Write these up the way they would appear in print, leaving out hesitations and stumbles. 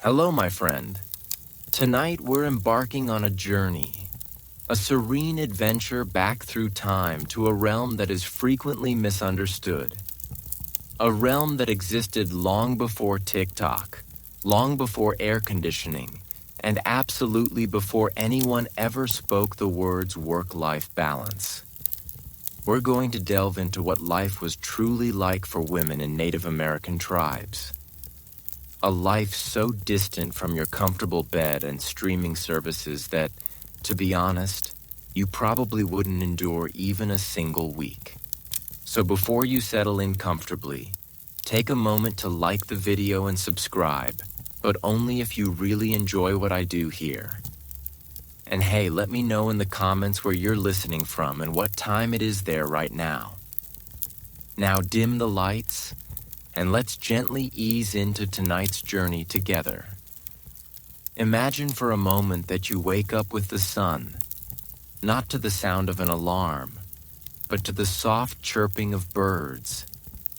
Hello, my friend. Tonight we're embarking on a journey, a serene adventure back through time to a realm that is frequently misunderstood. A realm that existed long before TikTok, long before air conditioning, and absolutely before anyone ever spoke the words work-life balance. We're going to delve into what life was truly like for women in Native American tribes. A life so distant from your comfortable bed and streaming services that, to be honest, you probably wouldn't endure even a single week. So before you settle in comfortably, take a moment to like the video and subscribe, but only if you really enjoy what I do here. And hey, let me know in the comments where you're listening from and what time it is there right now. Now dim the lights, and let's gently ease into tonight's journey together. Imagine for a moment that you wake up with the sun, not to the sound of an alarm, but to the soft chirping of birds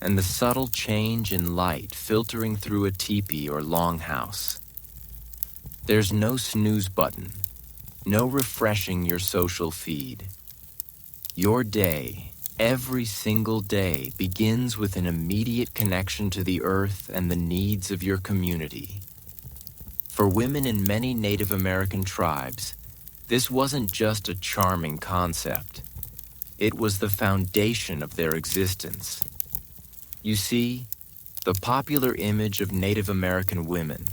and the subtle change in light filtering through a teepee or longhouse. There's no snooze button, no refreshing your social feed. Your day, every single day, begins with an immediate connection to the earth and the needs of your community. For women in many Native American tribes, this wasn't just a charming concept. It was the foundation of their existence. You see, the popular image of Native American women,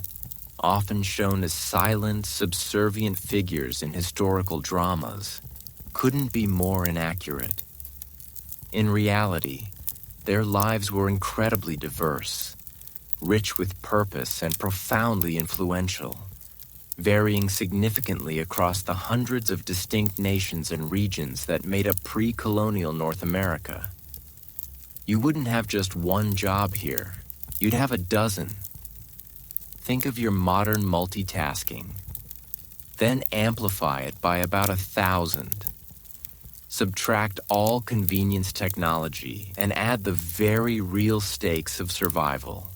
often shown as silent, subservient figures in historical dramas, couldn't be more inaccurate. In reality, their lives were incredibly diverse, rich with purpose and profoundly influential, varying significantly across the hundreds of distinct nations and regions that made up pre-colonial North America. You wouldn't have just one job here, you'd have a dozen. Think of your modern multitasking, then amplify it by about 1,000. Subtract all convenience technology and add the very real stakes of survival.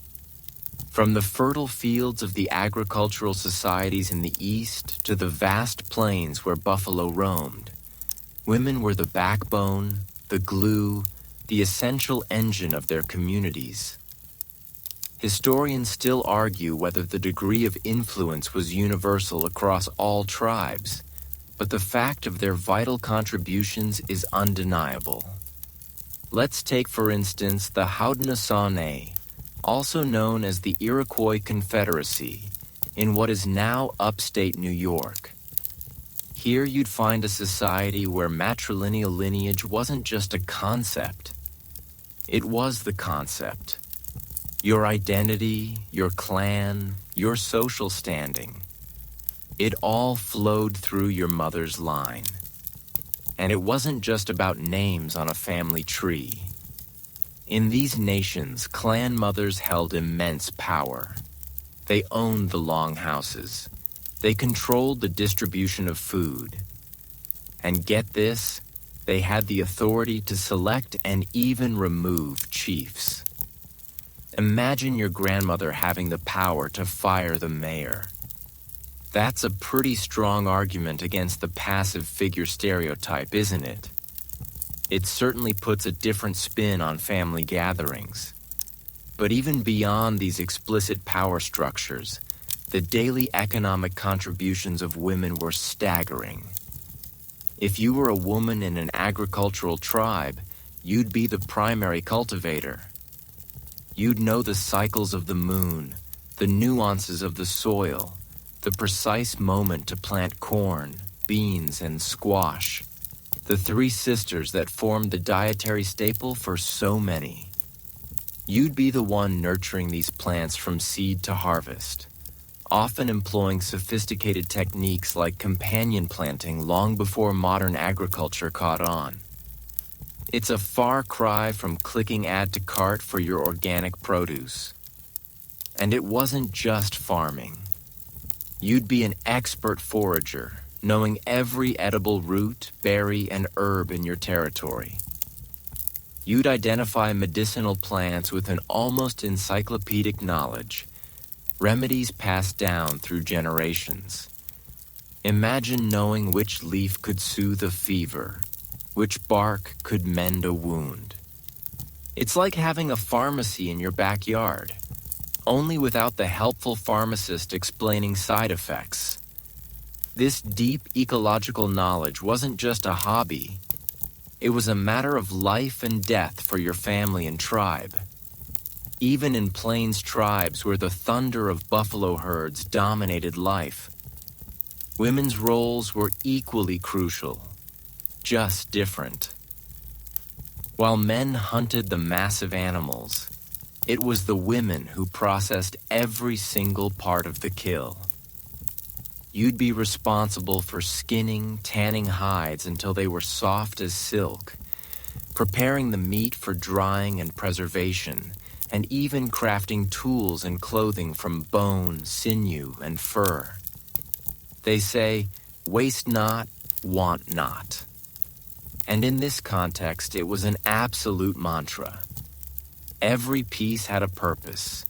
From the fertile fields of the agricultural societies in the East to the vast plains where buffalo roamed, women were the backbone, the glue, the essential engine of their communities. Historians still argue whether the degree of influence was universal across all tribes, but the fact of their vital contributions is undeniable. Let's take, for instance, the Haudenosaunee, also known as the Iroquois Confederacy, in what is now upstate New York. Here you'd find a society where matrilineal lineage wasn't just a concept. It was the concept. Your identity, your clan, your social standing. It all flowed through your mother's line. And it wasn't just about names on a family tree. In these nations, clan mothers held immense power. They owned the longhouses. They controlled the distribution of food. And get this, they had the authority to select and even remove chiefs. Imagine your grandmother having the power to fire the mayor. That's a pretty strong argument against the passive figure stereotype, isn't it? It certainly puts a different spin on family gatherings. But even beyond these explicit power structures, the daily economic contributions of women were staggering. If you were a woman in an agricultural tribe, you'd be the primary cultivator. You'd know the cycles of the moon, the nuances of the soil, the precise moment to plant corn, beans, and squash, the three sisters that formed the dietary staple for so many. You'd be the one nurturing these plants from seed to harvest, often employing sophisticated techniques like companion planting long before modern agriculture caught on. It's a far cry from clicking add to cart for your organic produce. And it wasn't just farming. You'd be an expert forager, knowing every edible root, berry, and herb in your territory. You'd identify medicinal plants with an almost encyclopedic knowledge, remedies passed down through generations. Imagine knowing which leaf could soothe a fever, which bark could mend a wound. It's like having a pharmacy in your backyard, only without the helpful pharmacist explaining side effects. This deep ecological knowledge wasn't just a hobby. It was a matter of life and death for your family and tribe. Even in plains tribes where the thunder of buffalo herds dominated life, women's roles were equally crucial, just different. While men hunted the massive animals, it was the women who processed every single part of the kill. You'd be responsible for skinning, tanning hides until they were soft as silk, preparing the meat for drying and preservation, and even crafting tools and clothing from bone, sinew, and fur. They say, "Waste not, want not." And in this context, it was an absolute mantra. Every piece had a purpose.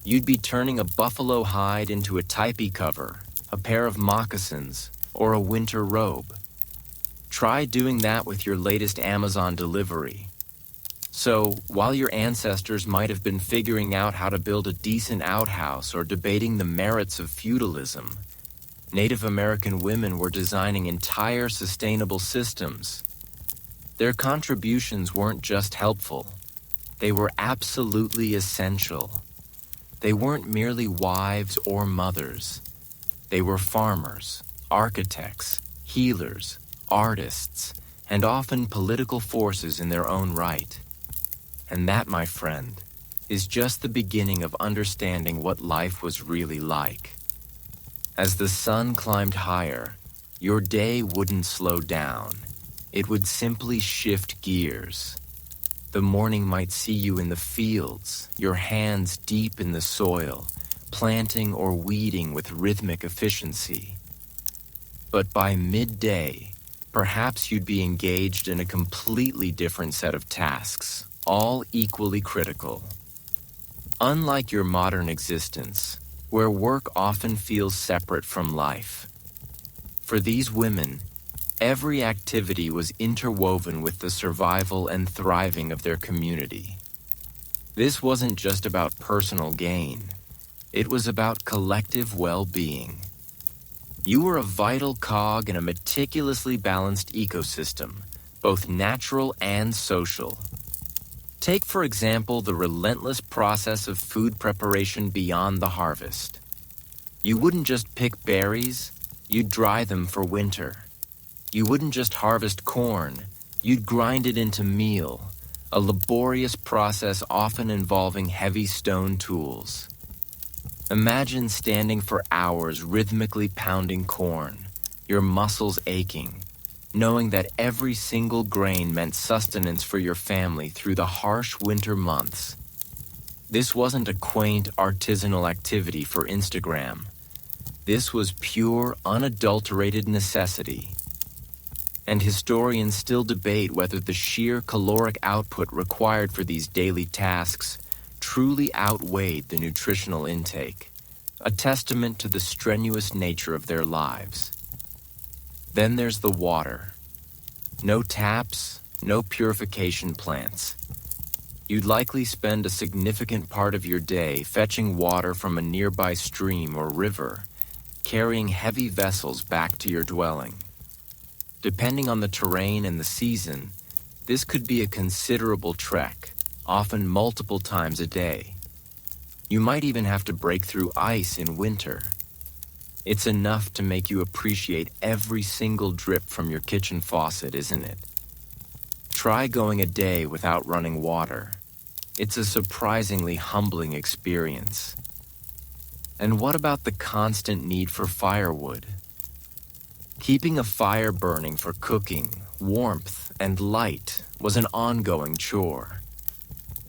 You'd be turning a buffalo hide into a tipi cover, a pair of moccasins, or a winter robe. Try doing that with your latest Amazon delivery. So, while your ancestors might have been figuring out how to build a decent outhouse or debating the merits of feudalism, Native American women were designing entire sustainable systems. Their contributions weren't just helpful. They were absolutely essential. They weren't merely wives or mothers. They were farmers, architects, healers, artists, and often political forces in their own right. And that, my friend, is just the beginning of understanding what life was really like. As the sun climbed higher, your day wouldn't slow down. It would simply shift gears. The morning might see you in the fields, your hands deep in the soil, planting or weeding with rhythmic efficiency. But by midday, perhaps you'd be engaged in a completely different set of tasks, all equally critical. Unlike your modern existence, where work often feels separate from life, for these women, every activity was interwoven with the survival and thriving of their community. This wasn't just about personal gain. It was about collective well-being. You were a vital cog in a meticulously balanced ecosystem, both natural and social. Take, for example, the relentless process of food preparation beyond the harvest. You wouldn't just pick berries, you'd dry them for winter. You wouldn't just harvest corn, you'd grind it into meal, a laborious process often involving heavy stone tools. Imagine standing for hours rhythmically pounding corn, your muscles aching, knowing that every single grain meant sustenance for your family through the harsh winter months. This wasn't a quaint artisanal activity for Instagram. This was pure, unadulterated necessity. And historians still debate whether the sheer caloric output required for these daily tasks truly outweighed the nutritional intake, a testament to the strenuous nature of their lives. Then there's the water. No taps, no purification plants. You'd likely spend a significant part of your day fetching water from a nearby stream or river, carrying heavy vessels back to your dwelling. Depending on the terrain and the season, this could be a considerable trek, often multiple times a day. You might even have to break through ice in winter. It's enough to make you appreciate every single drip from your kitchen faucet, isn't it? Try going a day without running water. It's a surprisingly humbling experience. And what about the constant need for firewood? Keeping a fire burning for cooking, warmth, and light was an ongoing chore.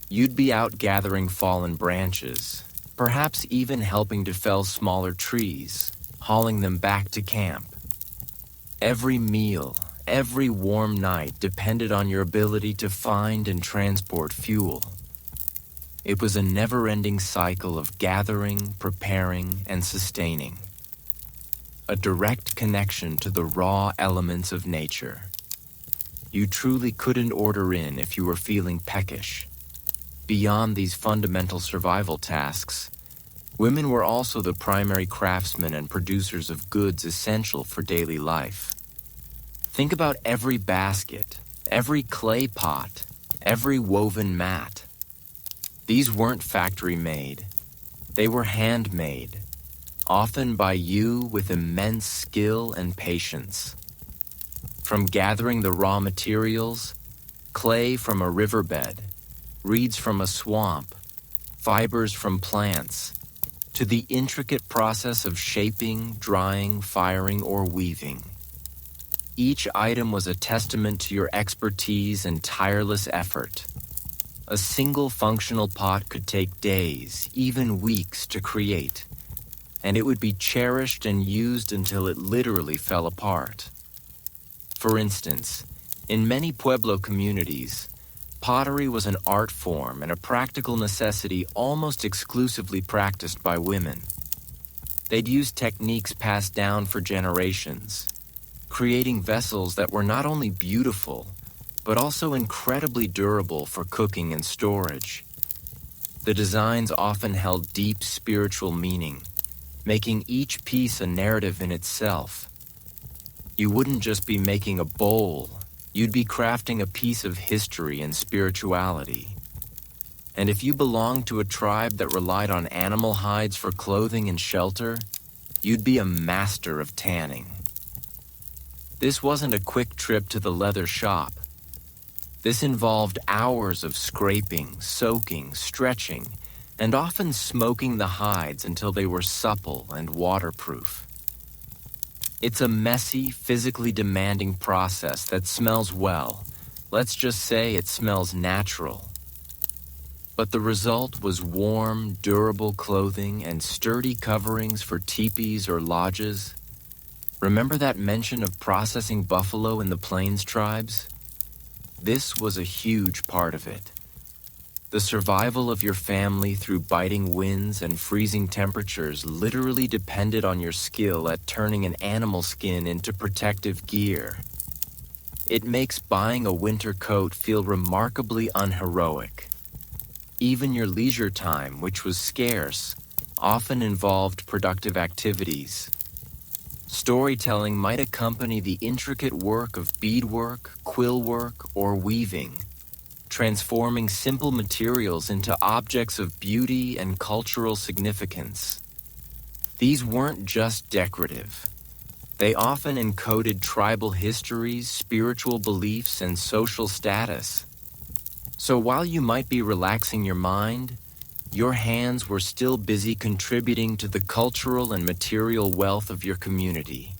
You'd be out gathering fallen branches, perhaps even helping to fell smaller trees, hauling them back to camp. Every meal, every warm night depended on your ability to find and transport fuel. It was a never-ending cycle of gathering, preparing, and sustaining. A direct connection to the raw elements of nature. You truly couldn't order in if you were feeling peckish. Beyond these fundamental survival tasks, women were also the primary craftsmen and producers of goods essential for daily life. Think about every basket, every clay pot, every woven mat. These weren't factory-made. They were handmade, often by you with immense skill and patience. From gathering the raw materials, clay from a riverbed, reeds from a swamp, fibers from plants, to the intricate process of shaping, drying, firing, or weaving. Each item was a testament to your expertise and tireless effort. A single functional pot could take days, even weeks, to create, and it would be cherished and used until it literally fell apart. For instance, in many Pueblo communities, pottery was an art form and a practical necessity almost exclusively practiced by women. They'd use techniques passed down for generations, creating vessels that were not only beautiful, but also incredibly durable for cooking and storage. The designs often held deep spiritual meaning, making each piece a narrative in itself. You wouldn't just be making a bowl, you'd be crafting a piece of history and spirituality. And if you belonged to a tribe that relied on animal hides for clothing and shelter, you'd be a master of tanning. This wasn't a quick trip to the leather shop. This involved hours of scraping, soaking, stretching, and often smoking the hides until they were supple and waterproof. It's a messy, physically demanding process that smells well. Let's just say it smells natural. But the result was warm, durable clothing and sturdy coverings for teepees or lodges. Remember that mention of processing buffalo in the Plains tribes? This was a huge part of it. The survival of your family through biting winds and freezing temperatures literally depended on your skill at turning an animal skin into protective gear. It makes buying a winter coat feel remarkably unheroic. Even your leisure time, which was scarce, often involved productive activities. Storytelling might accompany the intricate work of beadwork, quill work, or weaving, transforming simple materials into objects of beauty and cultural significance. These weren't just decorative. They often encoded tribal histories, spiritual beliefs, and social status. So while you might be relaxing your mind, your hands were still busy contributing to the cultural and material wealth of your community.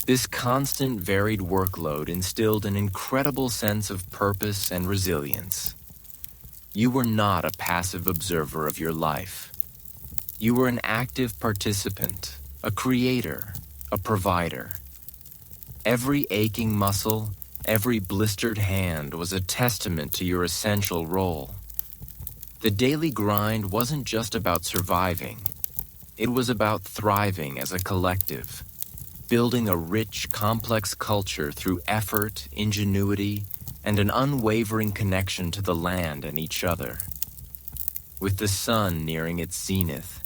This constant, varied workload instilled an incredible sense of purpose and resilience. You were not a passive observer of your life. You were an active participant, a creator, a provider. Every aching muscle, every blistered hand was a testament to your essential role. The daily grind wasn't just about surviving. It was about thriving as a collective, building a rich, complex culture through effort, ingenuity, and an unwavering connection to the land and each other. With the sun nearing its zenith,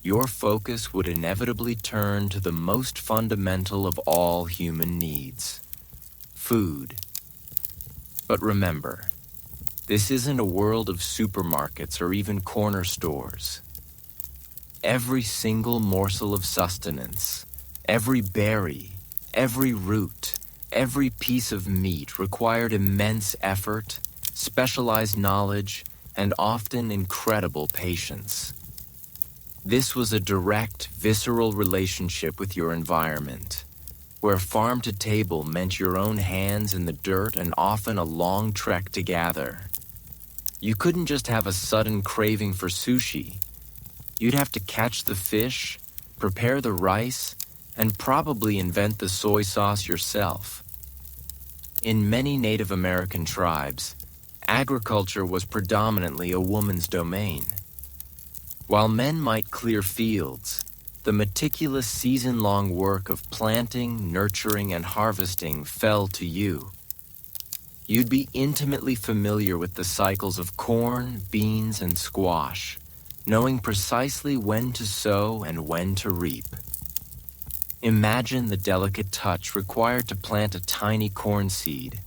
your focus would inevitably turn to the most fundamental of all human needs: food. But remember, this isn't a world of supermarkets or even corner stores. Every single morsel of sustenance, every berry, every root, every piece of meat required immense effort, specialized knowledge, and often incredible patience. This was a direct, visceral relationship with your environment, where farm to table meant your own hands in the dirt and often a long trek to gather. You couldn't just have a sudden craving for sushi. You'd have to catch the fish, prepare the rice, and probably invent the soy sauce yourself. In many Native American tribes, agriculture was predominantly a woman's domain. While men might clear fields, the meticulous season-long work of planting, nurturing, and harvesting fell to you. You'd be intimately familiar with the cycles of corn, beans, and squash, knowing precisely when to sow and when to reap. Imagine the delicate touch required to plant a tiny corn seed,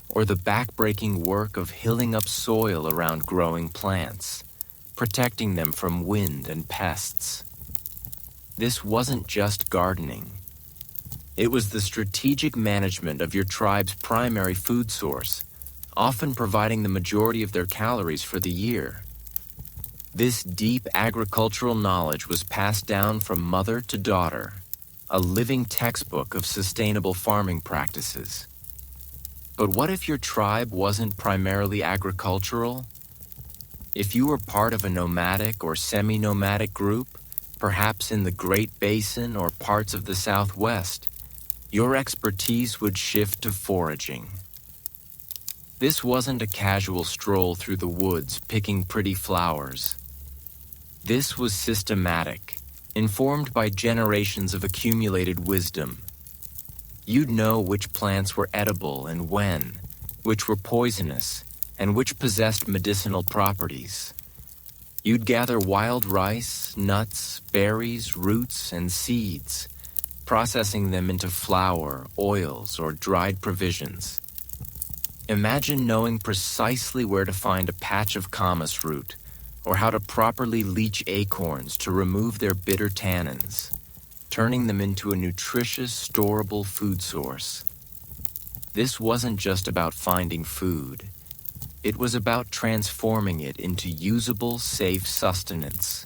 or the back-breaking work of hilling up soil around growing plants, protecting them from wind and pests. This wasn't just gardening. It was the strategic management of your tribe's primary food source, often providing the majority of their calories for the year. This deep agricultural knowledge was passed down from mother to daughter, a living textbook of sustainable farming practices. But what if your tribe wasn't primarily agricultural? If you were part of a nomadic or semi-nomadic group, perhaps in the Great Basin or parts of the Southwest, your expertise would shift to foraging. This wasn't a casual stroll through the woods picking pretty flowers. This was systematic, informed by generations of accumulated wisdom. You'd know which plants were edible and when, which were poisonous, and which possessed medicinal properties. You'd gather wild rice, nuts, berries, roots, and seeds, processing them into flour, oils, or dried provisions. Imagine knowing precisely where to find a patch of camas root, or how to properly leach acorns to remove their bitter tannins, turning them into a nutritious, storable food source. This wasn't just about finding food. It was about transforming it into usable, safe sustenance.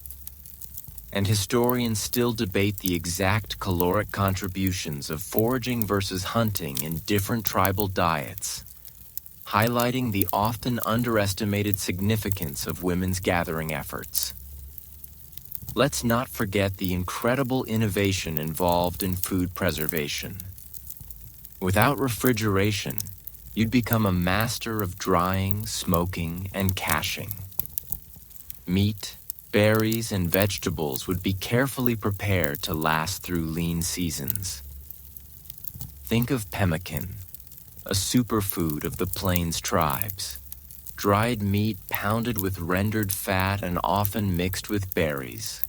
And historians still debate the exact caloric contributions of foraging versus hunting in different tribal diets, highlighting the often underestimated significance of women's gathering efforts. Let's not forget the incredible innovation involved in food preservation. Without refrigeration, you'd become a master of drying, smoking, and caching. Meat, berries, and vegetables would be carefully prepared to last through lean seasons. Think of pemmican, a superfood of the Plains tribes. Dried meat pounded with rendered fat and often mixed with berries.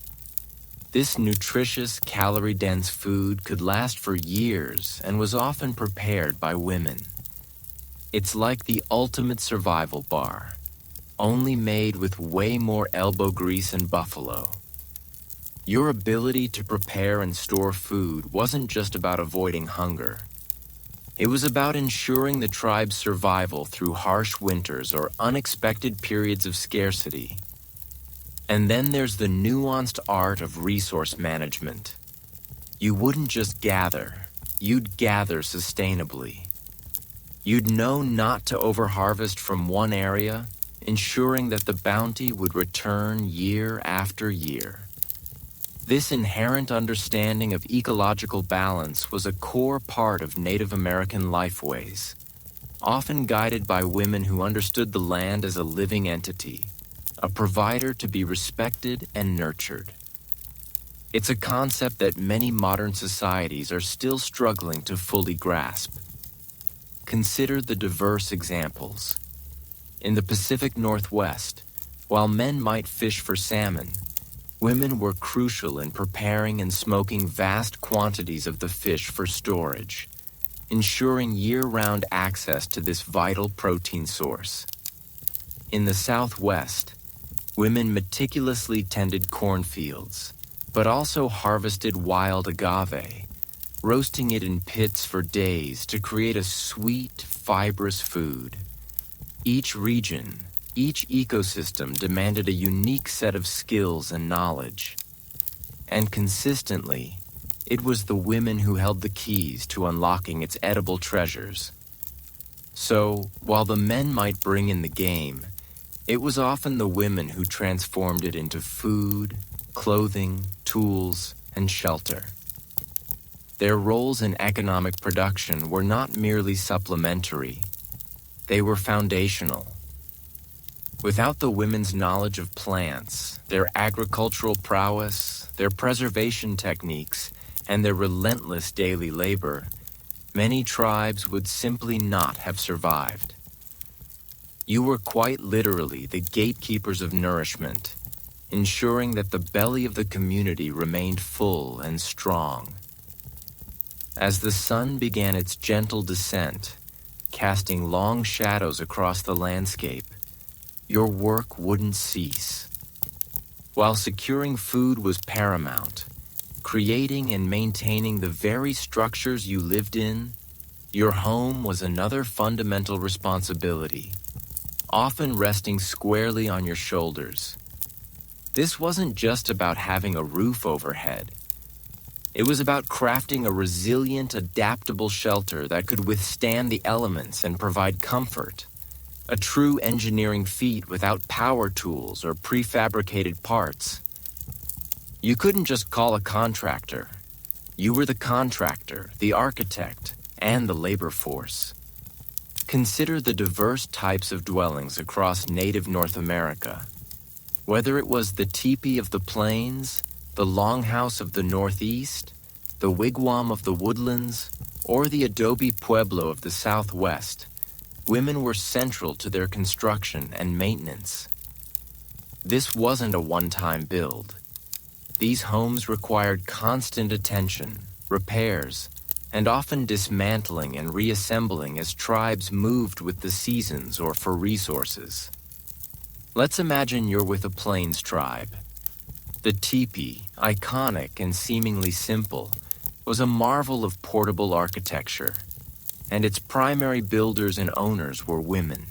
This nutritious, calorie-dense food could last for years and was often prepared by women. It's like the ultimate survival bar, only made with way more elbow grease and buffalo. Your ability to prepare and store food wasn't just about avoiding hunger. It was about ensuring the tribe's survival through harsh winters or unexpected periods of scarcity. And then there's the nuanced art of resource management. You wouldn't just gather, you'd gather sustainably. You'd know not to overharvest from one area, ensuring that the bounty would return year after year. This inherent understanding of ecological balance was a core part of Native American lifeways, often guided by women who understood the land as a living entity, a provider to be respected and nurtured. It's a concept that many modern societies are still struggling to fully grasp. Consider the diverse examples. In the Pacific Northwest, while men might fish for salmon, women were crucial in preparing and smoking vast quantities of the fish for storage, ensuring year-round access to this vital protein source. In the Southwest, women meticulously tended cornfields, but also harvested wild agave, roasting it in pits for days to create a sweet, fibrous food. Each region, each ecosystem demanded a unique set of skills and knowledge. And consistently, it was the women who held the keys to unlocking its edible treasures. So, while the men might bring in the game, it was often the women who transformed it into food, clothing, tools, and shelter. Their roles in economic production were not merely supplementary. They were foundational. Without the women's knowledge of plants, their agricultural prowess, their preservation techniques, and their relentless daily labor, many tribes would simply not have survived. You were quite literally the gatekeepers of nourishment, ensuring that the belly of the community remained full and strong. As the sun began its gentle descent, casting long shadows across the landscape, your work wouldn't cease. While securing food was paramount, creating and maintaining the very structures you lived in, your home was another fundamental responsibility, often resting squarely on your shoulders. This wasn't just about having a roof overhead. It was about crafting a resilient, adaptable shelter that could withstand the elements and provide comfort. A true engineering feat without power tools or prefabricated parts. You couldn't just call a contractor. You were the contractor, the architect, and the labor force. Consider the diverse types of dwellings across native North America. Whether it was the teepee of the plains, the longhouse of the Northeast, the wigwam of the woodlands, or the adobe pueblo of the Southwest, women were central to their construction and maintenance. This wasn't a one-time build. These homes required constant attention, repairs, and often dismantling and reassembling as tribes moved with the seasons or for resources. Let's imagine you're with a plains tribe. The teepee, iconic and seemingly simple, was a marvel of portable architecture, and its primary builders and owners were women.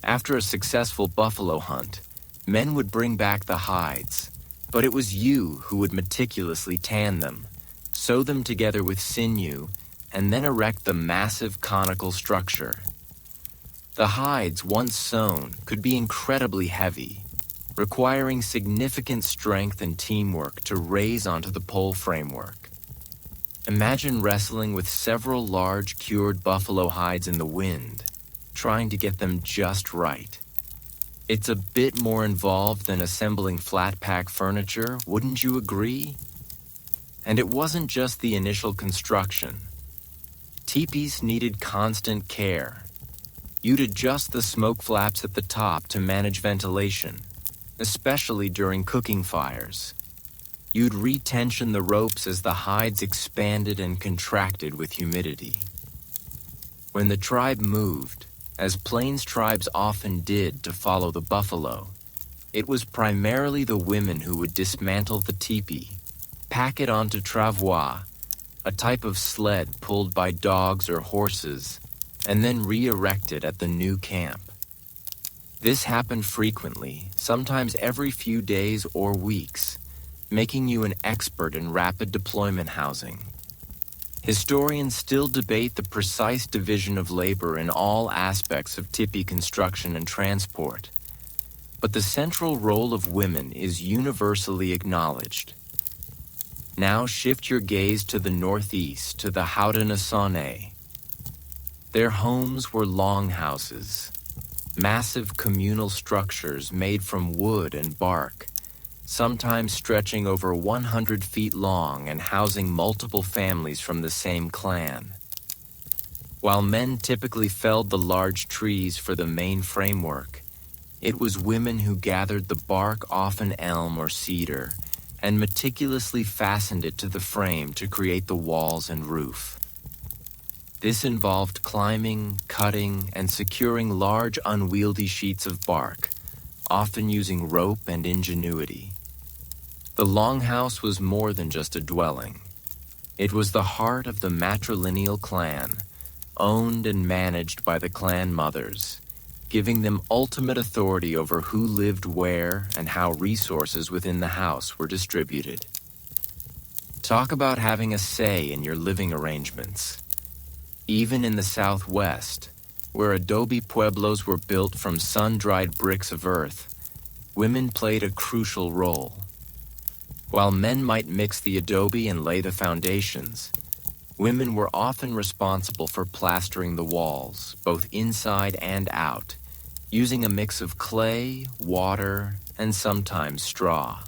After a successful buffalo hunt, men would bring back the hides, but it was you who would meticulously tan them, sew them together with sinew, and then erect the massive conical structure. The hides, once sewn, could be incredibly heavy, requiring significant strength and teamwork to raise onto the pole framework. Imagine wrestling with several large cured buffalo hides in the wind, trying to get them just right. It's a bit more involved than assembling flat-pack furniture, wouldn't you agree? And it wasn't just the initial construction. Teepees needed constant care. You'd adjust the smoke flaps at the top to manage ventilation, especially during cooking fires. You'd retension the ropes as the hides expanded and contracted with humidity. When the tribe moved, as plains tribes often did to follow the buffalo, it was primarily the women who would dismantle the teepee, pack it onto travois, a type of sled pulled by dogs or horses, and then re-erect it at the new camp. This happened frequently, sometimes every few days or weeks, making you an expert in rapid deployment housing. Historians still debate the precise division of labor in all aspects of teepee construction and transport, but the central role of women is universally acknowledged. Now shift your gaze to the northeast, to the Haudenosaunee. Their homes were longhouses, massive communal structures made from wood and bark, sometimes stretching over 100 feet long and housing multiple families from the same clan. While men typically felled the large trees for the main framework, it was women who gathered the bark off an elm or cedar and meticulously fastened it to the frame to create the walls and roof. This involved climbing, cutting, and securing large unwieldy sheets of bark, often using rope and ingenuity. The longhouse was more than just a dwelling. It was the heart of the matrilineal clan, owned and managed by the clan mothers, giving them ultimate authority over who lived where and how resources within the house were distributed. Talk about having a say in your living arrangements. Even in the Southwest, where adobe pueblos were built from sun-dried bricks of earth, women played a crucial role. While men might mix the adobe and lay the foundations, women were often responsible for plastering the walls, both inside and out, using a mix of clay, water, and sometimes straw.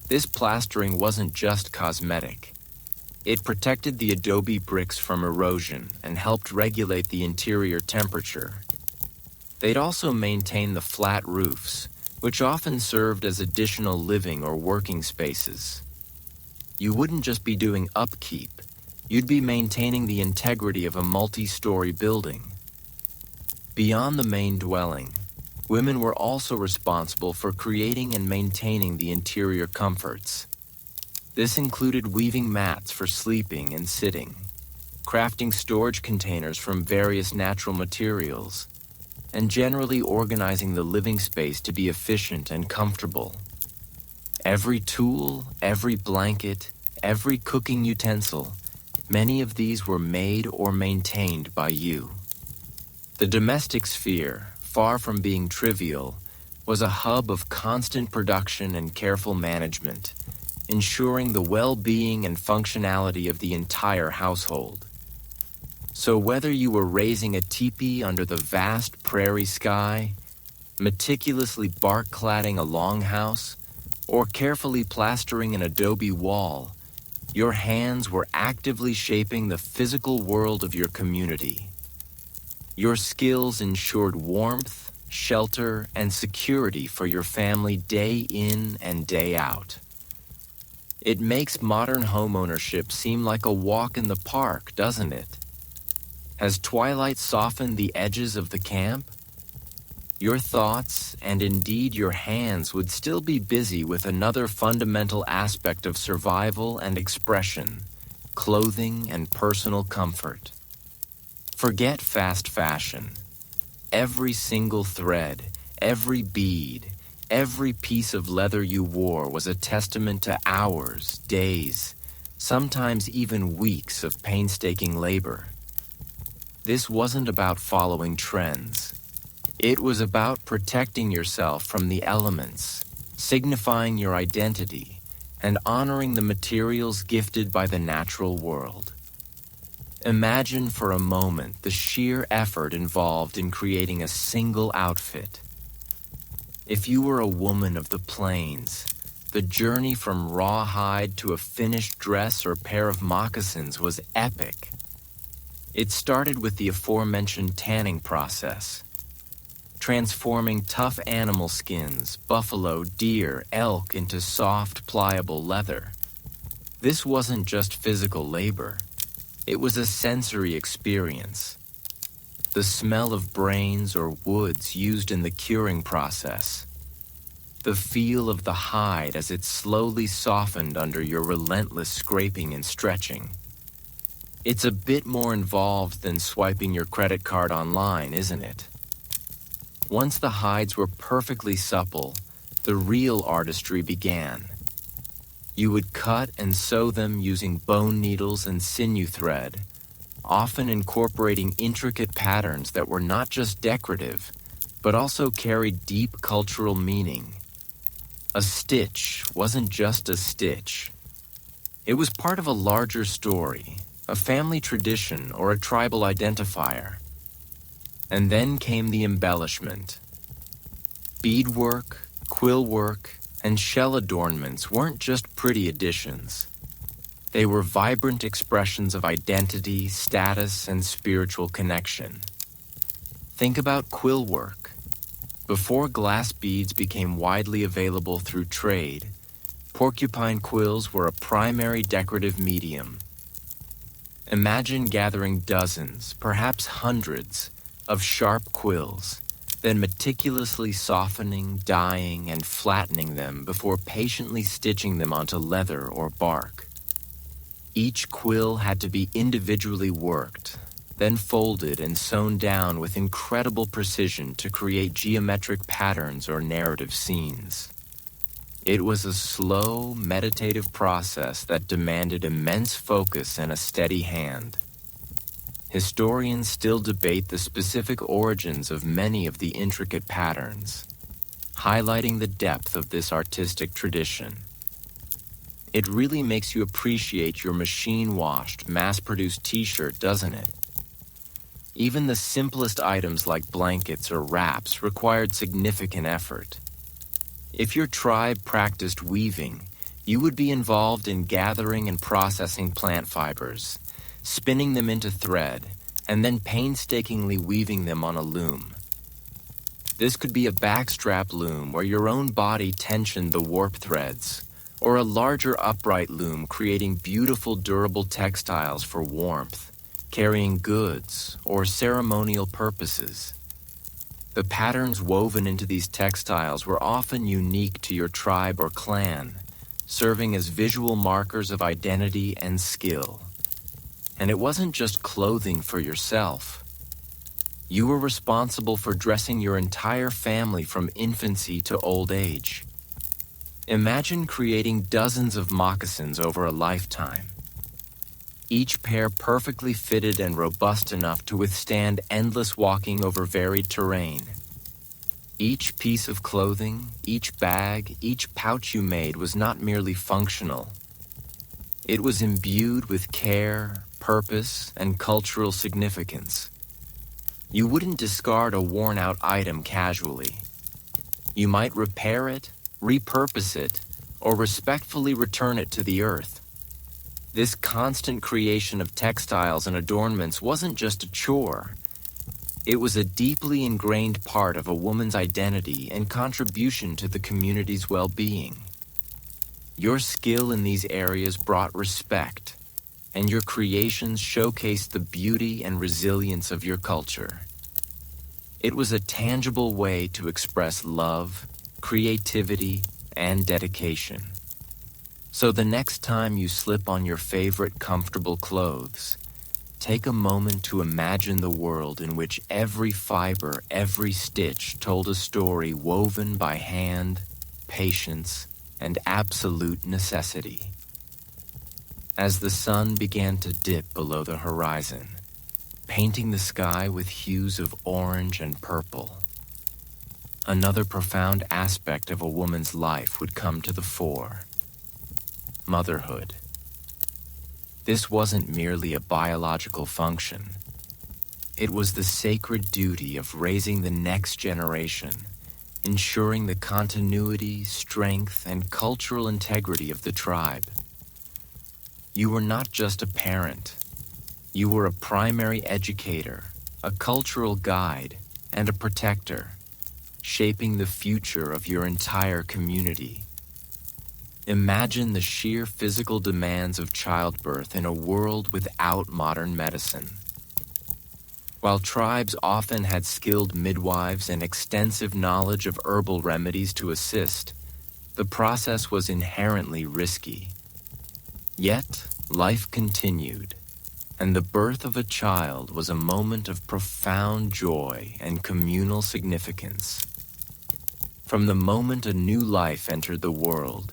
This plastering wasn't just cosmetic. It protected the adobe bricks from erosion and helped regulate the interior temperature. They'd also maintain the flat roofs, which often served as additional living or working spaces. You wouldn't just be doing upkeep, you'd be maintaining the integrity of a multi-story building. Beyond the main dwelling, women were also responsible for creating and maintaining the interior comforts. This included weaving mats for sleeping and sitting, crafting storage containers from various natural materials, and generally organizing the living space to be efficient and comfortable. Every tool, every blanket, every cooking utensil, many of these were made or maintained by you. The domestic sphere, far from being trivial, was a hub of constant production and careful management, ensuring the well-being and functionality of the entire household. So whether you were raising a teepee under the vast prairie sky, meticulously bark-cladding a longhouse, or carefully plastering an adobe wall, your hands were actively shaping the physical world of your community. Your skills ensured warmth, shelter, and security for your family day in and day out. It makes modern homeownership seem like a walk in the park, doesn't it? Has twilight softened the edges of the camp? Your thoughts, and indeed your hands, would still be busy with another fundamental aspect of survival and expression: clothing and personal comfort. Forget fast fashion. Every single thread, every bead, every piece of leather you wore was a testament to hours, days, sometimes even weeks of painstaking labor. This wasn't about following trends. It was about protecting yourself from the elements, signifying your identity, and honoring the materials gifted by the natural world. Imagine for a moment the sheer effort involved in creating a single outfit. If you were a woman of the plains, the journey from rawhide to a finished dress or pair of moccasins was epic. It started with the aforementioned tanning process, transforming tough animal skins, buffalo, deer, elk, into soft, pliable leather. This wasn't just physical labor. It was a sensory experience. The smell of brains or woods used in the curing process. The feel of the hide as it slowly softened under your relentless scraping and stretching. It's a bit more involved than swiping your credit card online, isn't it? Once the hides were perfectly supple, the real artistry began. You would cut and sew them using bone needles and sinew thread, often incorporating intricate patterns that were not just decorative, but also carried deep cultural meaning. A stitch wasn't just a stitch. It was part of a larger story, a family tradition, or a tribal identifier. And then came the embellishment. Beadwork, quill work, and shell adornments weren't just pretty additions. They were vibrant expressions of identity, status, and spiritual connection. Think about quill work. Before glass beads became widely available through trade, porcupine quills were a primary decorative medium. Imagine gathering dozens, perhaps hundreds, of sharp quills, then meticulously softening, dyeing, and flattening them before patiently stitching them onto leather or bark. Each quill had to be individually worked, then folded and sewn down with incredible precision to create geometric patterns or narrative scenes. It was a slow, meditative process that demanded immense focus and a steady hand. Historians still debate the specific origins of many of the intricate patterns, highlighting the depth of this artistic tradition. It really makes you appreciate your machine-washed, mass-produced t-shirt, doesn't it? Even the simplest items like blankets or wraps required significant effort. If your tribe practiced weaving, you would be involved in gathering and processing plant fibers, spinning them into thread, and then painstakingly weaving them on a loom. This could be a backstrap loom where your own body tensioned the warp threads, or a larger upright loom creating beautiful durable textiles for warmth, carrying goods, or ceremonial purposes. The patterns woven into these textiles were often unique to your tribe or clan, serving as visual markers of identity and skill. And it wasn't just clothing for yourself. You were responsible for dressing your entire family from infancy to old age. Imagine creating dozens of moccasins over a lifetime, each pair perfectly fitted and robust enough to withstand endless walking over varied terrain. Each piece of clothing, each bag, each pouch you made was not merely functional. It was imbued with care, purpose, and cultural significance. You wouldn't discard a worn-out item casually. You might repair it, repurpose it, or respectfully return it to the earth. This constant creation of textiles and adornments wasn't just a chore. It was a deeply ingrained part of a woman's identity and contribution to the community's well-being. Your skill in these areas brought respect, and your creations showcased the beauty and resilience of your culture. It was a tangible way to express love, creativity, and dedication. So the next time you slip on your favorite comfortable clothes, take a moment to imagine the world in which every fiber, every stitch told a story woven by hand, patience, and absolute necessity. As the sun began to dip below the horizon, painting the sky with hues of orange and purple, another profound aspect of a woman's life would come to the fore: motherhood. This wasn't merely a biological function. It was the sacred duty of raising the next generation, ensuring the continuity, strength, and cultural integrity of the tribe. You were not just a parent. You were a primary educator, a cultural guide, and a protector, shaping the future of your entire community. Imagine the sheer physical demands of childbirth in a world without modern medicine. While tribes often had skilled midwives and extensive knowledge of herbal remedies to assist, the process was inherently risky. Yet, life continued, and the birth of a child was a moment of profound joy and communal significance. From the moment a new life entered the world,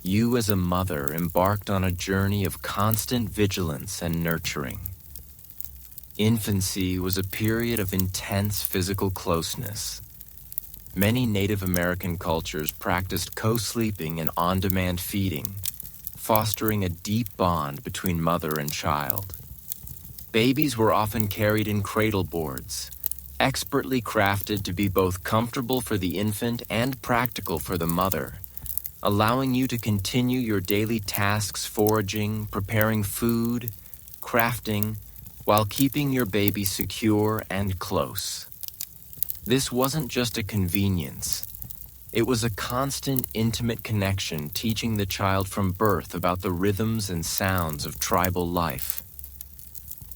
you as a mother embarked on a journey of constant vigilance and nurturing. Infancy was a period of intense physical closeness. Many Native American cultures practiced co-sleeping and on-demand feeding, fostering a deep bond between mother and child. Babies were often carried in cradle boards, expertly crafted to be both comfortable for the infant and practical for the mother, allowing you to continue your daily tasks foraging, preparing food, crafting, while keeping your baby secure and close. This wasn't just a convenience. It was a constant, intimate connection teaching the child from birth about the rhythms and sounds of tribal life.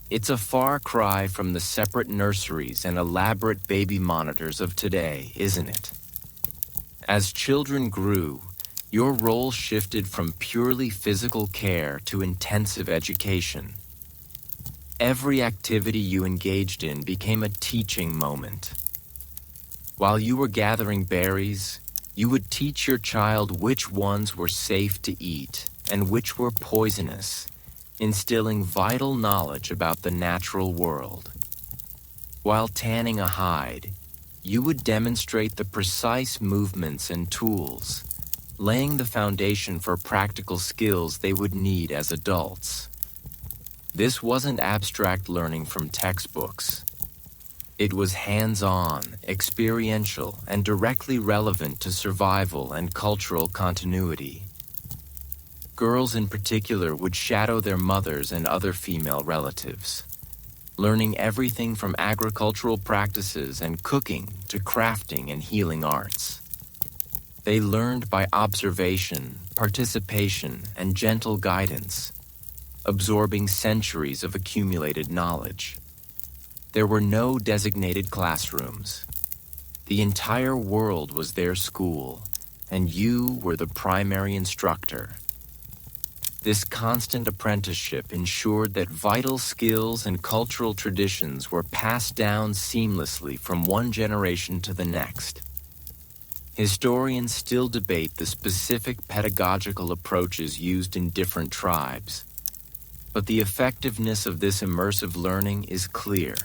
It's a far cry from the separate nurseries and elaborate baby monitors of today, isn't it? As children grew, your role shifted from purely physical care to intensive education. Every activity you engaged in became a teaching moment. While you were gathering berries, you would teach your child which ones were safe to eat and which were poisonous, instilling vital knowledge about the natural world. While tanning a hide, you would demonstrate the precise movements and tools, laying the foundation for practical skills they would need as adults. This wasn't abstract learning from textbooks. It was hands-on, experiential, and directly relevant to survival and cultural continuity. Girls in particular would shadow their mothers and other female relatives, learning everything from agricultural practices and cooking to crafting and healing arts. They learned by observation, participation, and gentle guidance, absorbing centuries of accumulated knowledge. There were no designated classrooms. The entire world was their school, and you were the primary instructor. This constant apprenticeship ensured that vital skills and cultural traditions were passed down seamlessly from one generation to the next. Historians still debate the specific pedagogical approaches used in different tribes, but the effectiveness of this immersive learning is clear.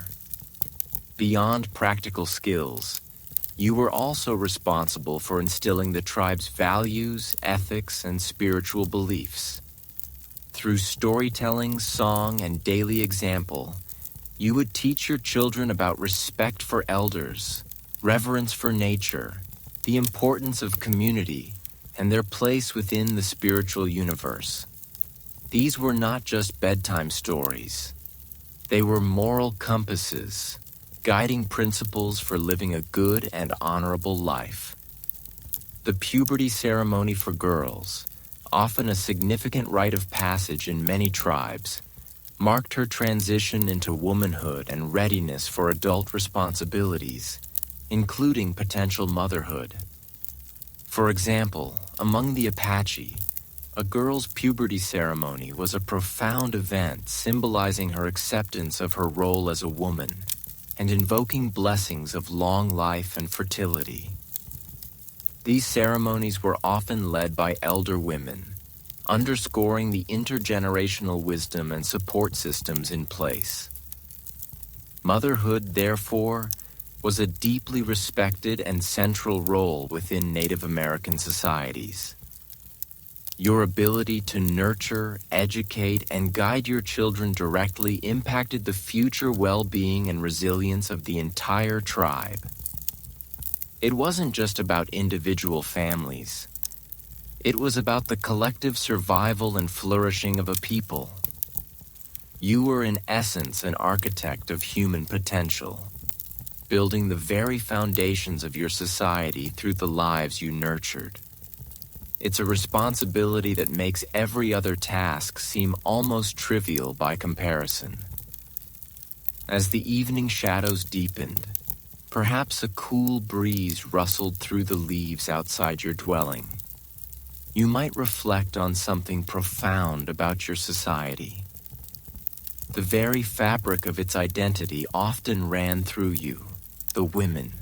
Beyond practical skills, you were also responsible for instilling the tribe's values, ethics, and spiritual beliefs. Through storytelling, song, and daily example, you would teach your children about respect for elders, reverence for nature, the importance of community, and their place within the spiritual universe. These were not just bedtime stories. They were moral compasses, guiding principles for living a good and honorable life. The puberty ceremony for girls, often a significant rite of passage in many tribes, marked her transition into womanhood and readiness for adult responsibilities, including potential motherhood. For example, among the Apache, a girl's puberty ceremony was a profound event symbolizing her acceptance of her role as a woman and invoking blessings of long life and fertility. These ceremonies were often led by elder women, underscoring the intergenerational wisdom and support systems in place. Motherhood, therefore, was a deeply respected and central role within Native American societies. Your ability to nurture, educate, and guide your children directly impacted the future well-being and resilience of the entire tribe. It wasn't just about individual families. It was about the collective survival and flourishing of a people. You were in essence an architect of human potential, building the very foundations of your society through the lives you nurtured. It's a responsibility that makes every other task seem almost trivial by comparison. As the evening shadows deepened, perhaps a cool breeze rustled through the leaves outside your dwelling. You might reflect on something profound about your society. The very fabric of its identity often ran through you, the women.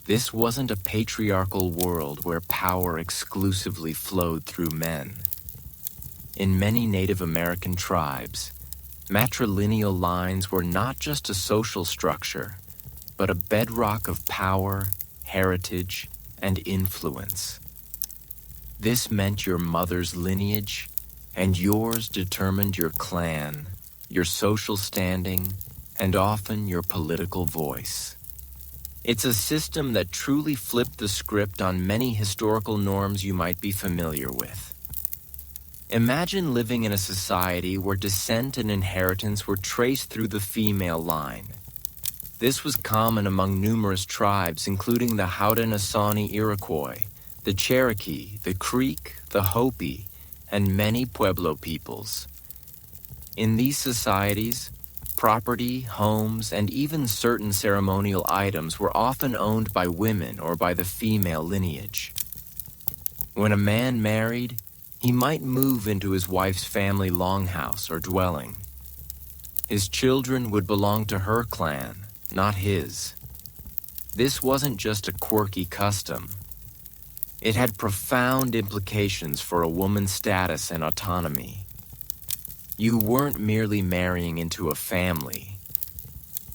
This wasn't a patriarchal world where power exclusively flowed through men. In many Native American tribes, matrilineal lines were not just a social structure, but a bedrock of power, heritage, and influence. This meant your mother's lineage and yours determined your clan, your social standing, and often your political voice. It's a system that truly flipped the script on many historical norms you might be familiar with. Imagine living in a society where descent and inheritance were traced through the female line. This was common among numerous tribes, including the Haudenosaunee Iroquois, the Cherokee, the Creek, the Hopi, and many Pueblo peoples. In these societies, property, homes, and even certain ceremonial items were often owned by women or by the female lineage. When a man married, he might move into his wife's family longhouse or dwelling. His children would belong to her clan, not his. This wasn't just a quirky custom. It had profound implications for a woman's status and autonomy. You weren't merely marrying into a family.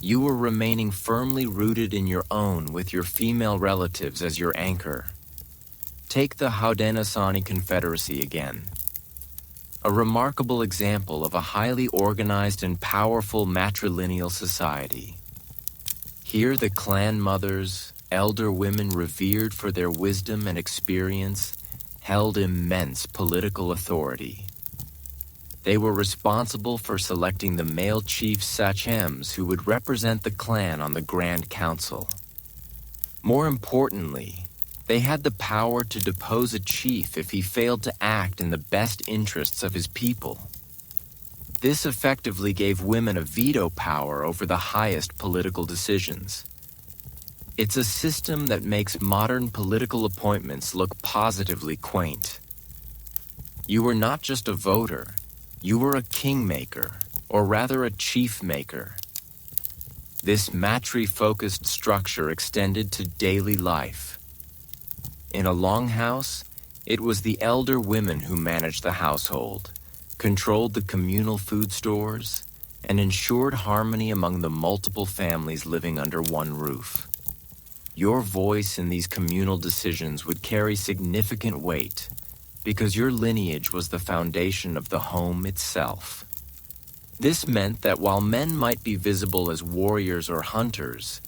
You were remaining firmly rooted in your own with your female relatives as your anchor. Take the Haudenosaunee Confederacy again. A remarkable example of a highly organized and powerful matrilineal society. Here the clan mothers, elder women revered for their wisdom and experience, held immense political authority. They were responsible for selecting the male chief sachems who would represent the clan on the Grand Council. More importantly, they had the power to depose a chief if he failed to act in the best interests of his people. This effectively gave women a veto power over the highest political decisions. It's a system that makes modern political appointments look positively quaint. You were not just a voter, you were a kingmaker, or rather a chief-maker. This matri-focused structure extended to daily life. In a longhouse, it was the elder women who managed the household, controlled the communal food stores, and ensured harmony among the multiple families living under one roof. Your voice in these communal decisions would carry significant weight because your lineage was the foundation of the home itself. This meant that while men might be visible as warriors or hunters,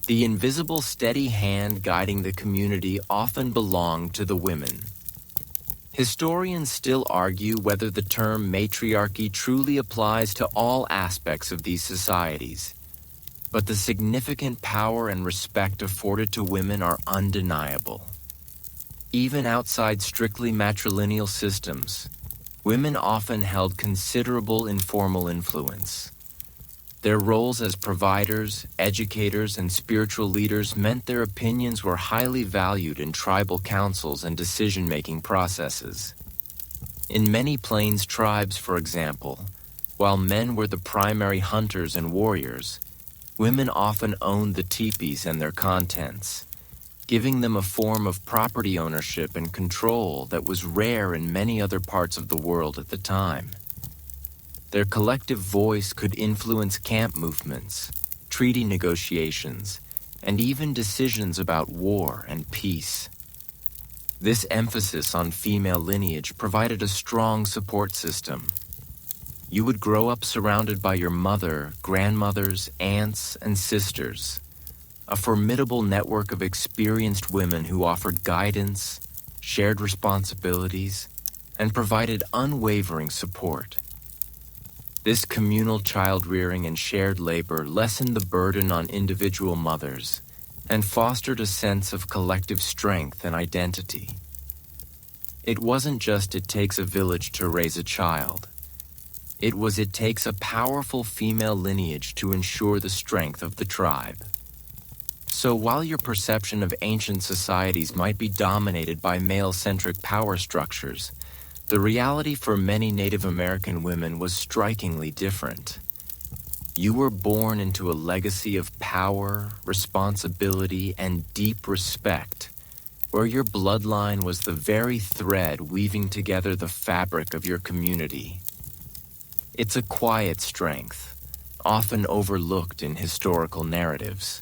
the invisible steady hand guiding the community often belonged to the women. Historians still argue whether the term matriarchy truly applies to all aspects of these societies, but the significant power and respect afforded to women are undeniable. Even outside strictly matrilineal systems, women often held considerable informal influence. Their roles as providers, educators, and spiritual leaders meant their opinions were highly valued in tribal councils and decision-making processes. In many Plains tribes, for example, while men were the primary hunters and warriors, women often owned the teepees and their contents, giving them a form of property ownership and control that was rare in many other parts of the world at the time. Their collective voice could influence camp movements, treaty negotiations, and even decisions about war and peace. This emphasis on female lineage provided a strong support system. You would grow up surrounded by your mother, grandmothers, aunts, and sisters, a formidable network of experienced women who offered guidance, shared responsibilities, and provided unwavering support. This communal child-rearing and shared labor lessened the burden on individual mothers and fostered a sense of collective strength and identity. It wasn't just it takes a village to raise a child. It was it takes a powerful female lineage to ensure the strength of the tribe. So while your perception of ancient societies might be dominated by male-centric power structures, the reality for many Native American women was strikingly different. You were born into a legacy of power, responsibility, and deep respect, where your bloodline was the very thread weaving together the fabric of your community. It's a quiet strength, often overlooked in historical narratives,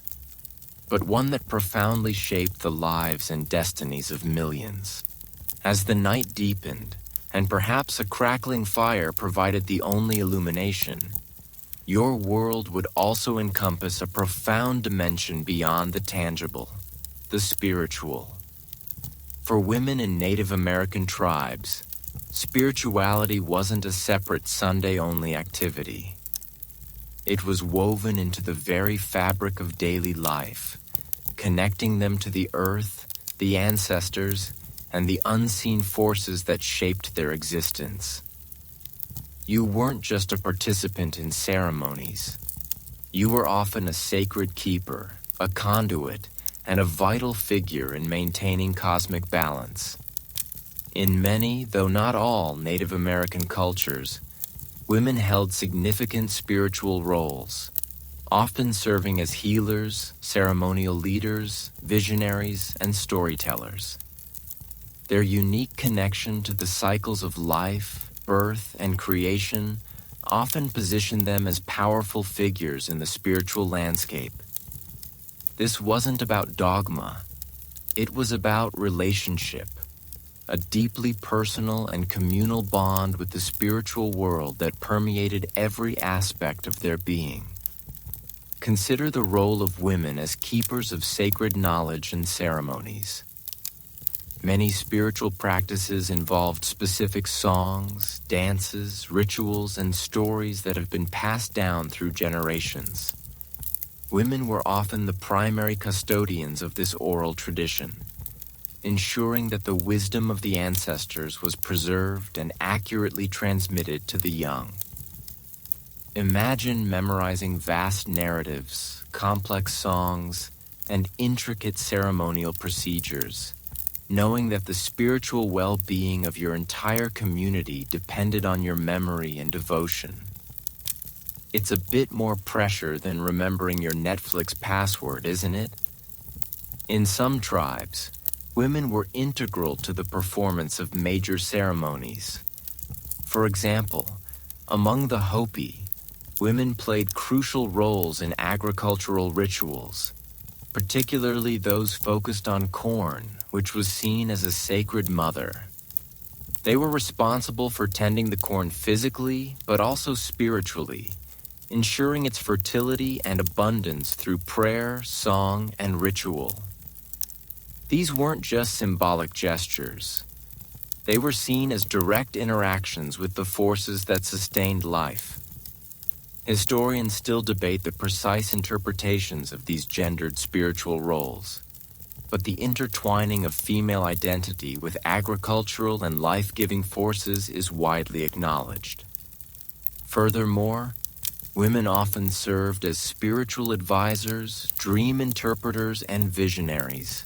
but one that profoundly shaped the lives and destinies of millions. As the night deepened, and perhaps a crackling fire provided the only illumination, your world would also encompass a profound dimension beyond the tangible, the spiritual. For women in Native American tribes, spirituality wasn't a separate Sunday-only activity. It was woven into the very fabric of daily life, connecting them to the earth, the ancestors, and the unseen forces that shaped their existence. You weren't just a participant in ceremonies. You were often a sacred keeper, a conduit, and a vital figure in maintaining cosmic balance. In many, though not all, Native American cultures, women held significant spiritual roles, often serving as healers, ceremonial leaders, visionaries, and storytellers. Their unique connection to the cycles of life, birth, and creation often positioned them as powerful figures in the spiritual landscape. This wasn't about dogma. It was about relationship, a deeply personal and communal bond with the spiritual world that permeated every aspect of their being. consider the role of women as keepers of sacred knowledge and ceremonies. Many spiritual practices involved specific songs, dances, rituals, and stories that have been passed down through generations. Women were often the primary custodians of this oral tradition, ensuring that the wisdom of the ancestors was preserved and accurately transmitted to the young. Imagine memorizing vast narratives, complex songs, and intricate ceremonial procedures, knowing that the spiritual well-being of your entire community depended on your memory and devotion. It's a bit more pressure than remembering your Netflix password, isn't it? In some tribes, women were integral to the performance of major ceremonies. For example, among the Hopi, women played crucial roles in agricultural rituals, particularly those focused on corn, which was seen as a sacred mother. They were responsible for tending the corn physically, but also spiritually, ensuring its fertility and abundance through prayer, song, and ritual. These weren't just symbolic gestures. They were seen as direct interactions with the forces that sustained life. Historians still debate the precise interpretations of these gendered spiritual roles, but the intertwining of female identity with agricultural and life-giving forces is widely acknowledged. Furthermore, women often served as spiritual advisors, dream interpreters, and visionaries.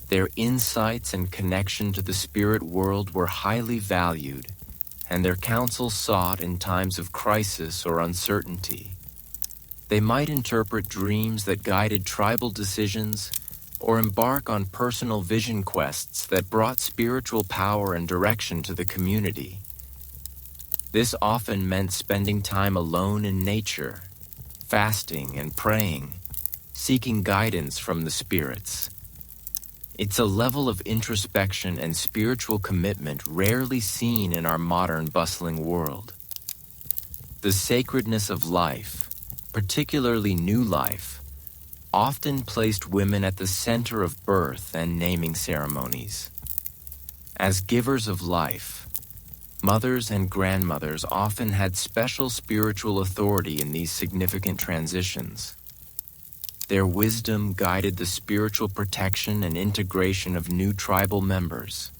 Their insights and connection to the spirit world were highly valued, and their counsel sought in times of crisis or uncertainty. They might interpret dreams that guided tribal decisions or embark on personal vision quests that brought spiritual power and direction to the community. This often meant spending time alone in nature, fasting and praying, seeking guidance from the spirits. It's a level of introspection and spiritual commitment rarely seen in our modern bustling world. The sacredness of life, particularly new life, often placed women at the center of birth and naming ceremonies. As givers of life, mothers and grandmothers often had special spiritual authority in these significant transitions. Their wisdom guided the spiritual protection and integration of new tribal members,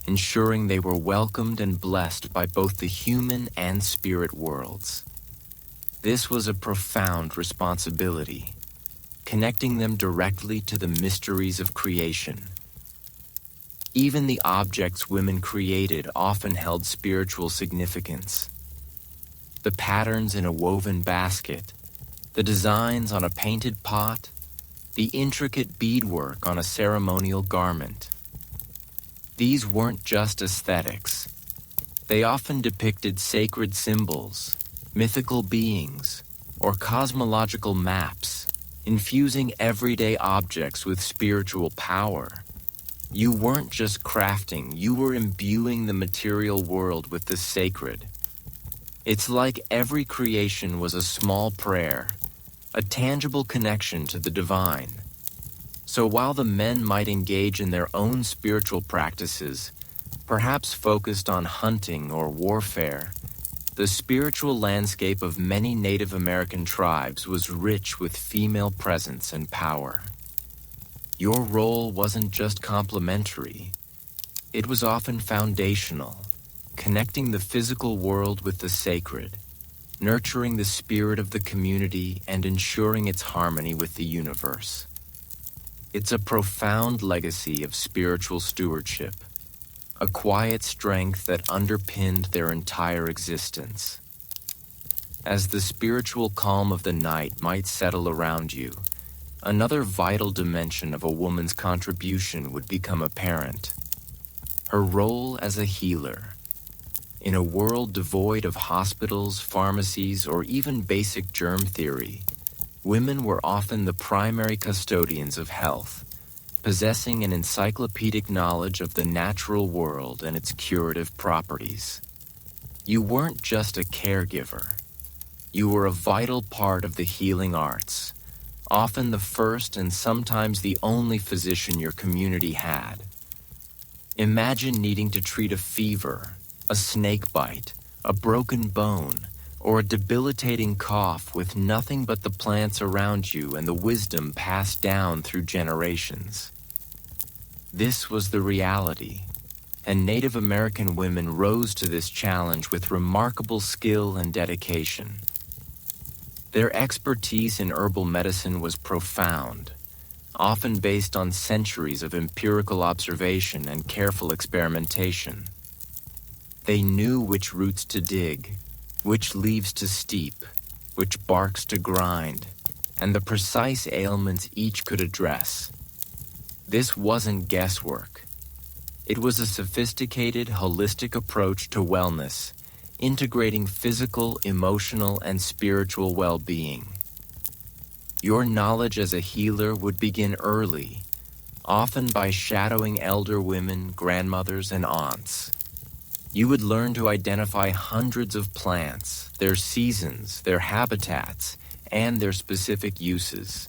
ensuring they were welcomed and blessed by both the human and spirit worlds. This was a profound responsibility, connecting them directly to the mysteries of creation. Even the objects women created often held spiritual significance. The patterns in a woven basket, the designs on a painted pot, the intricate beadwork on a ceremonial garment. These weren't just aesthetics. They often depicted sacred symbols, mythical beings, or cosmological maps, infusing everyday objects with spiritual power. You weren't just crafting, you were imbuing the material world with the sacred. It's like every creation was a small prayer, a tangible connection to the divine. So while the men might engage in their own spiritual practices, perhaps focused on hunting or warfare, the spiritual landscape of many Native American tribes was rich with female presence and power. Your role wasn't just complementary, it was often foundational, connecting the physical world with the sacred, nurturing the spirit of the community and ensuring its harmony with the universe. It's a profound legacy of spiritual stewardship, a quiet strength that underpinned their entire existence. As the spiritual calm of the night might settle around you, another vital dimension of a woman's contribution would become apparent: her role as a healer. In a world devoid of hospitals, pharmacies, or even basic germ theory, women were often the primary custodians of health, possessing an encyclopedic knowledge of the natural world and its curative properties. You weren't just a caregiver. You were a vital part of the healing arts, often the first and sometimes the only physician your community had. Imagine needing to treat a fever, a snake bite, a broken bone, or a debilitating cough with nothing but the plants around you and the wisdom passed down through generations. This was the reality, and Native American women rose to this challenge with remarkable skill and dedication. Their expertise in herbal medicine was profound, often based on centuries of empirical observation and careful experimentation. They knew which roots to dig, which leaves to steep, which barks to grind, and the precise ailments each could address. This wasn't guesswork. It was a sophisticated, holistic approach to wellness, integrating physical, emotional, and spiritual well-being. Your knowledge as a healer would begin early, often by shadowing elder women, grandmothers, and aunts. You would learn to identify hundreds of plants, their seasons, their habitats, and their specific uses.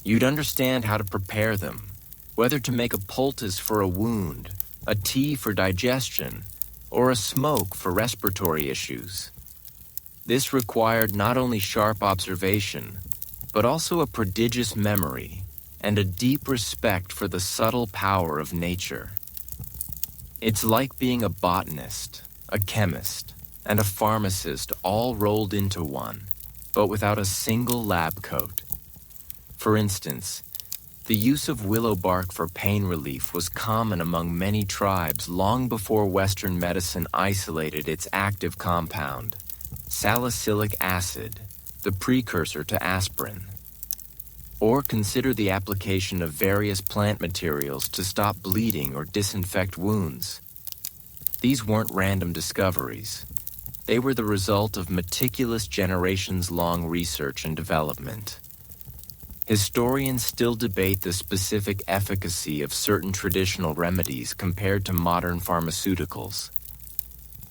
You'd understand how to prepare them, whether to make a poultice for a wound, a tea for digestion, or a smoke for respiratory issues. This required not only sharp observation, but also a prodigious memory and a deep respect for the subtle power of nature. It's like being a botanist, a chemist, and a pharmacist all rolled into one, but without a single lab coat. For instance, the use of willow bark for pain relief was common among many tribes long before Western medicine isolated its active compound, salicylic acid, the precursor to aspirin. Or consider the application of various plant materials to stop bleeding or disinfect wounds. These weren't random discoveries. They were the result of meticulous generations-long research and development. Historians still debate the specific efficacy of certain traditional remedies compared to modern pharmaceuticals.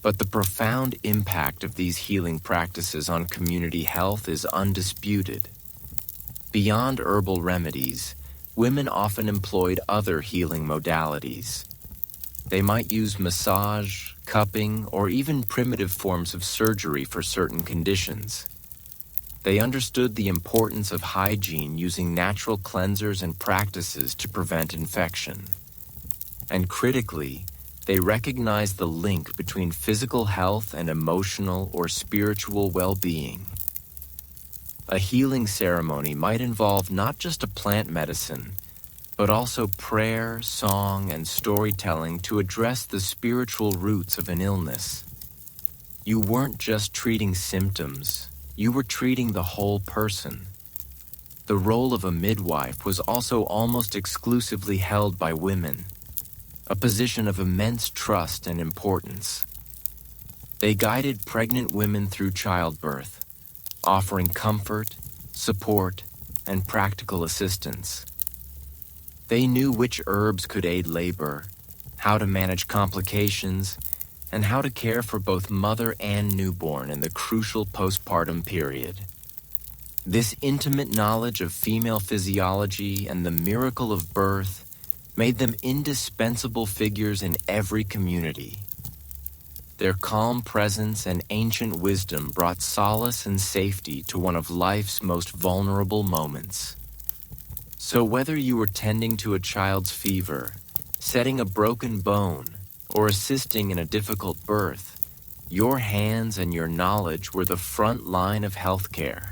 But the profound impact of these healing practices on community health is undisputed. Beyond herbal remedies, women often employed other healing modalities. They might use massage, cupping, or even primitive forms of surgery for certain conditions. They understood the importance of hygiene using natural cleansers and practices to prevent infection. And critically, they recognized the link between physical health and emotional or spiritual well-being. A healing ceremony might involve not just a plant medicine, but also prayer, song, and storytelling to address the spiritual roots of an illness. You weren't just treating symptoms, you were treating the whole person. The role of a midwife was also almost exclusively held by women, a position of immense trust and importance. They guided pregnant women through childbirth, offering comfort, support, and practical assistance. They knew which herbs could aid labor, how to manage complications, and how to care for both mother and newborn in the crucial postpartum period. This intimate knowledge of female physiology and the miracle of birth made them indispensable figures in every community. Their calm presence and ancient wisdom brought solace and safety to one of life's most vulnerable moments. So whether you were tending to a child's fever, setting a broken bone, or assisting in a difficult birth, your hands and your knowledge were the front line of healthcare.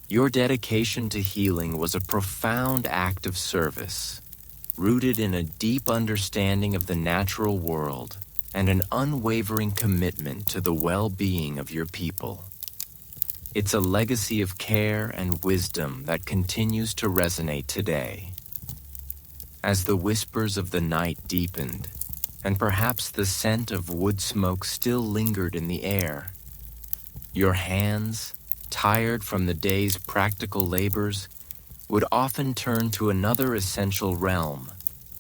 Your dedication to healing was a profound act of service, rooted in a deep understanding of the natural world and an unwavering commitment to the well-being of your people. It's a legacy of care and wisdom that continues to resonate today. As the whispers of the night deepened, and perhaps the scent of wood smoke still lingered in the air, your hands, tired from the day's practical labors, would often turn to another essential realm,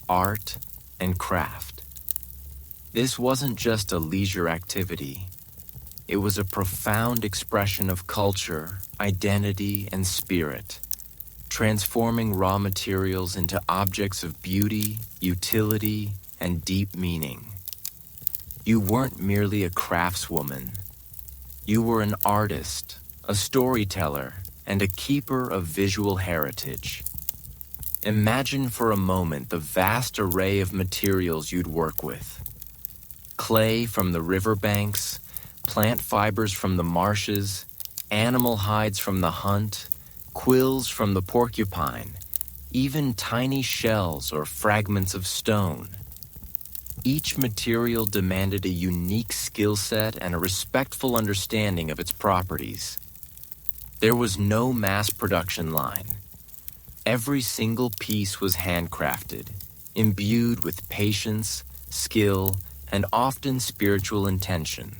art and craft. This wasn't just a leisure activity. it was a profound expression of culture, identity, and spirit, transforming raw materials into objects of beauty, utility, and deep meaning. You weren't merely a craftswoman. You were an artist, a storyteller, and a keeper of visual heritage. Imagine for a moment the vast array of materials you'd work with. Clay from the riverbanks, plant fibers from the marshes, animal hides from the hunt, quills from the porcupine, even tiny shells or fragments of stone. Each material demanded a unique skill set and a respectful understanding of its properties. There was no mass production line. Every single piece was handcrafted, imbued with patience, skill, and often spiritual intention.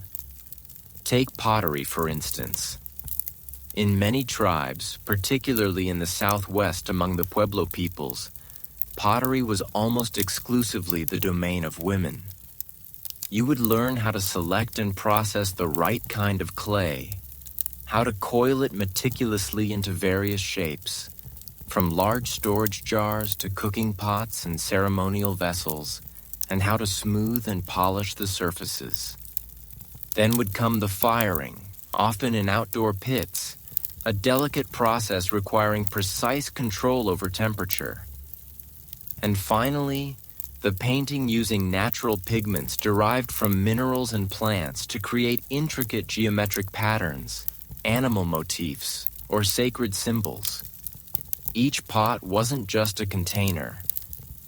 Take pottery, for instance. In many tribes, particularly in the Southwest among the Pueblo peoples, pottery was almost exclusively the domain of women. You would learn how to select and process the right kind of clay, how to coil it meticulously into various shapes, from large storage jars to cooking pots and ceremonial vessels, and how to smooth and polish the surfaces. Then would come the firing, often in outdoor pits, a delicate process requiring precise control over temperature. And finally, the painting using natural pigments derived from minerals and plants to create intricate geometric patterns, animal motifs, or sacred symbols. Each pot wasn't just a container.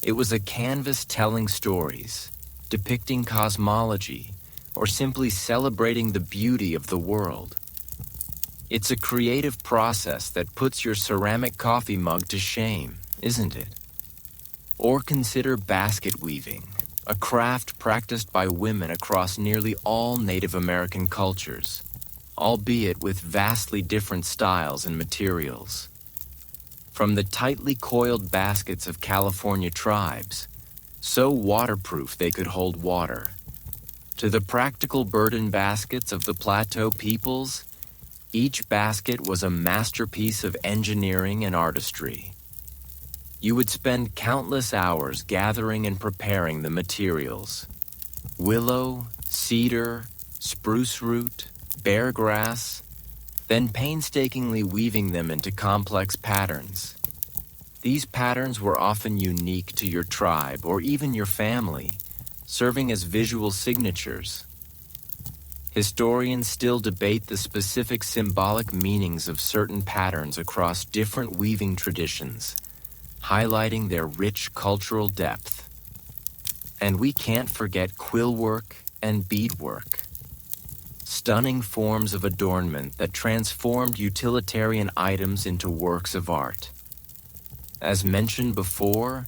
It was a canvas telling stories, depicting cosmology, or simply celebrating the beauty of the world. It's a creative process that puts your ceramic coffee mug to shame, isn't it? Or consider basket weaving, a craft practiced by women across nearly all Native American cultures, albeit with vastly different styles and materials. From the tightly coiled baskets of California tribes, so waterproof they could hold water, to the practical burden baskets of the Plateau peoples, each basket was a masterpiece of engineering and artistry. You would spend countless hours gathering and preparing the materials. Willow, cedar, spruce root, bear grass, then painstakingly weaving them into complex patterns. These patterns were often unique to your tribe or even your family, serving as visual signatures. Historians still debate the specific symbolic meanings of certain patterns across different weaving traditions, highlighting their rich cultural depth. And we can't forget quill work and beadwork, stunning forms of adornment that transformed utilitarian items into works of art. As mentioned before,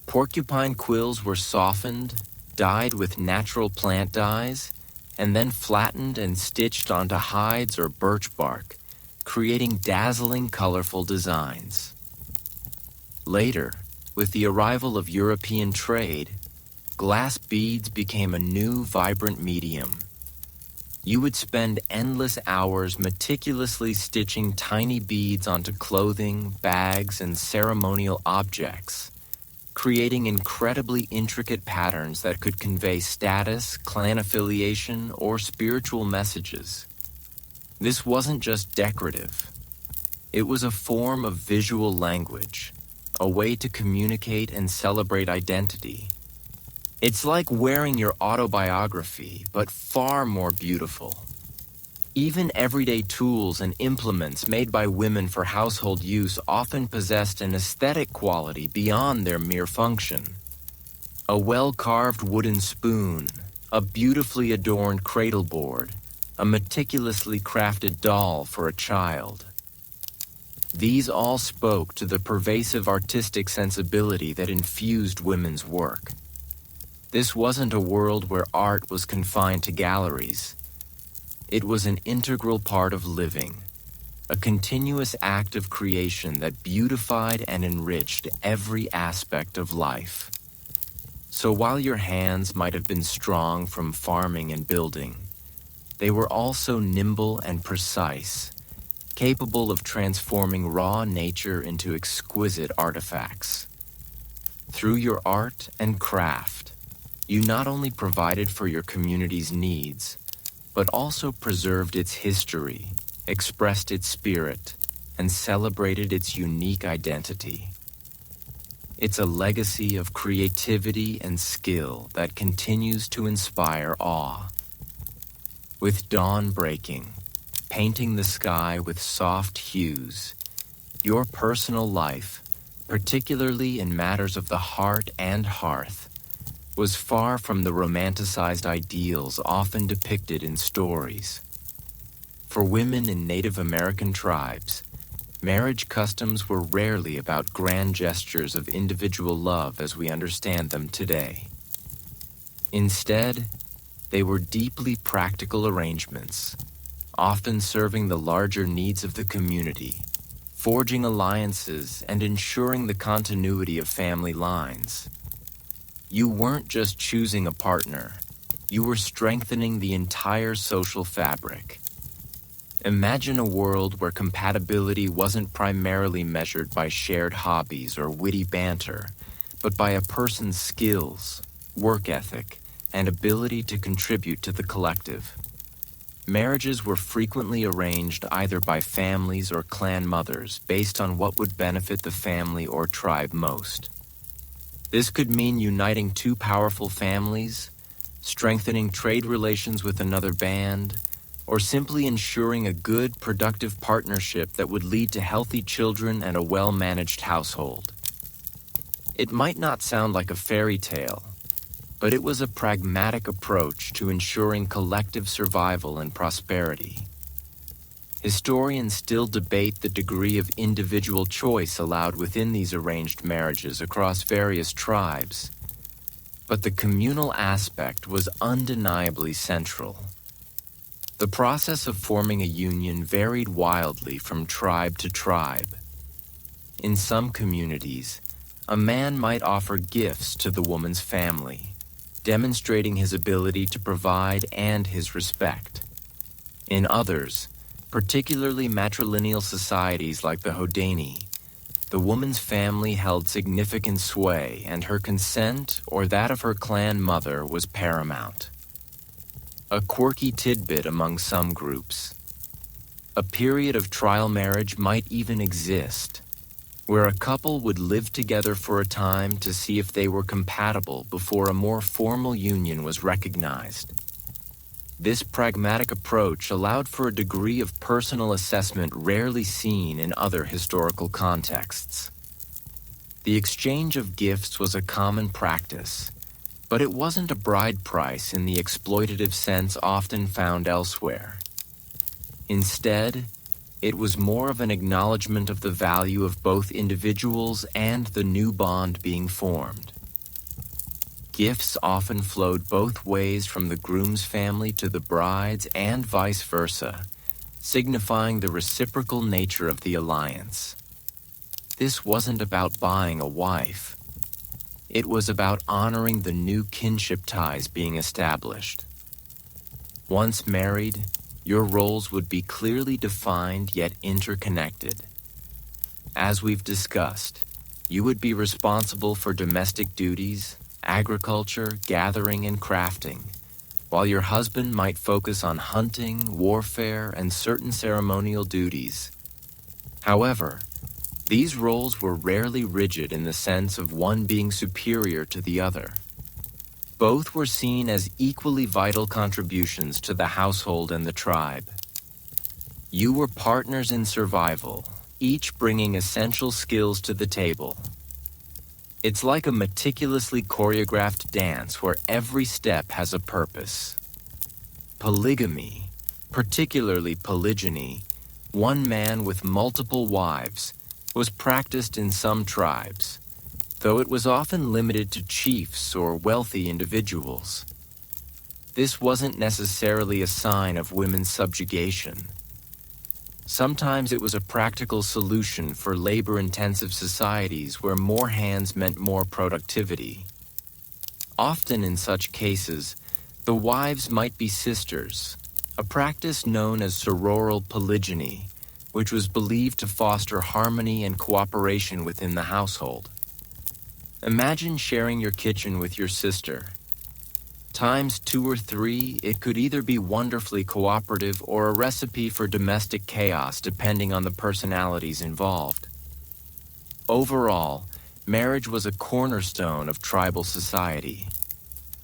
porcupine quills were softened, dyed with natural plant dyes, and then flattened and stitched onto hides or birch bark, creating dazzling, colorful designs. Later, with the arrival of European trade, glass beads became a new, vibrant medium. You would spend endless hours meticulously stitching tiny beads onto clothing, bags, and ceremonial objects, creating incredibly intricate patterns that could convey status, clan affiliation, or spiritual messages. This wasn't just decorative. It was a form of visual language, a way to communicate and celebrate identity. It's like wearing your autobiography, but far more beautiful. Even everyday tools and implements made by women for household use often possessed an aesthetic quality beyond their mere function. A well-carved wooden spoon, a beautifully adorned cradle board, a meticulously crafted doll for a child. These all spoke to the pervasive artistic sensibility that infused women's work. This wasn't a world where art was confined to galleries. It was an integral part of living, a continuous act of creation that beautified and enriched every aspect of life. So while your hands might have been strong from farming and building, they were also nimble and precise, capable of transforming raw nature into exquisite artifacts. Through your art and craft, you not only provided for your community's needs, but also preserved its history, expressed its spirit, and celebrated its unique identity. It's a legacy of creativity and skill that continues to inspire awe. With dawn breaking, painting the sky with soft hues, your personal life, particularly in matters of the heart and hearth, was far from the romanticized ideals often depicted in stories. For women in Native American tribes, marriage customs were rarely about grand gestures of individual love as we understand them today. Instead, they were deeply practical arrangements, often serving the larger needs of the community, forging alliances and ensuring the continuity of family lines. You weren't just choosing a partner, you were strengthening the entire social fabric. Imagine a world where compatibility wasn't primarily measured by shared hobbies or witty banter, but by a person's skills, work ethic, and ability to contribute to the collective. Marriages were frequently arranged either by families or clan mothers based on what would benefit the family or tribe most. This could mean uniting two powerful families, strengthening trade relations with another band, or simply ensuring a good, productive partnership that would lead to healthy children and a well-managed household. It might not sound like a fairy tale, but it was a pragmatic approach to ensuring collective survival and prosperity. Historians still debate the degree of individual choice allowed within these arranged marriages across various tribes, but the communal aspect was undeniably central. The process of forming a union varied wildly from tribe to tribe. In some communities, a man might offer gifts to the woman's family, demonstrating his ability to provide and his respect. In others, particularly matrilineal societies like the Hodani, the woman's family held significant sway and her consent or that of her clan mother was paramount. A quirky tidbit among some groups. A period of trial marriage might even exist, where a couple would live together for a time to see if they were compatible before a more formal union was recognized. This pragmatic approach allowed for a degree of personal assessment rarely seen in other historical contexts. The exchange of gifts was a common practice, but it wasn't a bride price in the exploitative sense often found elsewhere. Instead, it was more of an acknowledgement of the value of both individuals and the new bond being formed. Gifts often flowed both ways from the groom's family to the bride's and vice versa, signifying the reciprocal nature of the alliance. This wasn't about buying a wife. It was about honoring the new kinship ties being established. Once married, your roles would be clearly defined yet interconnected. As we've discussed, you would be responsible for domestic duties, agriculture, gathering, and crafting, while your husband might focus on hunting, warfare, and certain ceremonial duties. However, these roles were rarely rigid in the sense of one being superior to the other. Both were seen as equally vital contributions to the household and the tribe. You were partners in survival, each bringing essential skills to the table. It's like a meticulously choreographed dance where every step has a purpose. Polygamy, particularly polygyny, one man with multiple wives, was practiced in some tribes, though it was often limited to chiefs or wealthy individuals. This wasn't necessarily a sign of women's subjugation. Sometimes it was a practical solution for labor-intensive societies where more hands meant more productivity. Often in such cases, the wives might be sisters, a practice known as sororal polygyny, which was believed to foster harmony and cooperation within the household. Imagine sharing your kitchen with your sister. Times 2 or 3, it could either be wonderfully cooperative or a recipe for domestic chaos depending on the personalities involved. Overall, marriage was a cornerstone of tribal society,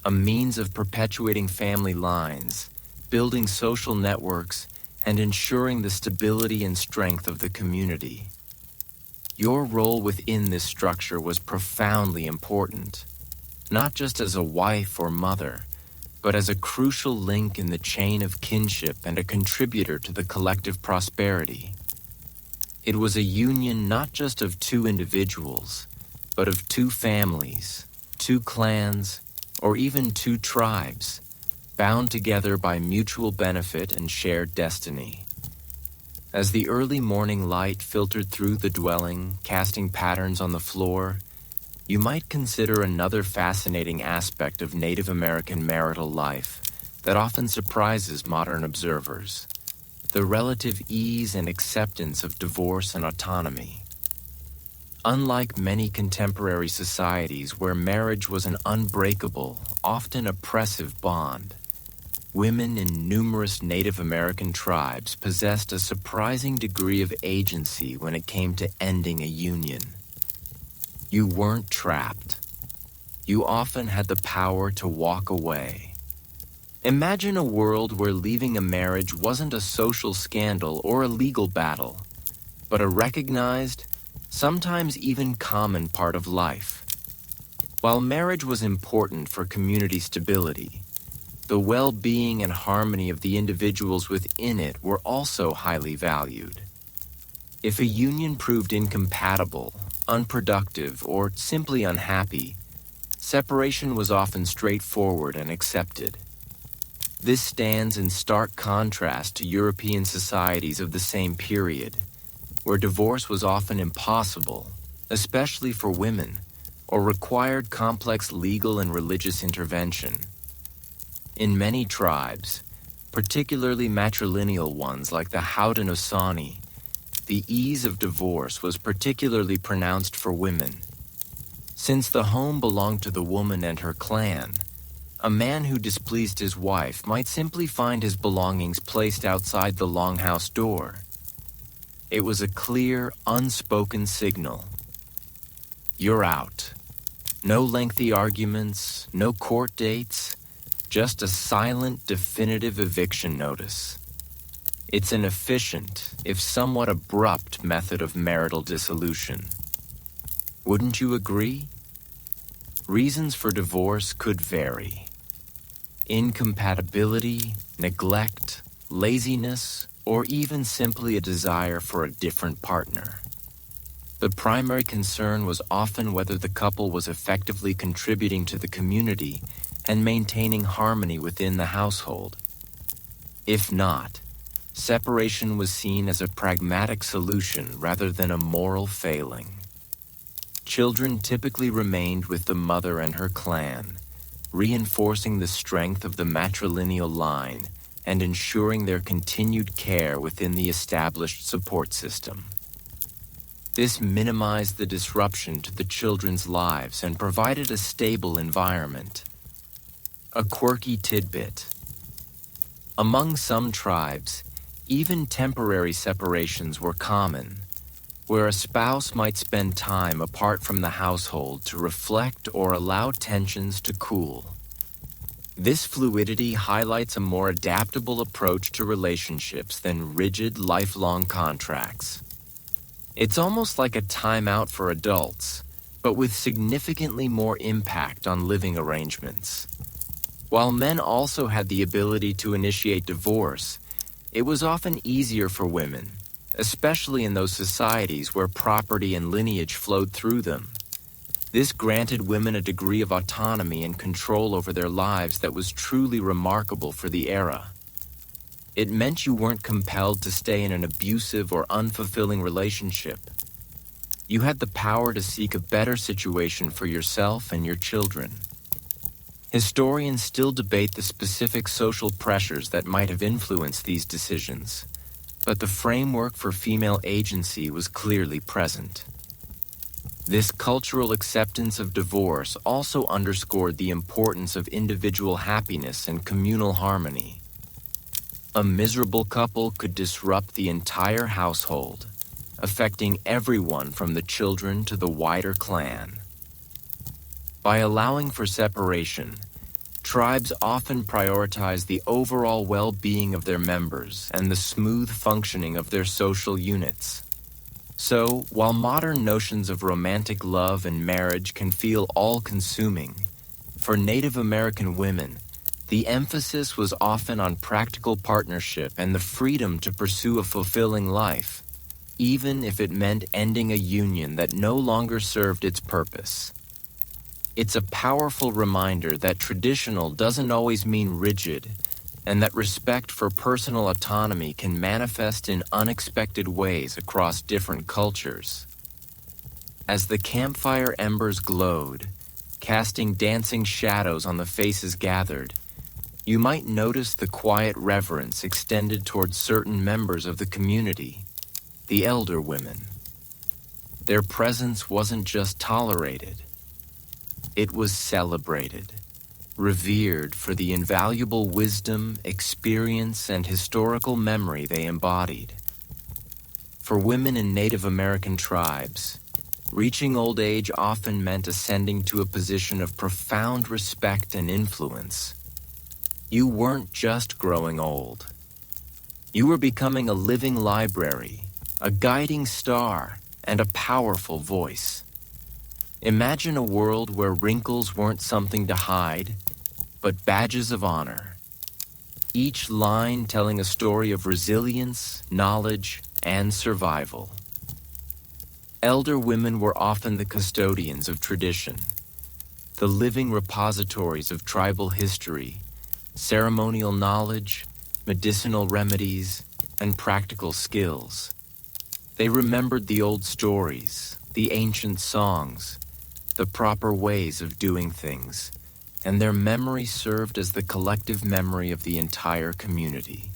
a means of perpetuating family lines, building social networks, and ensuring the stability and strength of the community. Your role within this structure was profoundly important, not just as a wife or mother, but as a crucial link in the chain of kinship and a contributor to the collective prosperity. It was a union not just of two individuals, but of two families, two clans, or even two tribes, bound together by mutual benefit and shared destiny. As the early morning light filtered through the dwelling, casting patterns on the floor, you might consider another fascinating aspect of Native American marital life that often surprises modern observers: the relative ease and acceptance of divorce and autonomy. Unlike many contemporary societies where marriage was an unbreakable, often oppressive bond, women in numerous Native American tribes possessed a surprising degree of agency when it came to ending a union. You weren't trapped. You often had the power to walk away. Imagine a world where leaving a marriage wasn't a social scandal or a legal battle, but a recognized, sometimes even common part of life. While marriage was important for community stability, the well-being and harmony of the individuals within it were also highly valued. If a union proved incompatible, unproductive, or simply unhappy, separation was often straightforward and accepted. This stands in stark contrast to European societies of the same period, where divorce was often impossible, especially for women, or required complex legal and religious intervention. In many tribes, particularly matrilineal ones like the Haudenosaunee, the ease of divorce was particularly pronounced for women. Since the home belonged to the woman and her clan, a man who displeased his wife might simply find his belongings placed outside the longhouse door. It was a clear, unspoken signal. You're out. No lengthy arguments, no court dates, just a silent, definitive eviction notice. It's an efficient, if somewhat abrupt, method of marital dissolution. Wouldn't you agree? Reasons for divorce could vary. Incompatibility, neglect, laziness, or even simply a desire for a different partner. The primary concern was often whether the couple was effectively contributing to the community and maintaining harmony within the household. If not, separation was seen as a pragmatic solution rather than a moral failing. Children typically remained with the mother and her clan, reinforcing the strength of the matrilineal line and ensuring their continued care within the established support system. This minimized the disruption to the children's lives and provided a stable environment. A quirky tidbit. Among some tribes, even temporary separations were common, where a spouse might spend time apart from the household to reflect or allow tensions to cool. This fluidity highlights a more adaptable approach to relationships than rigid, lifelong contracts. It's almost like a timeout for adults, but with significantly more impact on living arrangements. While men also had the ability to initiate divorce, it was often easier for women, especially in those societies where property and lineage flowed through them. This granted women a degree of autonomy and control over their lives that was truly remarkable for the era. It meant you weren't compelled to stay in an abusive or unfulfilling relationship. You had the power to seek a better situation for yourself and your children. Historians still debate the specific social pressures that might have influenced these decisions, but the framework for female agency was clearly present. This cultural acceptance of divorce also underscored the importance of individual happiness and communal harmony. A miserable couple could disrupt the entire household, affecting everyone from the children to the wider clan. By allowing for separation, tribes often prioritize the overall well-being of their members and the smooth functioning of their social units. So, while modern notions of romantic love and marriage can feel all-consuming, for Native American women, the emphasis was often on practical partnership and the freedom to pursue a fulfilling life, even if it meant ending a union that no longer served its purpose. It's a powerful reminder that traditional doesn't always mean rigid, and that respect for personal autonomy can manifest in unexpected ways across different cultures. As the campfire embers glowed, casting dancing shadows on the faces gathered, you might notice the quiet reverence extended towards certain members of the community, the elder women. Their presence wasn't just tolerated, it was celebrated, revered for the invaluable wisdom, experience, and historical memory they embodied. For women in Native American tribes, reaching old age often meant ascending to a position of profound respect and influence. You weren't just growing old. You were becoming a living library, a guiding star, and a powerful voice. Imagine a world where wrinkles weren't something to hide, but badges of honor. Each line telling a story of resilience, knowledge, and survival. Elder women were often the custodians of tradition, the living repositories of tribal history, ceremonial knowledge, medicinal remedies, and practical skills. They remembered the old stories, the ancient songs, the proper ways of doing things, and their memory served as the collective memory of the entire community.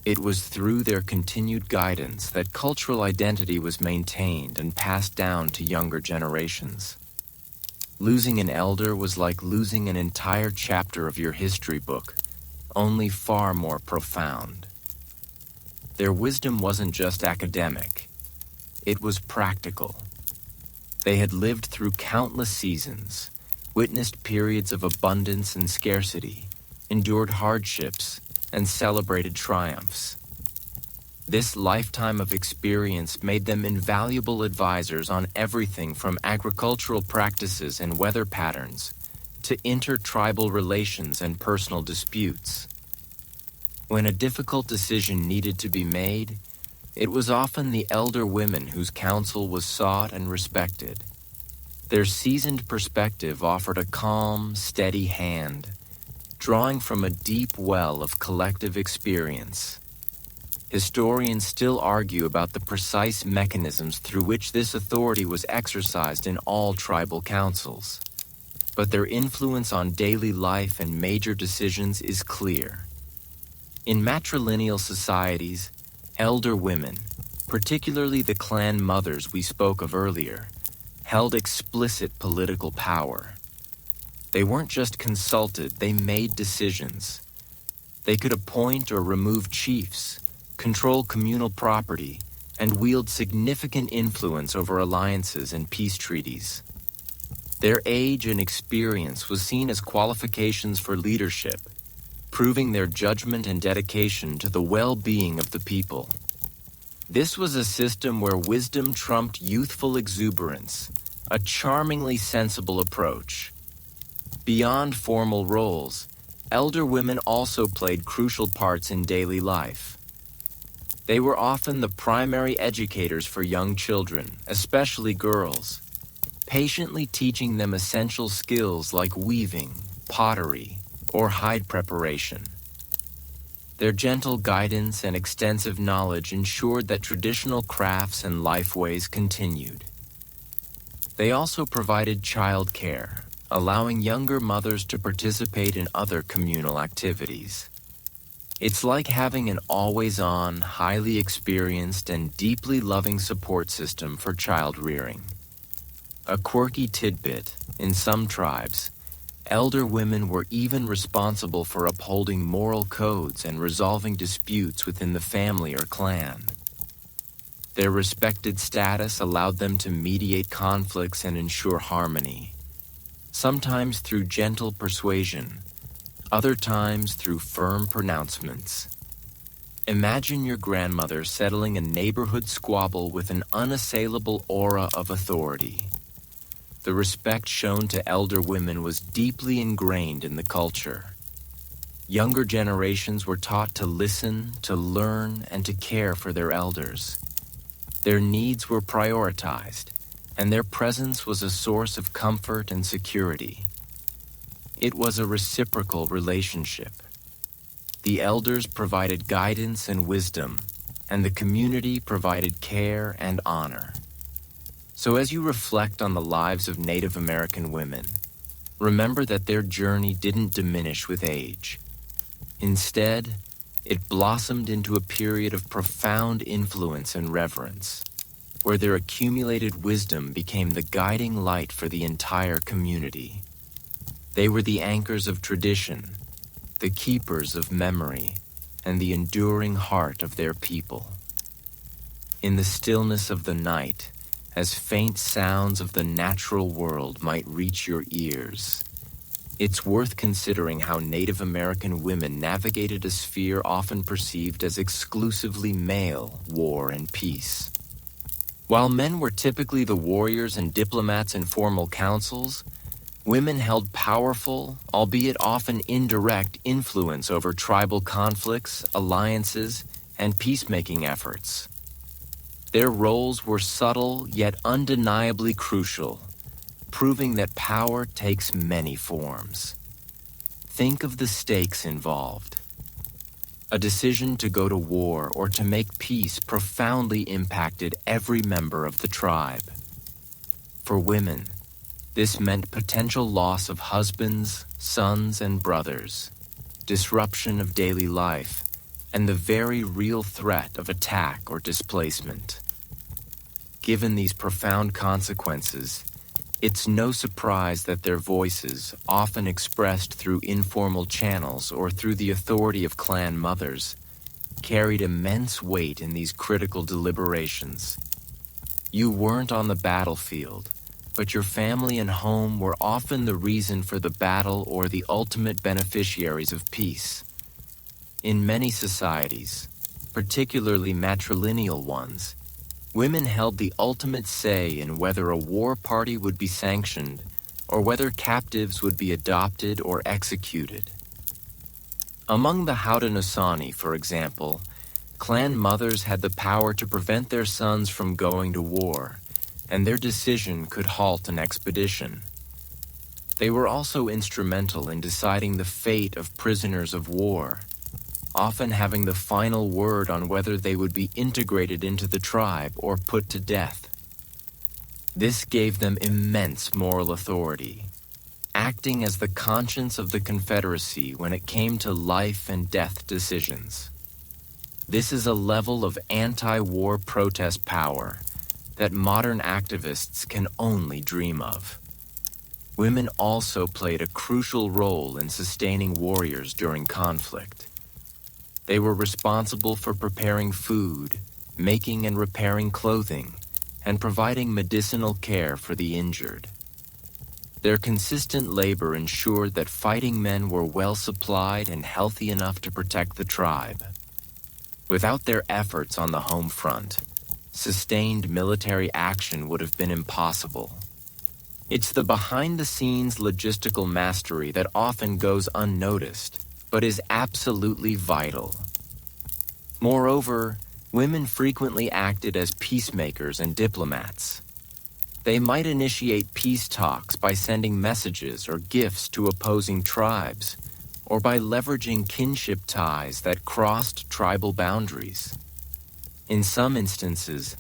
It was through their continued guidance that cultural identity was maintained and passed down to younger generations. Losing an elder was like losing an entire chapter of your history book, only far more profound. Their wisdom wasn't just academic, it was practical. They had lived through countless seasons, witnessed periods of abundance and scarcity, endured hardships, and celebrated triumphs. This lifetime of experience made them invaluable advisors on everything from agricultural practices and weather patterns to intertribal relations and personal disputes. When a difficult decision needed to be made, it was often the elder women whose counsel was sought and respected. Their seasoned perspective offered a calm, steady hand, drawing from a deep well of collective experience. Historians still argue about the precise mechanisms through which this authority was exercised in all tribal councils, but their influence on daily life and major decisions is clear. In matrilineal societies, elder women, particularly the clan mothers we spoke of earlier, held explicit political power. They weren't just consulted, they made decisions. They could appoint or remove chiefs, control communal property, and wield significant influence over alliances and peace treaties. Their age and experience was seen as qualifications for leadership, proving their judgment and dedication to the well-being of the people. This was a system where wisdom trumped youthful exuberance, a charmingly sensible approach. Beyond formal roles, elder women also played crucial parts in daily life. They were often the primary educators for young children, especially girls, patiently teaching them essential skills like weaving, pottery, or hide preparation. Their gentle guidance and extensive knowledge ensured that traditional crafts and lifeways continued. They also provided child care, allowing younger mothers to participate in other communal activities. It's like having an always-on, highly experienced, and deeply loving support system for child rearing. A quirky tidbit, in some tribes, elder women were even responsible for upholding moral codes and resolving disputes within the family or clan. Their respected status allowed them to mediate conflicts and ensure harmony, sometimes through gentle persuasion, other times through firm pronouncements. Imagine your grandmother settling a neighborhood squabble with an unassailable aura of authority. The respect shown to elder women was deeply ingrained in the culture. Younger generations were taught to listen, to learn, and to care for their elders. Their needs were prioritized, and their presence was a source of comfort and security. It was a reciprocal relationship. The elders provided guidance and wisdom, and the community provided care and honor. So as you reflect on the lives of Native American women, remember that their journey didn't diminish with age. Instead, it blossomed into a period of profound influence and reverence, where their accumulated wisdom became the guiding light for the entire community. They were the anchors of tradition, the keepers of memory, and the enduring heart of their people. In the stillness of the night, as faint sounds of the natural world might reach your ears, it's worth considering how Native American women navigated a sphere often perceived as exclusively male: war and peace. While men were typically the warriors and diplomats in formal councils, women held powerful, albeit often indirect, influence over tribal conflicts, alliances, and peacemaking efforts. Their roles were subtle yet undeniably crucial, proving that power takes many forms. Think of the stakes involved. A decision to go to war or to make peace profoundly impacted every member of the tribe. For women, this meant potential loss of husbands, sons, and brothers, disruption of daily life, and the very real threat of attack or displacement. Given these profound consequences, it's no surprise that their voices, often expressed through informal channels or through the authority of clan mothers, carried immense weight in these critical deliberations. You weren't on the battlefield, but your family and home were often the reason for the battle or the ultimate beneficiaries of peace. In many societies, particularly matrilineal ones, women held the ultimate say in whether a war party would be sanctioned or whether captives would be adopted or executed. Among the Haudenosaunee, for example, clan mothers had the power to prevent their sons from going to war, and their decision could halt an expedition. They were also instrumental in deciding the fate of prisoners of war, often having the final word on whether they would be integrated into the tribe or put to death. This gave them immense moral authority, acting as the conscience of the Confederacy when it came to life and death decisions. This is a level of anti-war protest power that modern activists can only dream of. Women also played a crucial role in sustaining warriors during conflict. They were responsible for preparing food, making and repairing clothing, and providing medicinal care for the injured. Their consistent labor ensured that fighting men were well supplied and healthy enough to protect the tribe. Without their efforts on the home front, sustained military action would have been impossible. It's the behind-the-scenes logistical mastery that often goes unnoticed, but is absolutely vital. Moreover, women frequently acted as peacemakers and diplomats. They might initiate peace talks by sending messages or gifts to opposing tribes, or by leveraging kinship ties that crossed tribal boundaries. In some instances,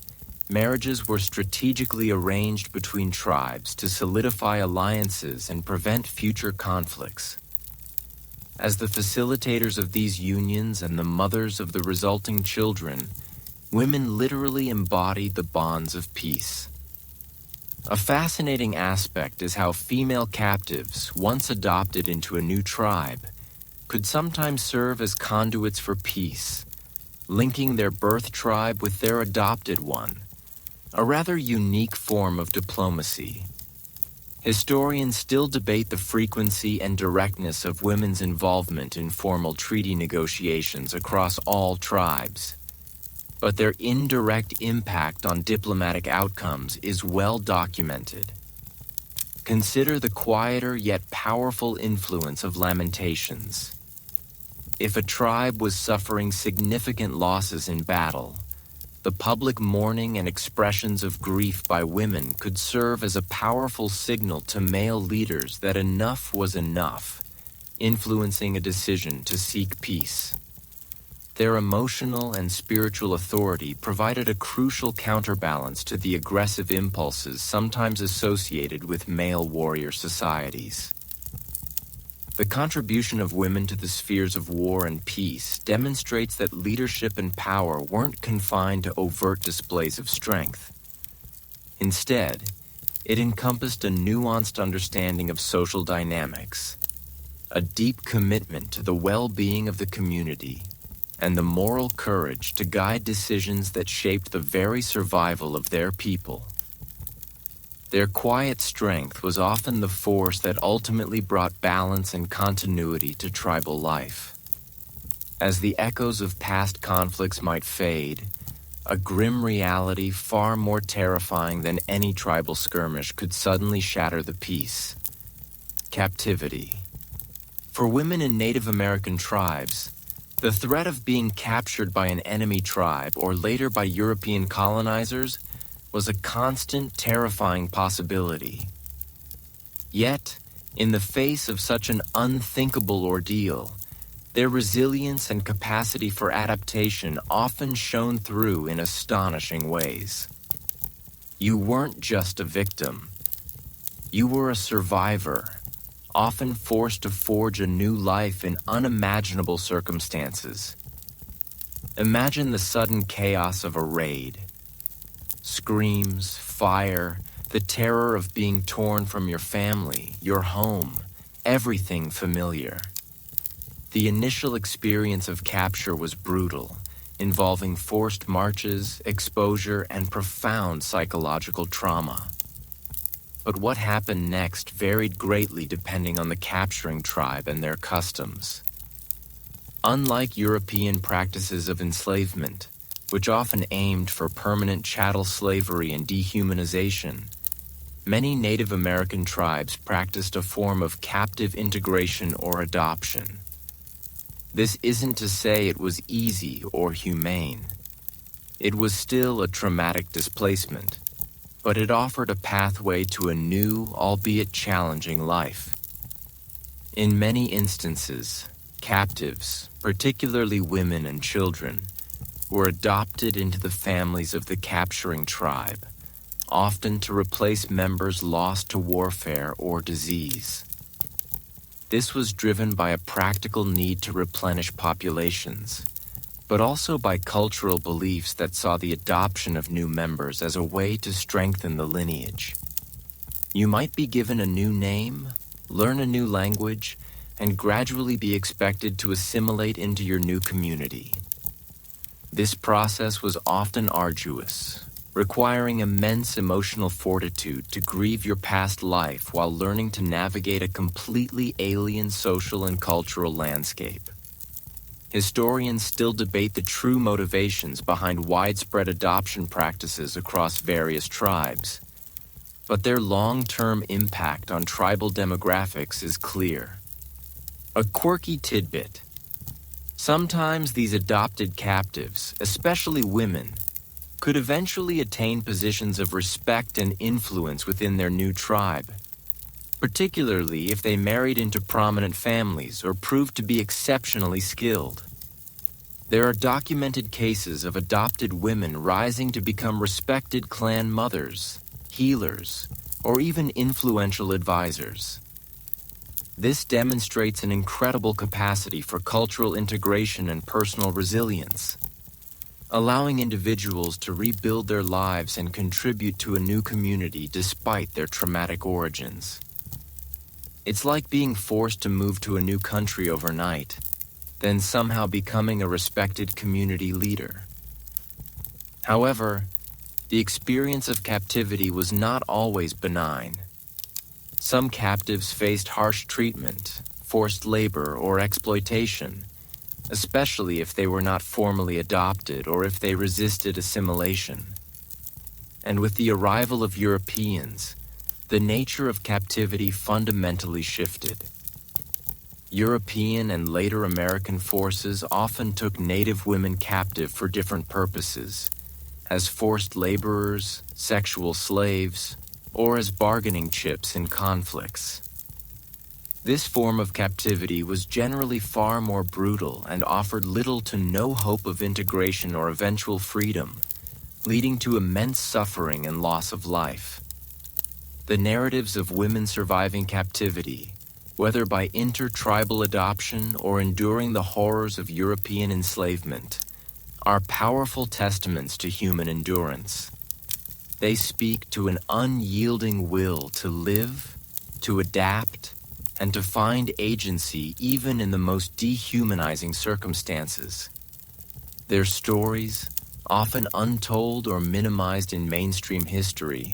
marriages were strategically arranged between tribes to solidify alliances and prevent future conflicts. As the facilitators of these unions and the mothers of the resulting children, women literally embodied the bonds of peace. A fascinating aspect is how female captives, once adopted into a new tribe, could sometimes serve as conduits for peace, linking their birth tribe with their adopted one, a rather unique form of diplomacy. Historians still debate the frequency and directness of women's involvement in formal treaty negotiations across all tribes, but their indirect impact on diplomatic outcomes is well documented. Consider the quieter yet powerful influence of lamentations. If a tribe was suffering significant losses in battle, the public mourning and expressions of grief by women could serve as a powerful signal to male leaders that enough was enough, influencing a decision to seek peace. Their emotional and spiritual authority provided a crucial counterbalance to the aggressive impulses sometimes associated with male warrior societies. The contribution of women to the spheres of war and peace demonstrates that leadership and power weren't confined to overt displays of strength. Instead, it encompassed a nuanced understanding of social dynamics, a deep commitment to the well-being of the community, and the moral courage to guide decisions that shaped the very survival of their people. Their quiet strength was often the force that ultimately brought balance and continuity to tribal life. As the echoes of past conflicts might fade, a grim reality far more terrifying than any tribal skirmish could suddenly shatter the peace: captivity. For women in Native American tribes, the threat of being captured by an enemy tribe or later by European colonizers was a constant, terrifying possibility. Yet, in the face of such an unthinkable ordeal, their resilience and capacity for adaptation often shone through in astonishing ways. You weren't just a victim. You were a survivor, often forced to forge a new life in unimaginable circumstances. Imagine the sudden chaos of a raid. Screams, fire, the terror of being torn from your family, your home, everything familiar. The initial experience of capture was brutal, involving forced marches, exposure, and profound psychological trauma. But what happened next varied greatly depending on the capturing tribe and their customs. Unlike European practices of enslavement, which often aimed for permanent chattel slavery and dehumanization, many Native American tribes practiced a form of captive integration or adoption. This isn't to say it was easy or humane. It was still a traumatic displacement, but it offered a pathway to a new, albeit challenging life. In many instances, captives, particularly women and children, were adopted into the families of the capturing tribe, often to replace members lost to warfare or disease. This was driven by a practical need to replenish populations, but also by cultural beliefs that saw the adoption of new members as a way to strengthen the lineage. You might be given a new name, learn a new language, and gradually be expected to assimilate into your new community. This process was often arduous, requiring immense emotional fortitude to grieve your past life while learning to navigate a completely alien social and cultural landscape. Historians still debate the true motivations behind widespread adoption practices across various tribes, but their long-term impact on tribal demographics is clear. A quirky tidbit: sometimes these adopted captives, especially women, could eventually attain positions of respect and influence within their new tribe, particularly if they married into prominent families or proved to be exceptionally skilled. There are documented cases of adopted women rising to become respected clan mothers, healers, or even influential advisors. This demonstrates an incredible capacity for cultural integration and personal resilience, allowing individuals to rebuild their lives and contribute to a new community despite their traumatic origins. It's like being forced to move to a new country overnight, then somehow becoming a respected community leader. However, the experience of captivity was not always benign. Some captives faced harsh treatment, forced labor, or exploitation, especially if they were not formally adopted or if they resisted assimilation. And with the arrival of Europeans, the nature of captivity fundamentally shifted. European and later American forces often took Native women captive for different purposes, as forced laborers, sexual slaves, or as bargaining chips in conflicts. This form of captivity was generally far more brutal and offered little to no hope of integration or eventual freedom, leading to immense suffering and loss of life. The narratives of women surviving captivity, whether by intertribal adoption or enduring the horrors of European enslavement, are powerful testaments to human endurance. They speak to an unyielding will to live, to adapt, and to find agency even in the most dehumanizing circumstances. Their stories, often untold or minimized in mainstream history,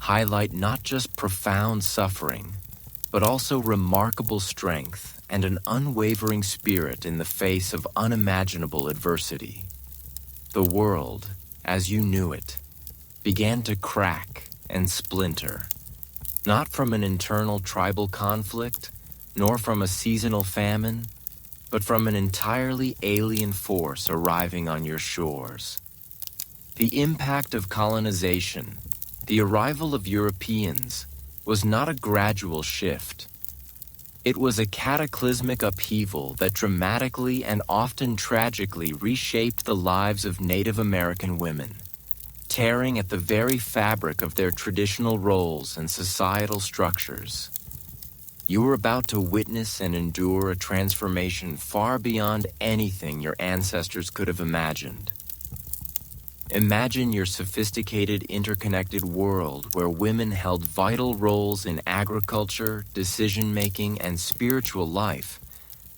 highlight not just profound suffering, but also remarkable strength and an unwavering spirit in the face of unimaginable adversity. The world, as you knew it, began to crack and splinter, not from an internal tribal conflict, nor from a seasonal famine, but from an entirely alien force arriving on your shores. The impact of colonization, the arrival of Europeans, was not a gradual shift. It was a cataclysmic upheaval that dramatically and often tragically reshaped the lives of Native American women, tearing at the very fabric of their traditional roles and societal structures. You were about to witness and endure a transformation far beyond anything your ancestors could have imagined. Imagine your sophisticated, interconnected world where women held vital roles in agriculture, decision-making, and spiritual life,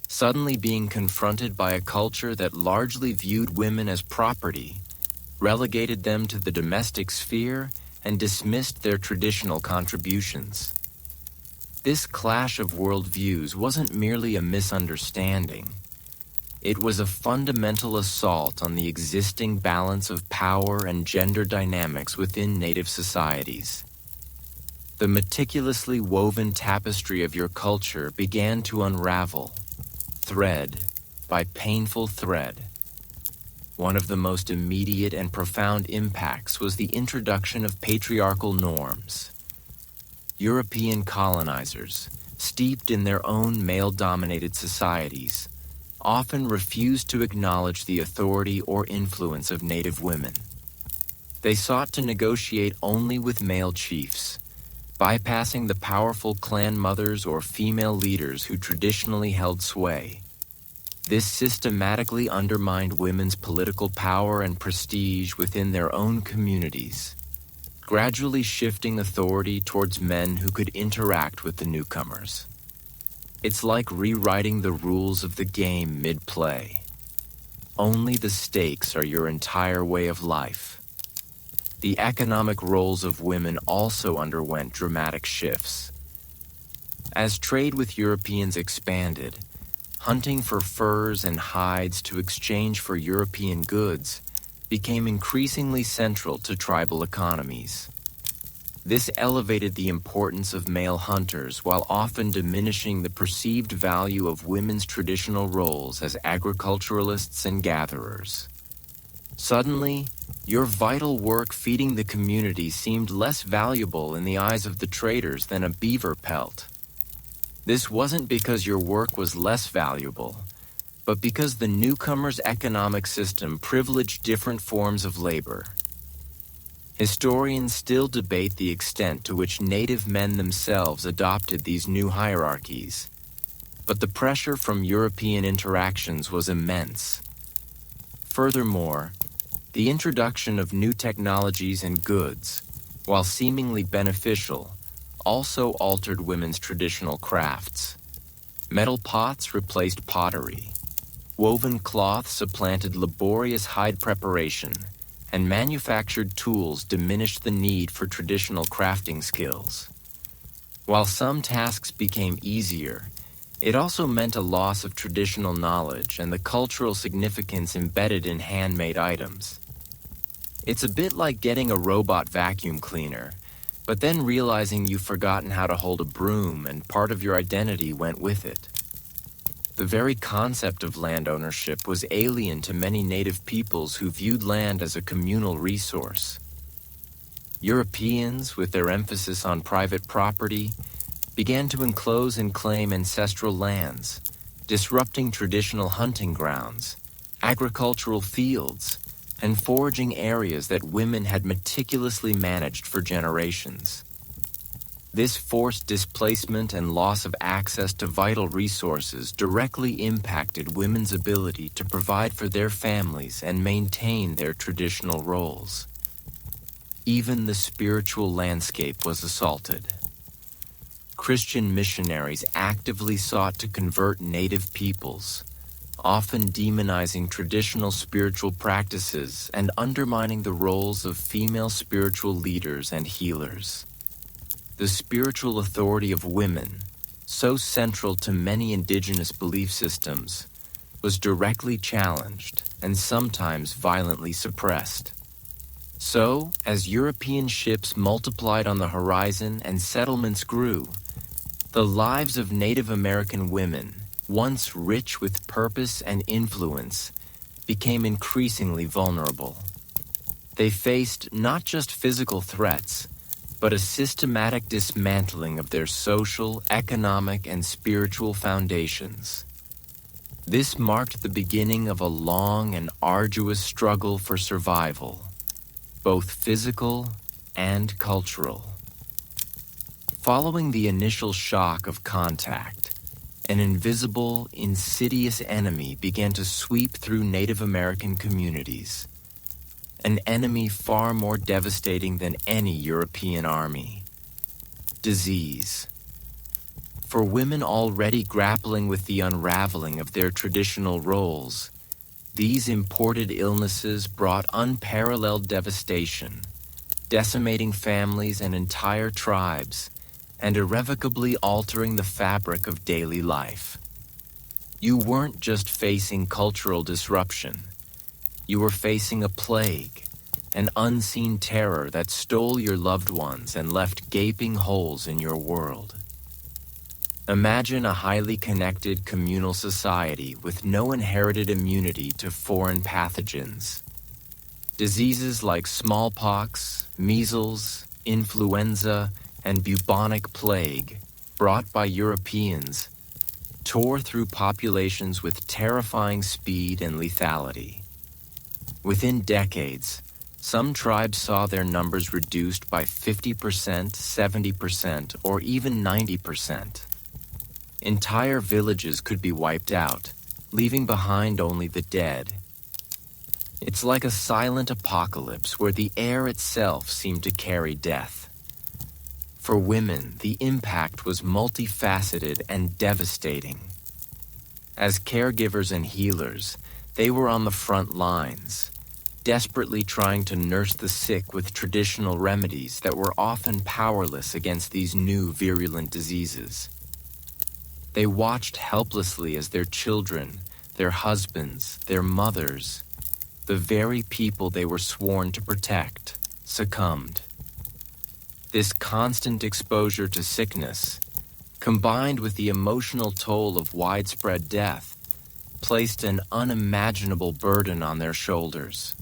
suddenly being confronted by a culture that largely viewed women as property, relegated them to the domestic sphere, and dismissed their traditional contributions. This clash of worldviews wasn't merely a misunderstanding. It was a fundamental assault on the existing balance of power and gender dynamics within Native societies. The meticulously woven tapestry of your culture began to unravel, thread by painful thread. One of the most immediate and profound impacts was the introduction of patriarchal norms. European colonizers, steeped in their own male-dominated societies, often refused to acknowledge the authority or influence of Native women. They sought to negotiate only with male chiefs, bypassing the powerful clan mothers or female leaders who traditionally held sway. This systematically undermined women's political power and prestige within their own communities, gradually shifting authority towards men who could interact with the newcomers. It's like rewriting the rules of the game mid-play. Only the stakes are your entire way of life. The economic roles of women also underwent dramatic shifts. As trade with Europeans expanded, hunting for furs and hides to exchange for European goods became increasingly central to tribal economies. This elevated the importance of male hunters while often diminishing the perceived value of women's traditional roles as agriculturalists and gatherers. Suddenly, your vital work feeding the community seemed less valuable in the eyes of the traders than a beaver pelt. This wasn't because your work was less valuable, but because the newcomer's economic system privileged different forms of labor. Historians still debate the extent to which native men themselves adopted these new hierarchies, but the pressure from European interactions was immense. Furthermore, the introduction of new technologies and goods, while seemingly beneficial, also altered women's traditional crafts. Metal pots replaced pottery. Woven cloth supplanted laborious hide preparation, and manufactured tools diminished the need for traditional crafting skills. While some tasks became easier, it also meant a loss of traditional knowledge and the cultural significance embedded in handmade items. It's a bit like getting a robot vacuum cleaner, but then realizing you've forgotten how to hold a broom and part of your identity went with it. The very concept of land ownership was alien to many native peoples who viewed land as a communal resource. Europeans, with their emphasis on private property, began to enclose and claim ancestral lands, disrupting traditional hunting grounds, agricultural fields, and foraging areas that women had meticulously managed for generations. This forced displacement and loss of access to vital resources directly impacted women's ability to provide for their families and maintain their traditional roles. Even the spiritual landscape was assaulted. Christian missionaries actively sought to convert native peoples, often demonizing traditional spiritual practices and undermining the roles of female spiritual leaders and healers. The spiritual authority of women, so central to many indigenous belief systems, was directly challenged and sometimes violently suppressed. So, as European ships multiplied on the horizon and settlements grew, the lives of Native American women, once rich with purpose and influence, became increasingly vulnerable. They faced not just physical threats, but a systematic dismantling of their social, economic, and spiritual foundations. This marked the beginning of a long and arduous struggle for survival, both physical and cultural. Following the initial shock of contact, an invisible, insidious enemy began to sweep through Native American communities. An enemy far more devastating than any European army. Disease. For women already grappling with the unraveling of their traditional roles, these imported illnesses brought unparalleled devastation, decimating families and entire tribes, and irrevocably altering the fabric of daily life. You weren't just facing cultural disruption. You were facing a plague, an unseen terror that stole your loved ones and left gaping holes in your world. Imagine a highly connected communal society with no inherited immunity to foreign pathogens. Diseases like smallpox, measles, influenza, and bubonic plague, brought by Europeans, tore through populations with terrifying speed and lethality. Within decades, some tribes saw their numbers reduced by 50%, 70%, or even 90%. Entire villages could be wiped out, leaving behind only the dead. It's like a silent apocalypse where the air itself seemed to carry death. For women, the impact was multifaceted and devastating. As caregivers and healers, they were on the front lines, desperately trying to nurse the sick with traditional remedies that were often powerless against these new virulent diseases. They watched helplessly as their children, their husbands, their mothers, the very people they were sworn to protect, succumbed. This constant exposure to sickness, combined with the emotional toll of widespread death, placed an unimaginable burden on their shoulders.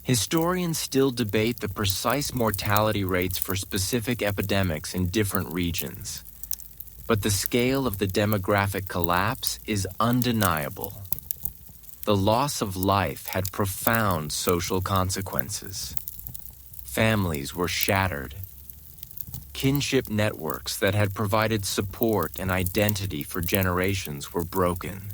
Historians still debate the precise mortality rates for specific epidemics in different regions, but the scale of the demographic collapse is undeniable. the loss of life had profound social consequences. Families were shattered. Kinship networks that had provided support and identity for generations were broken.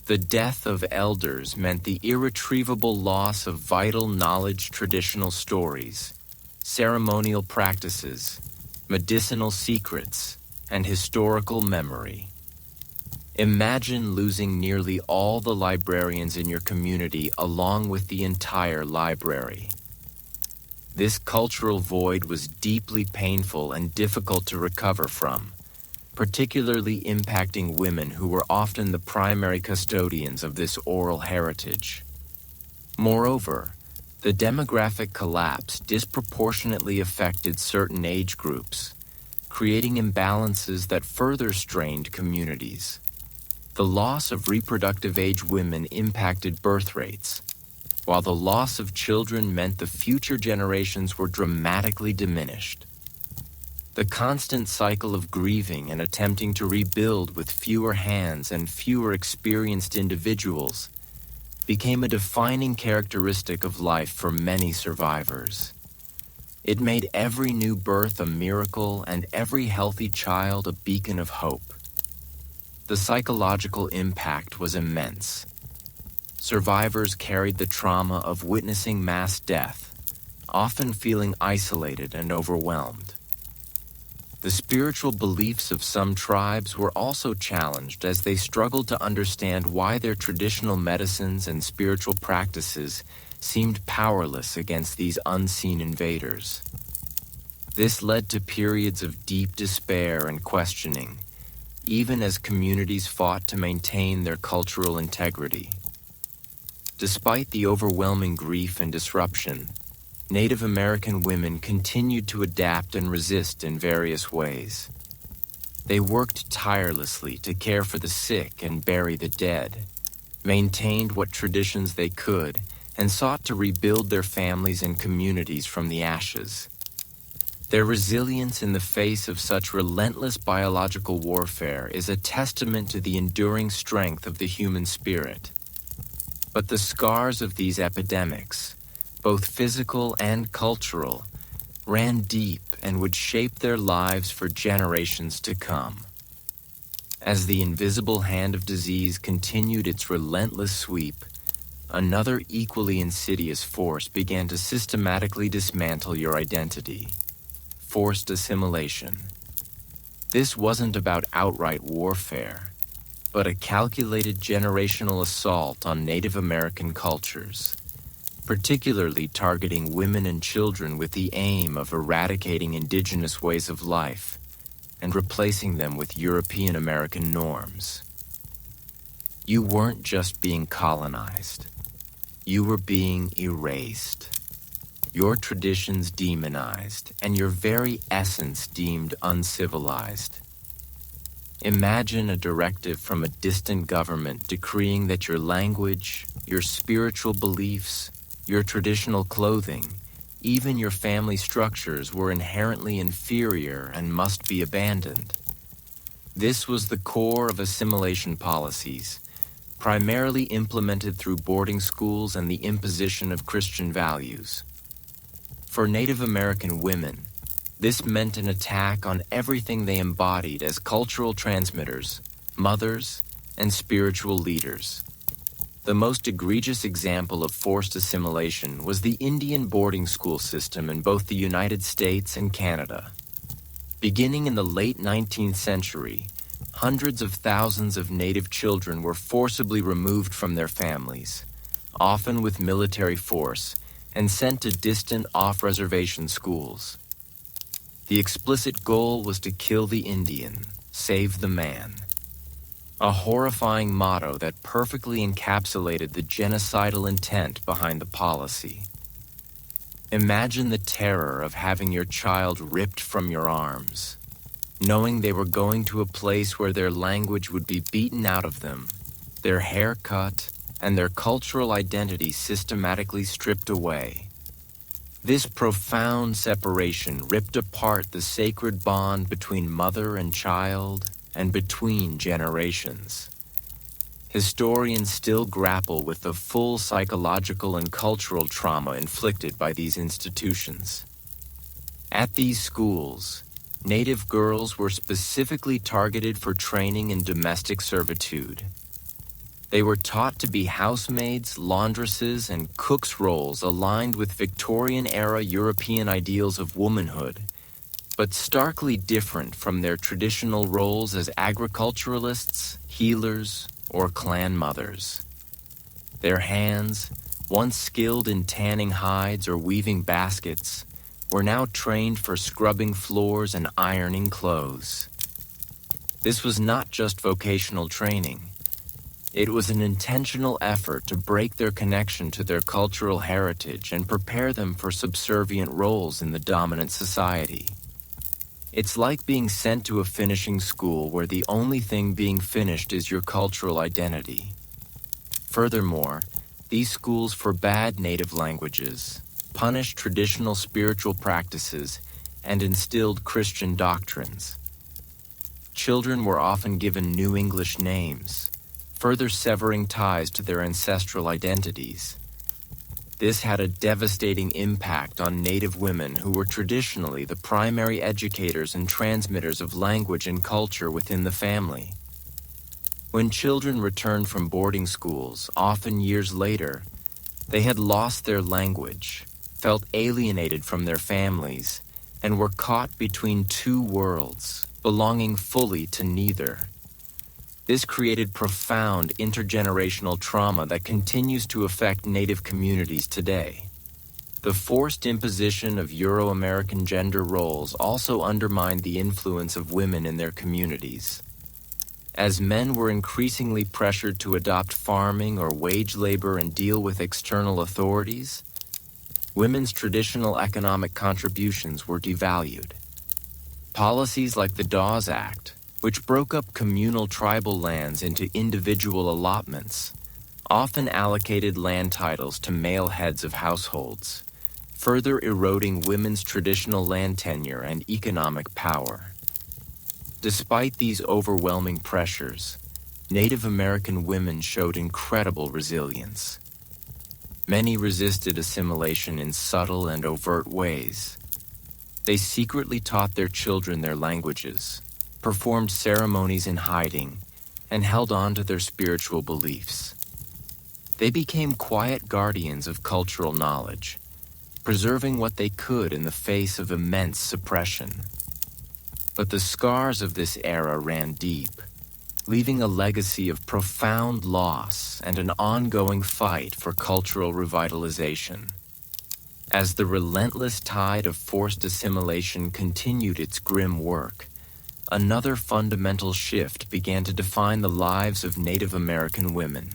The death of elders meant the irretrievable loss of vital knowledge, traditional stories, ceremonial practices, medicinal secrets, and historical memory. Imagine losing nearly all the librarians in your community along with the entire library. This cultural void was deeply painful and difficult to recover from, particularly impacting women who were often the primary custodians of this oral heritage. Moreover, the demographic collapse disproportionately affected certain age groups, creating imbalances that further strained communities. The loss of reproductive age women impacted birth rates, while the loss of children meant the future generations were dramatically diminished. The constant cycle of grieving and attempting to rebuild with fewer hands and fewer experienced individuals became a defining characteristic of life for many survivors. It made every new birth a miracle and every healthy child a beacon of hope. The psychological impact was immense. Survivors carried the trauma of witnessing mass death, often feeling isolated and overwhelmed. The spiritual beliefs of some tribes were also challenged as they struggled to understand why their traditional medicines and spiritual practices seemed powerless against these unseen invaders. This led to periods of deep despair and questioning, even as communities fought to maintain their cultural integrity. Despite the overwhelming grief and disruption, Native American women continued to adapt and resist in various ways. They worked tirelessly to care for the sick and bury the dead, maintained what traditions they could, and sought to rebuild their families and communities from the ashes. Their resilience in the face of such relentless biological warfare is a testament to the enduring strength of the human spirit. But the scars of these epidemics, both physical and cultural, ran deep and would shape their lives for generations to come. As the invisible hand of disease continued its relentless sweep, another equally insidious force began to systematically dismantle your identity: forced assimilation. This wasn't about outright warfare, but a calculated generational assault on Native American cultures, particularly targeting women and children with the aim of eradicating indigenous ways of life and replacing them with European American norms. You weren't just being colonized, you were being erased. Your traditions demonized, and your very essence deemed uncivilized. Imagine a directive from a distant government decreeing that your language, your spiritual beliefs, your traditional clothing, even your family structures were inherently inferior and must be abandoned. This was the core of assimilation policies, primarily implemented through boarding schools and the imposition of Christian values. For Native American women, this meant an attack on everything they embodied as cultural transmitters, mothers, and spiritual leaders. The most egregious example of forced assimilation was the Indian boarding school system in both the United States and Canada. Beginning in the late 19th century, hundreds of thousands of Native children were forcibly removed from their families, often with military force, and sent to distant off-reservation schools. The explicit goal was to kill the Indian, save the man. A horrifying motto that perfectly encapsulated the genocidal intent behind the policy. Imagine the terror of having your child ripped from your arms, knowing they were going to a place where their language would be beaten out of them, their hair cut, and their cultural identity systematically stripped away. This profound separation ripped apart the sacred bond between mother and child and between generations. historians still grapple with the full psychological and cultural trauma inflicted by these institutions. At these schools, Native girls were specifically targeted for training in domestic servitude. They were taught to be housemaids, laundresses, and cooks' roles aligned with Victorian-era European ideals of womanhood, but starkly different from their traditional roles as agriculturalists, healers, or clan mothers. Their hands, once skilled in tanning hides or weaving baskets, were now trained for scrubbing floors and ironing clothes. This was not just vocational training. It was an intentional effort to break their connection to their cultural heritage and prepare them for subservient roles in the dominant society. It's like being sent to a finishing school where the only thing being finished is your cultural identity. Furthermore, these schools forbade native languages, punished traditional spiritual practices, and instilled Christian doctrines. Children were often given New English names, further severing ties to their ancestral identities. This had a devastating impact on Native women who were traditionally the primary educators and transmitters of language and culture within the family. When children returned from boarding schools, often years later, they had lost their language, felt alienated from their families, and were caught between two worlds, belonging fully to neither. This created profound intergenerational trauma that continues to affect Native communities today. The forced imposition of Euro-American gender roles also undermined the influence of women in their communities. As men were increasingly pressured to adopt farming or wage labor and deal with external authorities, women's traditional economic contributions were devalued. Policies like the Dawes Act, which broke up communal tribal lands into individual allotments, often allocated land titles to male heads of households, further eroding women's traditional land tenure and economic power. Despite these overwhelming pressures, Native American women showed incredible resilience. Many resisted assimilation in subtle and overt ways. They secretly taught their children their languages, performed ceremonies in hiding, and held on to their spiritual beliefs. They became quiet guardians of cultural knowledge, preserving what they could in the face of immense suppression. But the scars of this era ran deep, leaving a legacy of profound loss and an ongoing fight for cultural revitalization. As the relentless tide of forced assimilation continued its grim work, another fundamental shift began to define the lives of Native American women: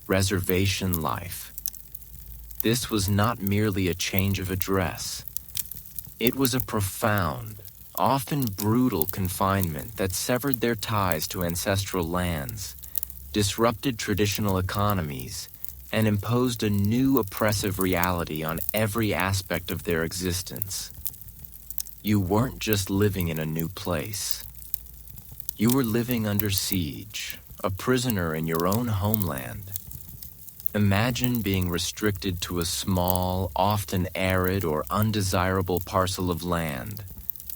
reservation life. This was not merely a change of address. It was a profound, often brutal confinement that severed their ties to ancestral lands, disrupted traditional economies, and imposed a new oppressive reality on every aspect of their existence. You weren't just living in a new place. You were living under siege, a prisoner in your own homeland. Imagine being restricted to a small, often arid or undesirable parcel of land,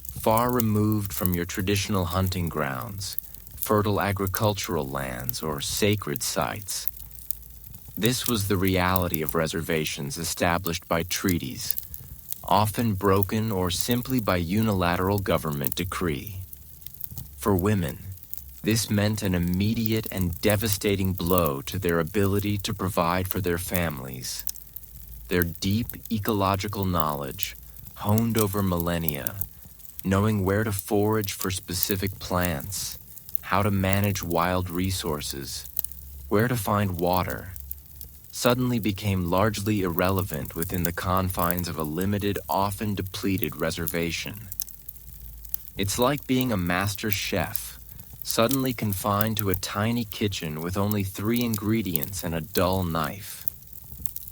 far removed from your traditional hunting grounds, fertile agricultural lands, or sacred sites. This was the reality of reservations established by treaties, often broken or simply by unilateral government decree. For women, this meant an immediate and devastating blow to their ability to provide for their families. Their deep ecological knowledge, honed over millennia, knowing where to forage for specific plants, how to manage wild resources, where to find water, suddenly became largely irrelevant within the confines of a limited, often depleted reservation. It's like being a master chef, suddenly confined to a tiny kitchen with only 3 ingredients and a dull knife.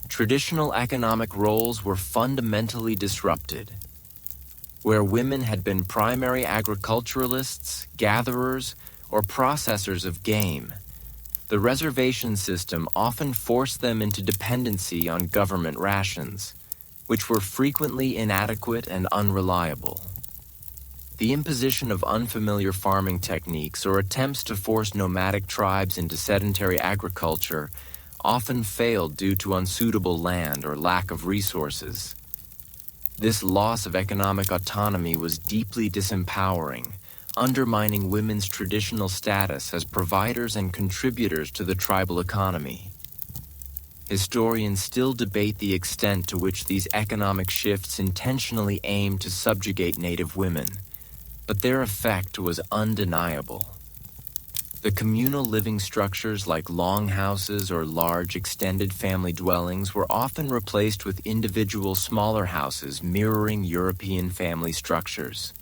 Traditional economic roles were fundamentally disrupted. Where women had been primary agriculturalists, gatherers, or processors of game, The reservation system often forced them into dependency on government rations, which were frequently inadequate and unreliable. The imposition of unfamiliar farming techniques or attempts to force nomadic tribes into sedentary agriculture often failed due to unsuitable land or lack of resources. This loss of economic autonomy was deeply disempowering, undermining women's traditional status as providers and contributors to the tribal economy. Historians still debate the extent to which these economic shifts intentionally aimed to subjugate Native women, but their effect was undeniable. The communal living structures like longhouses or large extended family dwellings were often replaced with individual smaller houses mirroring European family structures.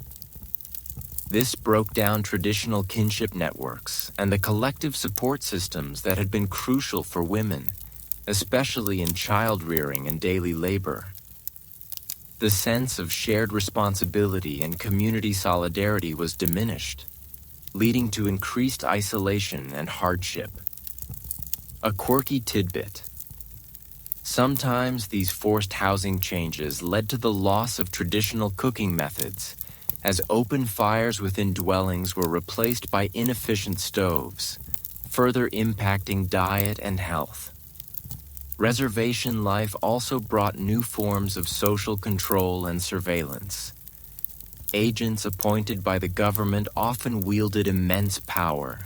This broke down traditional kinship networks and the collective support systems that had been crucial for women, especially in child rearing and daily labor. The sense of shared responsibility and community solidarity was diminished, leading to increased isolation and hardship. A quirky tidbit. Sometimes these forced housing changes led to the loss of traditional cooking methods, as open fires within dwellings were replaced by inefficient stoves, further impacting diet and health. Reservation life also brought new forms of social control and surveillance. Agents appointed by the government often wielded immense power,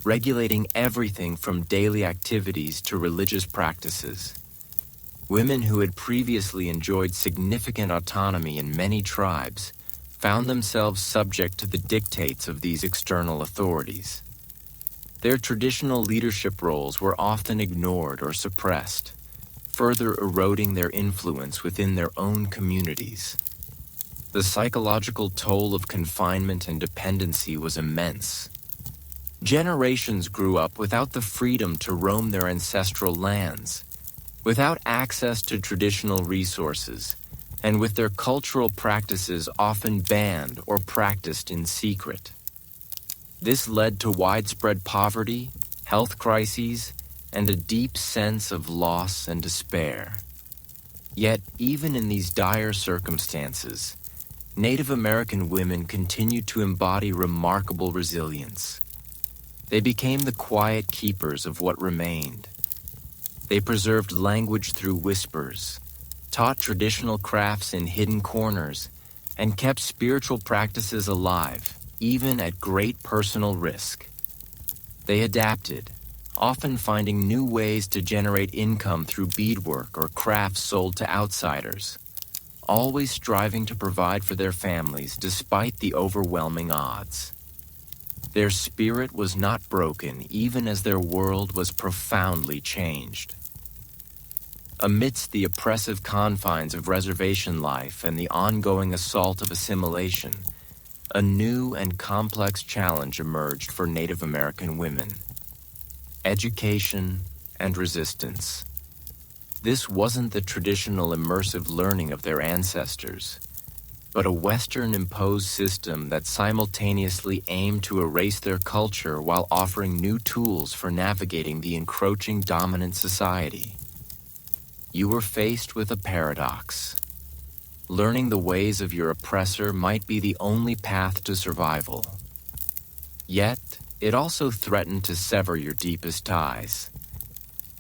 regulating everything from daily activities to religious practices. Women who had previously enjoyed significant autonomy in many tribes found themselves subject to the dictates of these external authorities. Their traditional leadership roles were often ignored or suppressed, further eroding their influence within their own communities. The psychological toll of confinement and dependency was immense. Generations grew up without the freedom to roam their ancestral lands, without access to traditional resources, and with their cultural practices often banned or practiced in secret. This led to widespread poverty, health crises, and a deep sense of loss and despair. Yet, even in these dire circumstances, Native American women continued to embody remarkable resilience. They became the quiet keepers of what remained. They preserved language through whispers, taught traditional crafts in hidden corners, and kept spiritual practices alive, even at great personal risk. They adapted, often finding new ways to generate income through beadwork or crafts sold to outsiders, always striving to provide for their families despite the overwhelming odds. Their spirit was not broken even as their world was profoundly changed. Amidst the oppressive confines of reservation life and the ongoing assault of assimilation, a new and complex challenge emerged for Native American women: education and resistance. This wasn't the traditional immersive learning of their ancestors, but a Western-imposed system that simultaneously aimed to erase their culture while offering new tools for navigating the encroaching dominant society. You were faced with a paradox. Learning the ways of your oppressor might be the only path to survival. Yet, it also threatened to sever your deepest ties.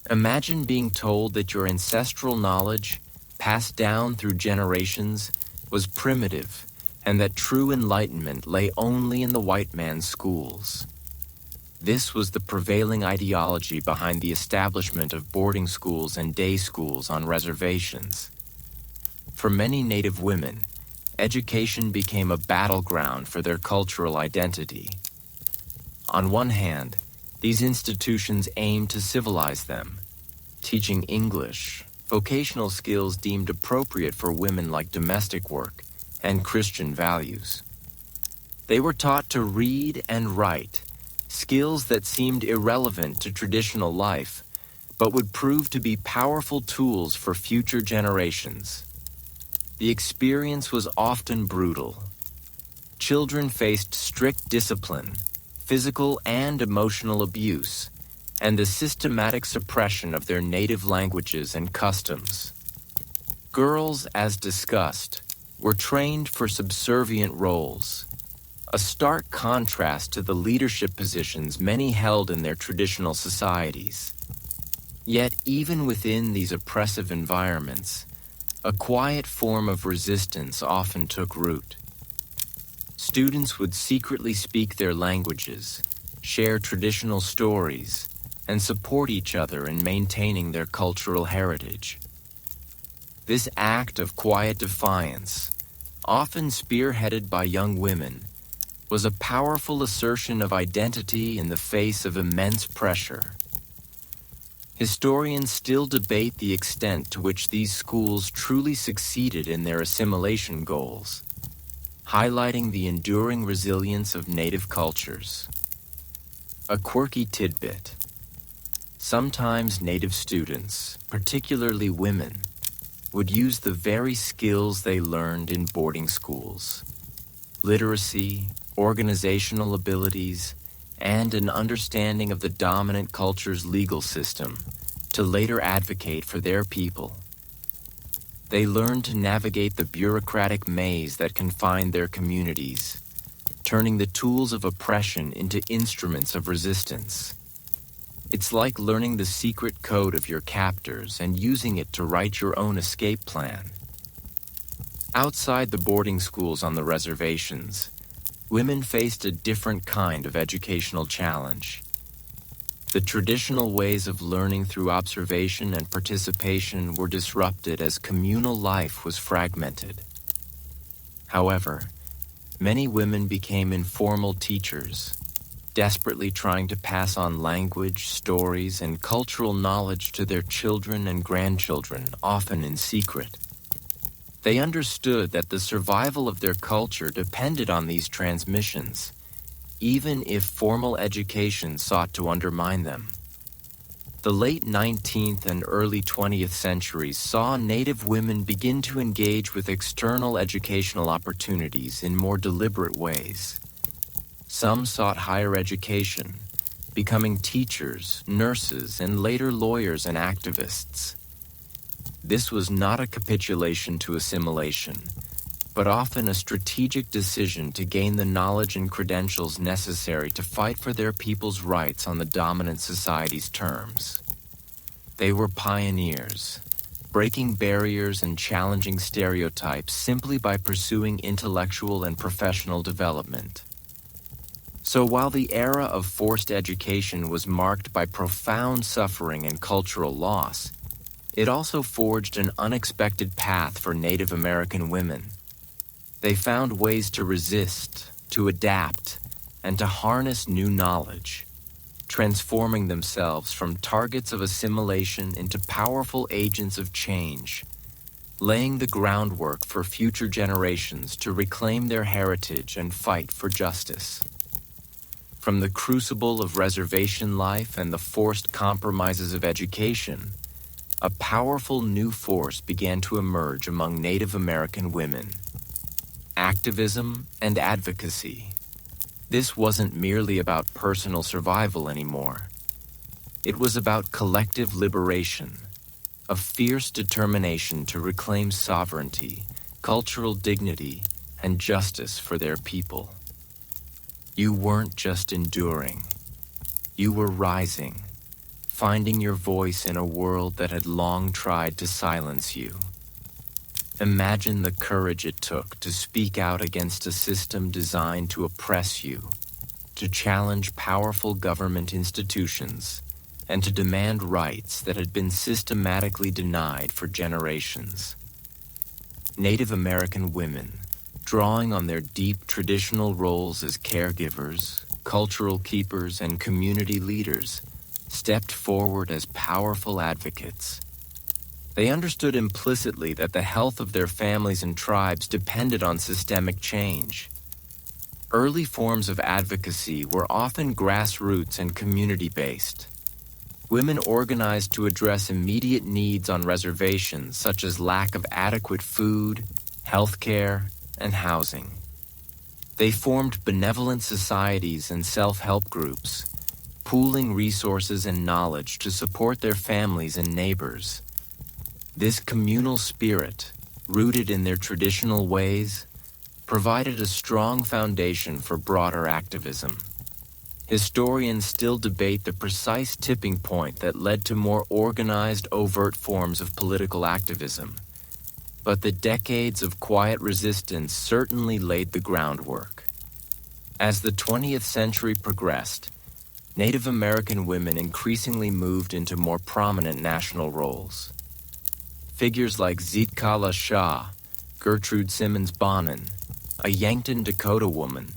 Imagine being told that your ancestral knowledge, passed down through generations, was primitive, and that true enlightenment lay only in the white man's schools. This was the prevailing ideology behind the establishment of boarding schools and day schools on reservations. For many Native women, education became a battleground for their cultural identity. On one hand, these institutions aimed to civilize them, teaching English, vocational skills deemed appropriate for women like domestic work, and Christian values. They were taught to read and write, skills that seemed irrelevant to traditional life, but would prove to be powerful tools for future generations. The experience was often brutal. Children faced strict discipline, physical and emotional abuse, and the systematic suppression of their native languages and customs. Girls, as discussed, were trained for subservient roles, a stark contrast to the leadership positions many held in their traditional societies. Yet, even within these oppressive environments, a quiet form of resistance often took root. Students would secretly speak their languages, share traditional stories, and support each other in maintaining their cultural heritage. This act of quiet defiance, often spearheaded by young women, was a powerful assertion of identity in the face of immense pressure. Historians still debate the extent to which these schools truly succeeded in their assimilation goals, highlighting the enduring resilience of native cultures. A quirky tidbit. Sometimes native students, particularly women, would use the very skills they learned in boarding schools: literacy, organizational abilities, and an understanding of the dominant culture's legal system to later advocate for their people. They learned to navigate the bureaucratic maze that confined their communities, turning the tools of oppression into instruments of resistance. It's like learning the secret code of your captors and using it to write your own escape plan. Outside the boarding schools on the reservations, women faced a different kind of educational challenge. The traditional ways of learning through observation and participation were disrupted as communal life was fragmented. However, many women became informal teachers, desperately trying to pass on language, stories, and cultural knowledge to their children and grandchildren, often in secret. They understood that the survival of their culture depended on these transmissions, even if formal education sought to undermine them. The late 19th and early 20th centuries saw Native women begin to engage with external educational opportunities in more deliberate ways. Some sought higher education, becoming teachers, nurses, and later lawyers and activists. This was not a capitulation to assimilation, but often a strategic decision to gain the knowledge and credentials necessary to fight for their people's rights on the dominant society's terms. They were pioneers, breaking barriers and challenging stereotypes simply by pursuing intellectual and professional development. So while the era of forced education was marked by profound suffering and cultural loss, it also forged an unexpected path for Native American women. They found ways to resist, to adapt, and to harness new knowledge, transforming themselves from targets of assimilation into powerful agents of change, laying the groundwork for future generations to reclaim their heritage and fight for justice. From the crucible of reservation life and the forced compromises of education, a powerful new force began to emerge among Native American women: activism and advocacy. This wasn't merely about personal survival anymore. It was about collective liberation, a fierce determination to reclaim sovereignty, cultural dignity, and justice for their people. You weren't just enduring. You were rising, finding your voice in a world that had long tried to silence you. Imagine the courage it took to speak out against a system designed to oppress you, to challenge powerful government institutions, and to demand rights that had been systematically denied for generations. Native American women, drawing on their deep traditional roles as caregivers, cultural keepers, and community leaders, stepped forward as powerful advocates. They understood implicitly that the health of their families and tribes depended on systemic change. Early forms of advocacy were often grassroots and community-based. Women organized to address immediate needs on reservations, such as lack of adequate food, health care, and housing. They formed benevolent societies and self-help groups, pooling resources and knowledge to support their families and neighbors. This communal spirit, rooted in their traditional ways, provided a strong foundation for broader activism. Historians still debate the precise tipping point that led to more organized, overt forms of political activism, but the decades of quiet resistance certainly laid the groundwork. As the 20th century progressed, Native American women increasingly moved into more prominent national roles. Figures like Zitkala Shah, Gertrude Simmons Bonin, a Yankton, Dakota woman,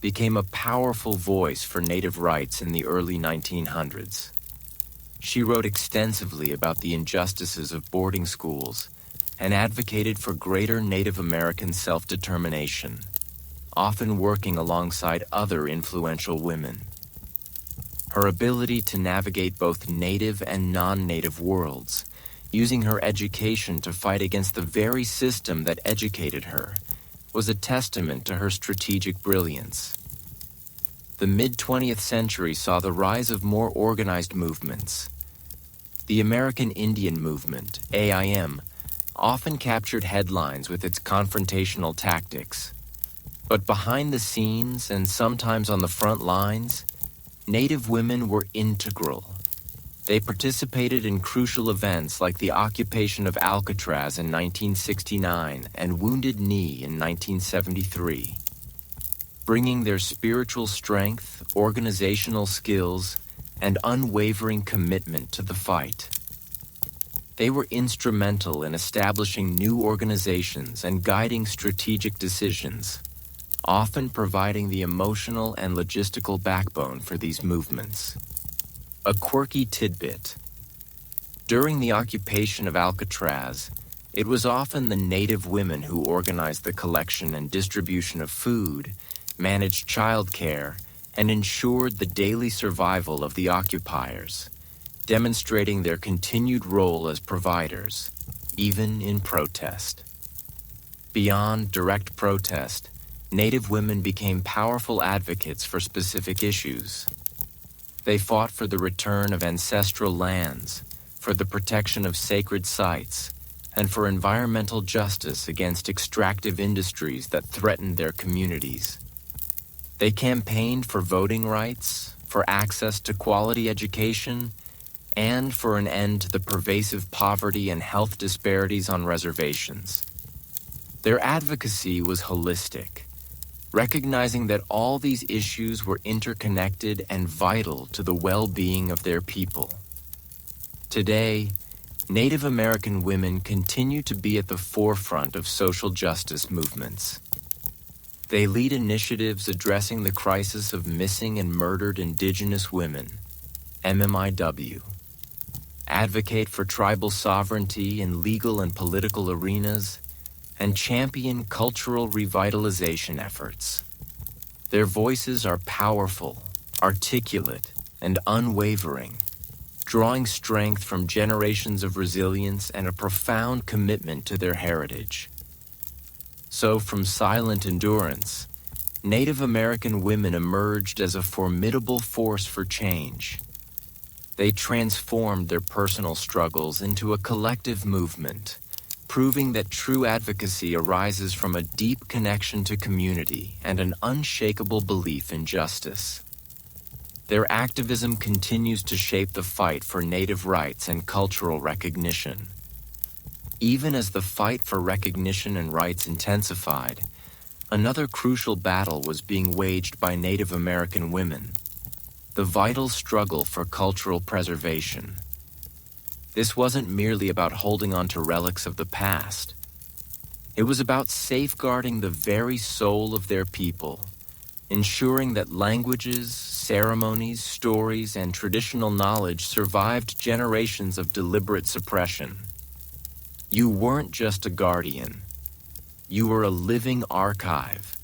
became a powerful voice for Native rights in the early 1900s. She wrote extensively about the injustices of boarding schools and advocated for greater Native American self-determination, often working alongside other influential women. Her ability to navigate both native and non-native worlds, using her education to fight against the very system that educated her, was a testament to her strategic brilliance. The mid-20th century saw the rise of more organized movements. The American Indian Movement, AIM, often captured headlines with its confrontational tactics. But behind the scenes, and sometimes on the front lines, Native women were integral. They participated in crucial events like the occupation of Alcatraz in 1969 and Wounded Knee in 1973, bringing their spiritual strength, organizational skills, and unwavering commitment to the fight. They were instrumental in establishing new organizations and guiding strategic decisions, often providing the emotional and logistical backbone for these movements. A quirky tidbit. During the occupation of Alcatraz, it was often the Native women who organized the collection and distribution of food, managed childcare, and ensured the daily survival of the occupiers, demonstrating their continued role as providers, even in protest. Beyond direct protest, Native women became powerful advocates for specific issues. They fought for the return of ancestral lands, for the protection of sacred sites, and for environmental justice against extractive industries that threatened their communities. They campaigned for voting rights, for access to quality education, and for an end to the pervasive poverty and health disparities on reservations. Their advocacy was holistic, recognizing that all these issues were interconnected and vital to the well-being of their people. Today, Native American women continue to be at the forefront of social justice movements. They lead initiatives addressing the crisis of missing and murdered Indigenous women, MMIW, advocate for tribal sovereignty in legal and political arenas, and champion cultural revitalization efforts. Their voices are powerful, articulate, and unwavering, drawing strength from generations of resilience and a profound commitment to their heritage. So, from silent endurance, Native American women emerged as a formidable force for change. They transformed their personal struggles into a collective movement, proving that true advocacy arises from a deep connection to community and an unshakable belief in justice. Their activism continues to shape the fight for Native rights and cultural recognition. Even as the fight for recognition and rights intensified, another crucial battle was being waged by Native American women: the vital struggle for cultural preservation. This wasn't merely about holding on to relics of the past. It was about safeguarding the very soul of their people, ensuring that languages, ceremonies, stories, and traditional knowledge survived generations of deliberate suppression. You weren't just a guardian. You were a living archive,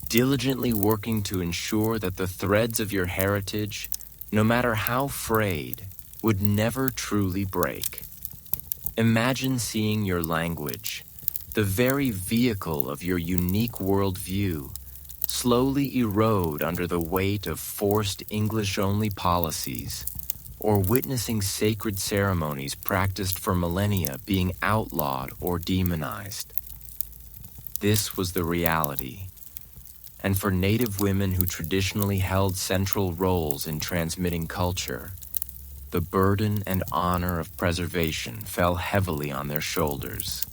diligently working to ensure that the threads of your heritage, no matter how frayed, would never truly break. Imagine seeing your language, the very vehicle of your unique worldview, slowly erode under the weight of forced English-only policies, or witnessing sacred ceremonies practiced for millennia being outlawed or demonized. This was the reality. And for Native women who traditionally held central roles in transmitting culture, the burden and honor of preservation fell heavily on their shoulders.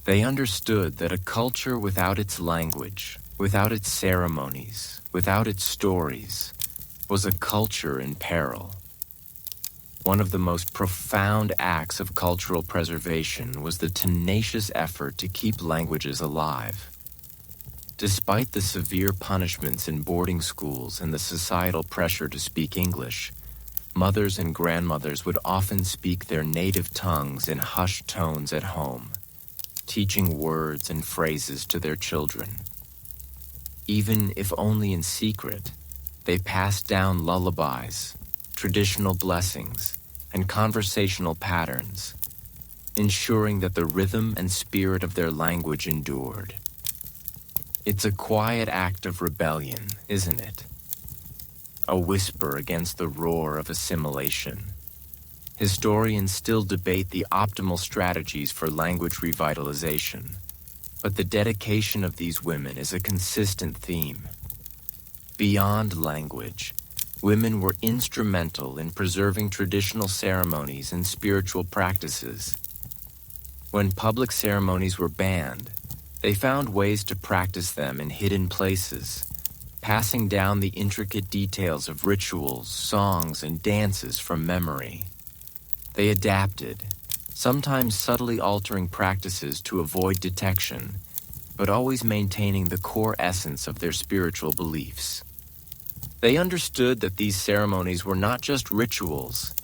They understood that a culture without its language, without its ceremonies, without its stories, was a culture in peril. One of the most profound acts of cultural preservation was the tenacious effort to keep languages alive. Despite the severe punishments in boarding schools and the societal pressure to speak English, mothers and grandmothers would often speak their native tongues in hushed tones at home, teaching words and phrases to their children. Even if only in secret, they passed down lullabies, traditional blessings, and conversational patterns, ensuring that the rhythm and spirit of their language endured. It's a quiet act of rebellion, isn't it? A whisper against the roar of assimilation. Historians still debate the optimal strategies for language revitalization, but the dedication of these women is a consistent theme. Beyond language, women were instrumental in preserving traditional ceremonies and spiritual practices. When public ceremonies were banned, they found ways to practice them in hidden places, passing down the intricate details of rituals, songs, and dances from memory. They adapted, sometimes subtly altering practices to avoid detection, but always maintaining the core essence of their spiritual beliefs. They understood that these ceremonies were not just rituals.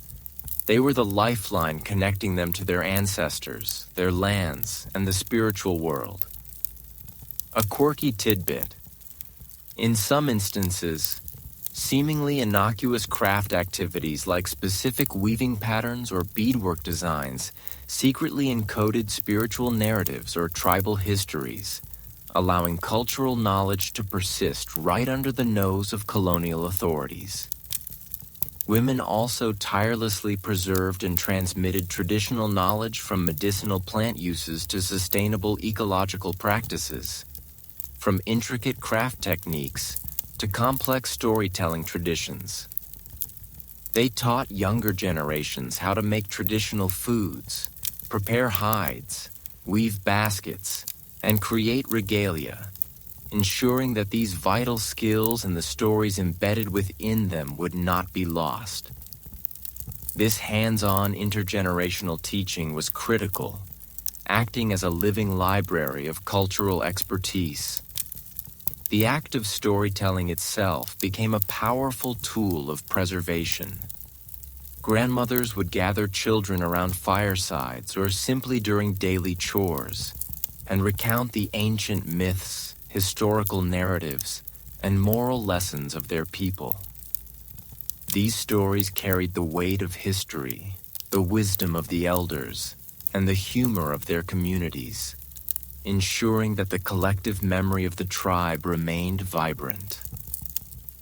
They were the lifeline connecting them to their ancestors, their lands, and the spiritual world. A quirky tidbit. In some instances, seemingly innocuous craft activities like specific weaving patterns or beadwork designs secretly encoded spiritual narratives or tribal histories, allowing cultural knowledge to persist right under the nose of colonial authorities. Women also tirelessly preserved and transmitted traditional knowledge from medicinal plant uses to sustainable ecological practices, from intricate craft techniques to complex storytelling traditions. They taught younger generations how to make traditional foods, prepare hides, weave baskets, and create regalia, ensuring that these vital skills and the stories embedded within them would not be lost. This hands-on intergenerational teaching was critical, acting as a living library of cultural expertise. The act of storytelling itself became a powerful tool of preservation. Grandmothers would gather children around firesides or simply during daily chores and recount the ancient myths, historical narratives, and moral lessons of their people. These stories carried the weight of history, the wisdom of the elders, and the humor of their communities, ensuring that the collective memory of the tribe remained vibrant.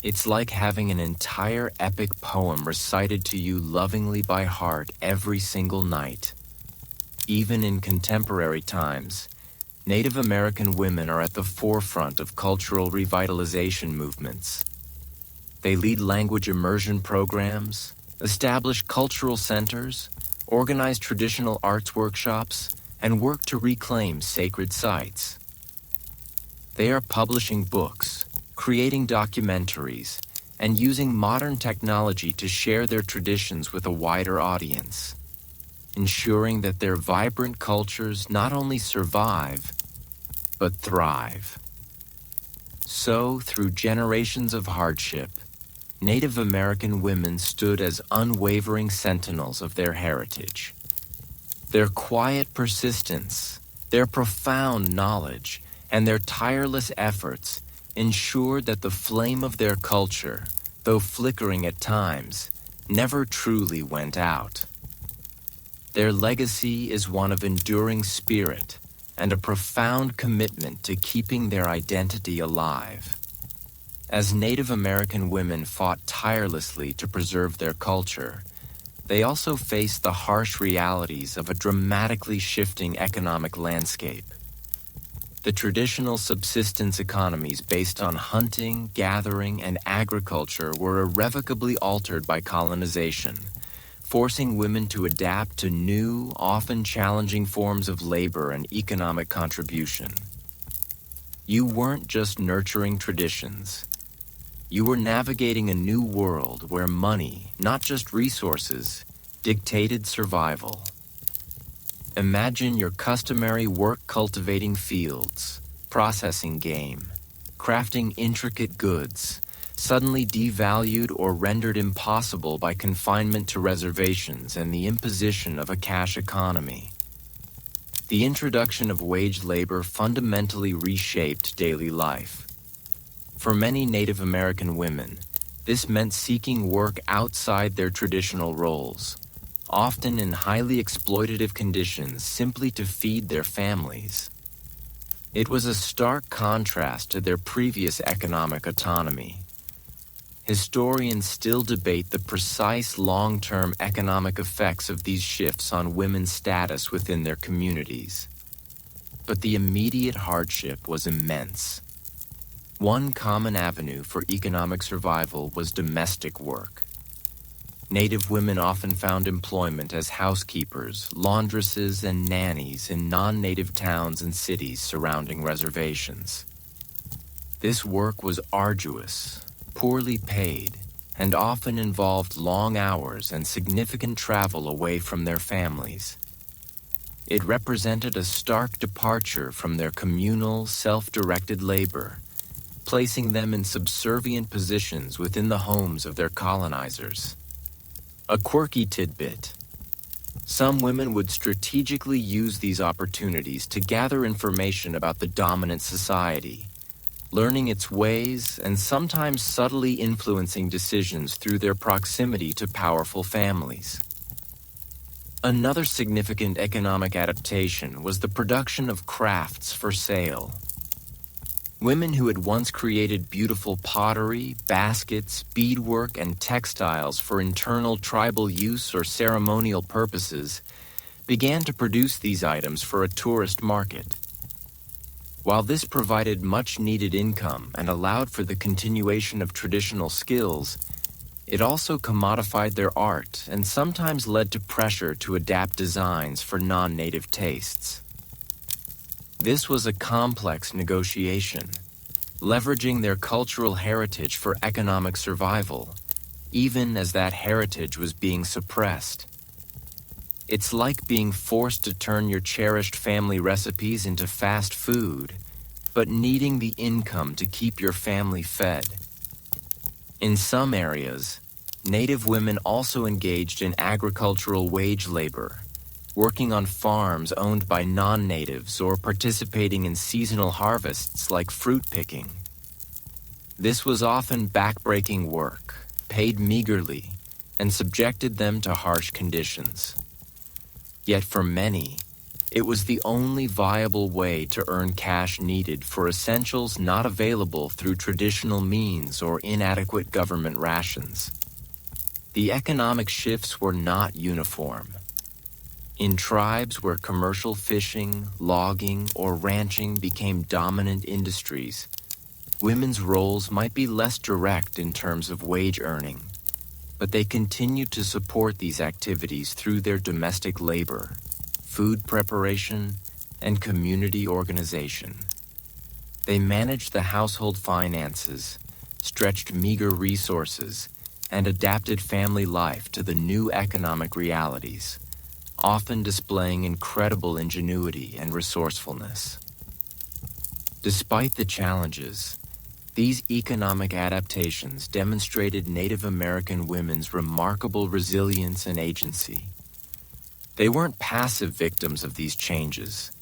It's like having an entire epic poem recited to you lovingly by heart every single night. Even in contemporary times, Native American women are at the forefront of cultural revitalization movements. They lead language immersion programs, establish cultural centers, organize traditional arts workshops, and work to reclaim sacred sites. They are publishing books, creating documentaries, and using modern technology to share their traditions with a wider audience, ensuring that their vibrant cultures not only survive, but thrive. So, through generations of hardship, Native American women stood as unwavering sentinels of their heritage. Their quiet persistence, their profound knowledge, and their tireless efforts ensured that the flame of their culture, though flickering at times, never truly went out. Their legacy is one of enduring spirit and a profound commitment to keeping their identity alive. As Native American women fought tirelessly to preserve their culture, they also faced the harsh realities of a dramatically shifting economic landscape. The traditional subsistence economies based on hunting, gathering, and agriculture were irrevocably altered by colonization, forcing women to adapt to new, often challenging forms of labor and economic contribution. You weren't just nurturing traditions. You were navigating a new world where money, not just resources, dictated survival. Imagine your customary work cultivating fields, processing game, crafting intricate goods, suddenly devalued or rendered impossible by confinement to reservations and the imposition of a cash economy. The introduction of wage labor fundamentally reshaped daily life. For many Native American women, this meant seeking work outside their traditional roles, often in highly exploitative conditions simply to feed their families. It was a stark contrast to their previous economic autonomy. Historians still debate the precise long-term economic effects of these shifts on women's status within their communities. But the immediate hardship was immense. One common avenue for economic survival was domestic work. Native women often found employment as housekeepers, laundresses, and nannies in non-native towns and cities surrounding reservations. This work was arduous, poorly paid, and often involved long hours and significant travel away from their families. It represented a stark departure from their communal, self-directed labor, placing them in subservient positions within the homes of their colonizers. A quirky tidbit. Some women would strategically use these opportunities to gather information about the dominant society, learning its ways and sometimes subtly influencing decisions through their proximity to powerful families. Another significant economic adaptation was the production of crafts for sale. Women who had once created beautiful pottery, baskets, beadwork, and textiles for internal tribal use or ceremonial purposes began to produce these items for a tourist market. While this provided much-needed income and allowed for the continuation of traditional skills, it also commodified their art and sometimes led to pressure to adapt designs for non-native tastes. This was a complex negotiation, leveraging their cultural heritage for economic survival, even as that heritage was being suppressed. It's like being forced to turn your cherished family recipes into fast food, but needing the income to keep your family fed. In some areas, Native women also engaged in agricultural wage labor, working on farms owned by non-natives or participating in seasonal harvests like fruit picking. This was often backbreaking work, paid meagerly, and subjected them to harsh conditions. Yet for many, it was the only viable way to earn cash needed for essentials not available through traditional means or inadequate government rations. The economic shifts were not uniform. In tribes where commercial fishing, logging, or ranching became dominant industries, women's roles might be less direct in terms of wage earning, but they continued to support these activities through their domestic labor, food preparation, and community organization. They managed the household finances, stretched meager resources, and adapted family life to the new economic realities, often displaying incredible ingenuity and resourcefulness. Despite the challenges, these economic adaptations demonstrated Native American women's remarkable resilience and agency. They weren't passive victims of these changes.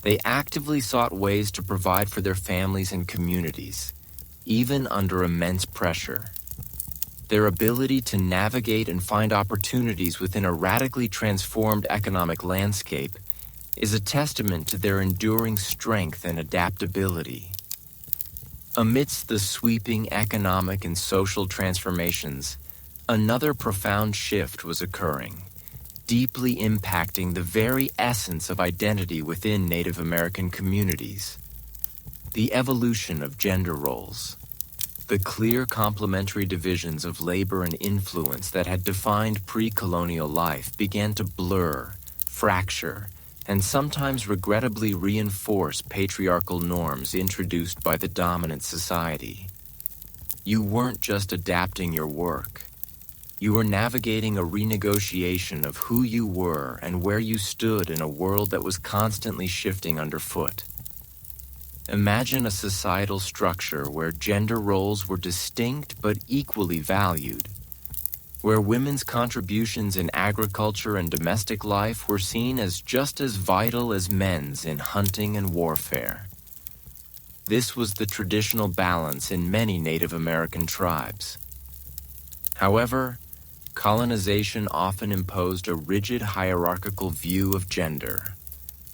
They actively sought ways to provide for their families and communities, even under immense pressure. Their ability to navigate and find opportunities within a radically transformed economic landscape is a testament to their enduring strength and adaptability. Amidst the sweeping economic and social transformations, another profound shift was occurring, deeply impacting the very essence of identity within Native American communities: the evolution of gender roles. The clear complementary divisions of labor and influence that had defined pre-colonial life began to blur, fracture, and sometimes regrettably reinforce patriarchal norms introduced by the dominant society. You weren't just adapting your work. You were navigating a renegotiation of who you were and where you stood in a world that was constantly shifting underfoot. Imagine a societal structure where gender roles were distinct but equally valued, where women's contributions in agriculture and domestic life were seen as just as vital as men's in hunting and warfare. This was the traditional balance in many Native American tribes. However, colonization often imposed a rigid hierarchical view of gender,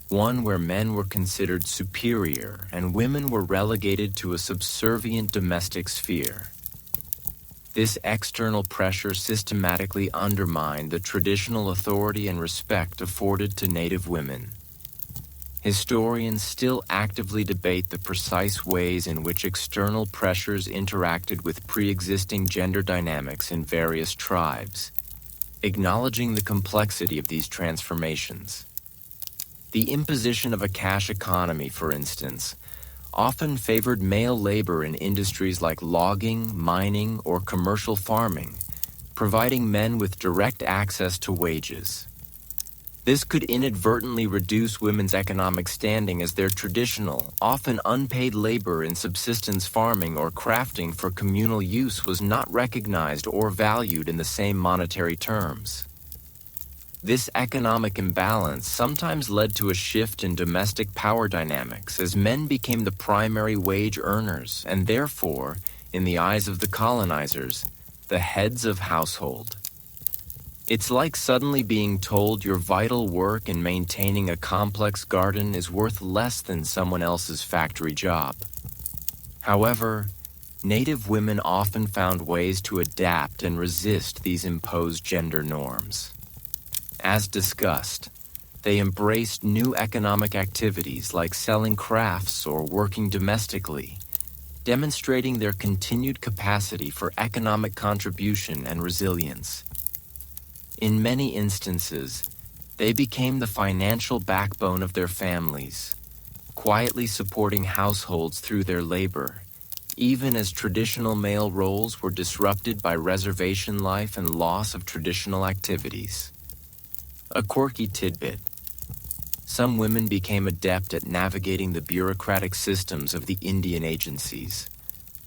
one where men were considered superior and women were relegated to a subservient domestic sphere. This external pressure systematically undermined the traditional authority and respect afforded to Native women. Historians still actively debate the precise ways in which external pressures interacted with pre-existing gender dynamics in various tribes, acknowledging the complexity of these transformations. The imposition of a cash economy, for instance, often favored male labor in industries like logging, mining, or commercial farming, providing men with direct access to wages. This could inadvertently reduce women's economic standing as their traditional, often unpaid labor in subsistence farming or crafting for communal use was not recognized or valued in the same monetary terms. This economic imbalance sometimes led to a shift in domestic power dynamics as men became the primary wage earners and therefore, in the eyes of the colonizers, the heads of household. It's like suddenly being told your vital work in maintaining a complex garden is worth less than someone else's factory job. However, Native women often found ways to adapt and resist these imposed gender norms. As discussed, they embraced new economic activities like selling crafts or working domestically, demonstrating their continued capacity for economic contribution and resilience. In many instances, they became the financial backbone of their families, quietly supporting households through their labor, even as traditional male roles were disrupted by reservation life and loss of traditional activities. A quirky tidbit: some women became adept at navigating the bureaucratic systems of the Indian agencies,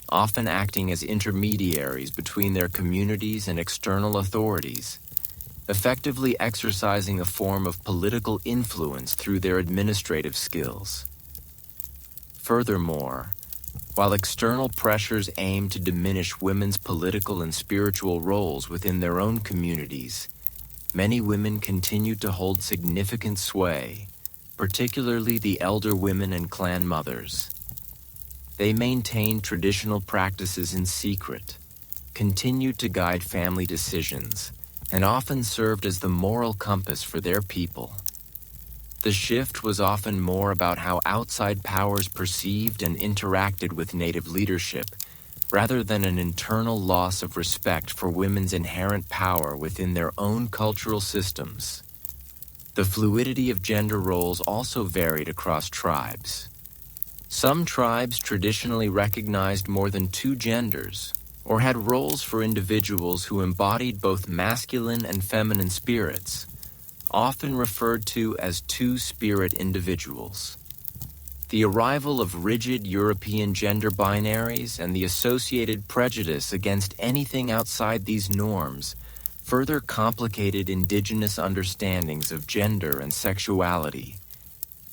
often acting as intermediaries between their communities and external authorities, effectively exercising a form of political influence through their administrative skills. Furthermore, while external pressures aimed to diminish women's political and spiritual roles within their own communities, many women continued to hold significant sway, particularly the elder women and clan mothers. They maintained traditional practices in secret, continued to guide family decisions, and often served as the moral compass for their people. The shift was often more about how outside powers perceived and interacted with Native leadership, rather than an internal loss of respect for women's inherent power within their own cultural systems. The fluidity of gender roles also varied across tribes. Some tribes traditionally recognized more than two genders, or had roles for individuals who embodied both masculine and feminine spirits, often referred to as two-spirit individuals. The arrival of rigid European gender binaries and the associated prejudice against anything outside these norms further complicated indigenous understandings of gender and sexuality,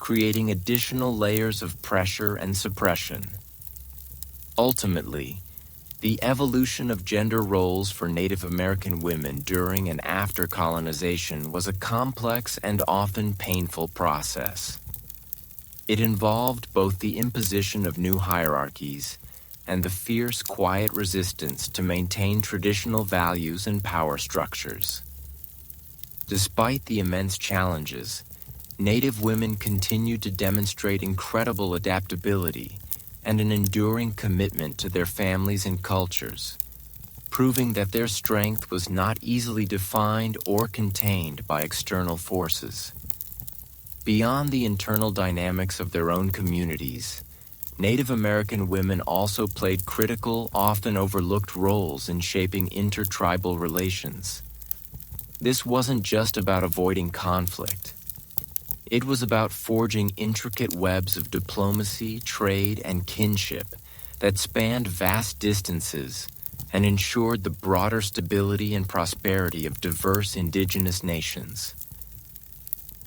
creating additional layers of pressure and suppression. Ultimately, The evolution of gender roles for Native American women during and after colonization was a complex and often painful process. It involved both the imposition of new hierarchies and the fierce, quiet resistance to maintain traditional values and power structures. Despite the immense challenges, Native women continued to demonstrate incredible adaptability and an enduring commitment to their families and cultures, proving that their strength was not easily defined or contained by external forces. Beyond the internal dynamics of their own communities, Native American women also played critical, often overlooked roles in shaping intertribal relations. This wasn't just about avoiding conflict. It was about forging intricate webs of diplomacy, trade, and kinship that spanned vast distances and ensured the broader stability and prosperity of diverse indigenous nations.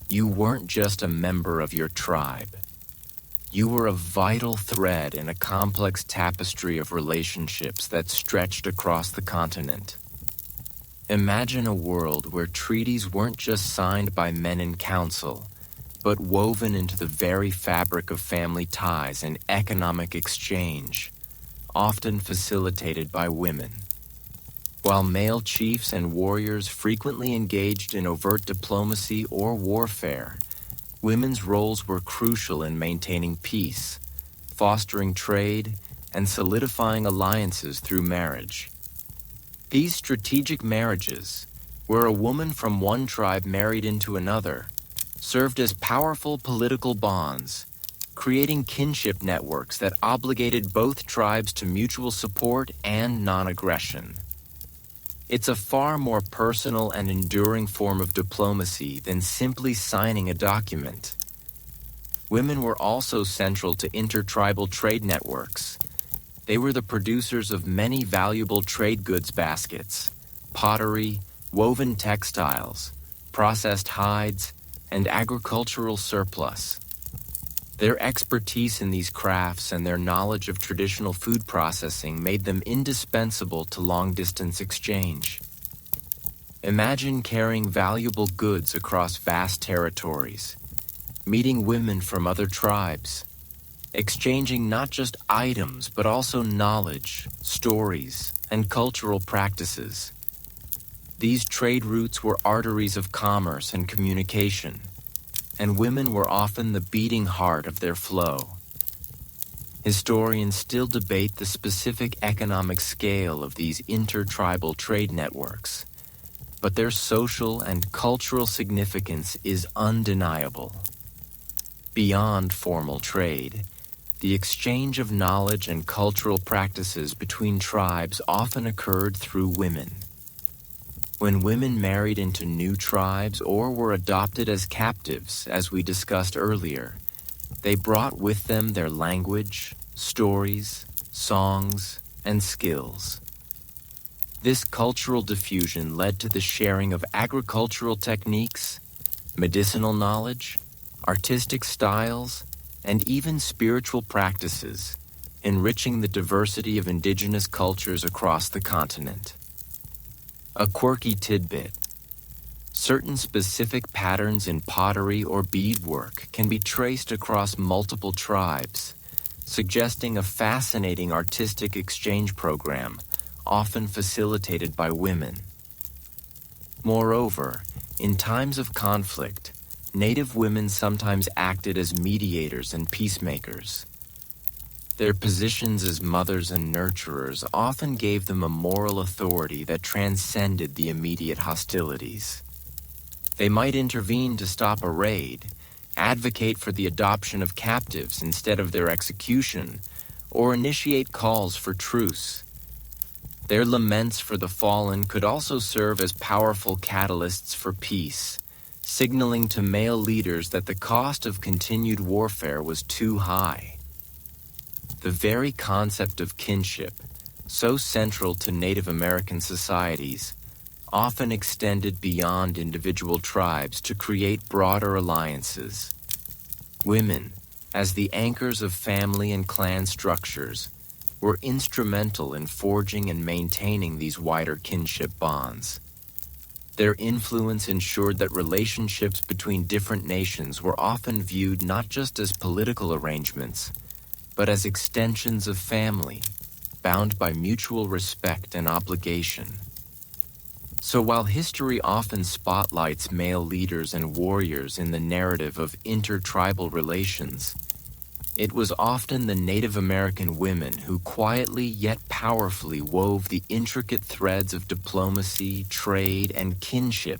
You weren't just a member of your tribe. You were a vital thread in a complex tapestry of relationships that stretched across the continent. Imagine a world where treaties weren't just signed by men in council, but woven into the very fabric of family ties and economic exchange, often facilitated by women. While male chiefs and warriors frequently engaged in overt diplomacy or warfare, women's roles were crucial in maintaining peace, fostering trade, and solidifying alliances through marriage. These strategic marriages, where a woman from one tribe married into another, served as powerful political bonds, creating kinship networks that obligated both tribes to mutual support and non-aggression. It's a far more personal and enduring form of diplomacy than simply signing a document. Women were also central to intertribal trade networks. They were the producers of many valuable trade goods baskets, pottery, woven textiles, processed hides, and agricultural surplus. Their expertise in these crafts and their knowledge of traditional food processing made them indispensable to long-distance exchange. Imagine carrying valuable goods across vast territories, meeting women from other tribes, exchanging not just items but also knowledge, stories, and cultural practices. These trade routes were arteries of commerce and communication, and women were often the beating heart of their flow. Historians still debate the specific economic scale of these intertribal trade networks, but their social and cultural significance is undeniable. Beyond formal trade, the exchange of knowledge and cultural practices between tribes often occurred through women. When women married into new tribes or were adopted as captives, as we discussed earlier, they brought with them their language, stories, songs, and skills. This cultural diffusion led to the sharing of agricultural techniques, medicinal knowledge, artistic styles, and even spiritual practices, enriching the diversity of indigenous cultures across the continent. A quirky tidbit: certain specific patterns in pottery or beadwork can be traced across multiple tribes, suggesting a fascinating artistic exchange program, often facilitated by women. Moreover, in times of conflict, Native women sometimes acted as mediators and peacemakers. Their positions as mothers and nurturers often gave them a moral authority that transcended the immediate hostilities. They might intervene to stop a raid, advocate for the adoption of captives instead of their execution, or initiate calls for truce. Their laments for the fallen could also serve as powerful catalysts for peace, signaling to male leaders that the cost of continued warfare was too high. The very concept of kinship, so central to Native American societies, often extended beyond individual tribes to create broader alliances. Women, as the anchors of family and clan structures, were instrumental in forging and maintaining these wider kinship bonds. Their influence ensured that relationships between different nations were often viewed not just as political arrangements, but as extensions of family, bound by mutual respect and obligation. So while history often spotlights male leaders and warriors in the narrative of intertribal relations, it was often the Native American women who quietly yet powerfully wove the intricate threads of diplomacy, trade, and kinship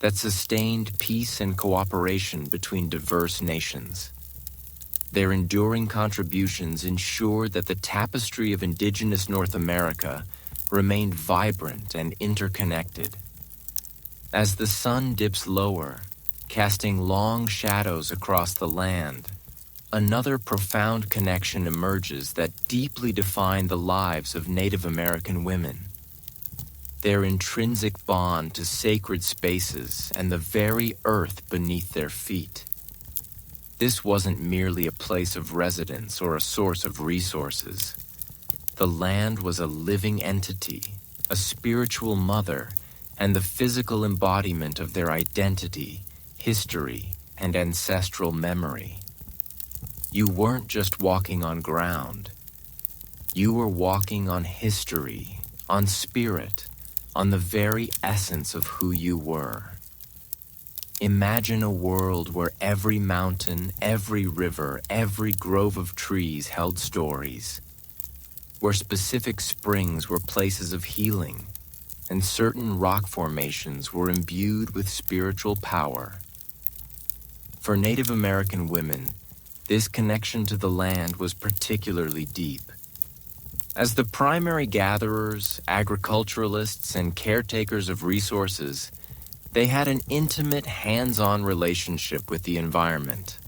that sustained peace and cooperation between diverse nations. Their enduring contributions ensured that the tapestry of indigenous North America remained vibrant and interconnected. As the sun dips lower, casting long shadows across the land, another profound connection emerges that deeply defined the lives of Native American women. Their intrinsic bond to sacred spaces and the very earth beneath their feet. This wasn't merely a place of residence or a source of resources. The land was a living entity, a spiritual mother, and the physical embodiment of their identity, history, and ancestral memory. You weren't just walking on ground. You were walking on history, on spirit, on the very essence of who you were. Imagine a world where every mountain, every river, every grove of trees held stories, where specific springs were places of healing, and certain rock formations were imbued with spiritual power. For Native American women, this connection to the land was particularly deep. As the primary gatherers, agriculturalists, and caretakers of resources, they had an intimate, hands-on relationship with the environment.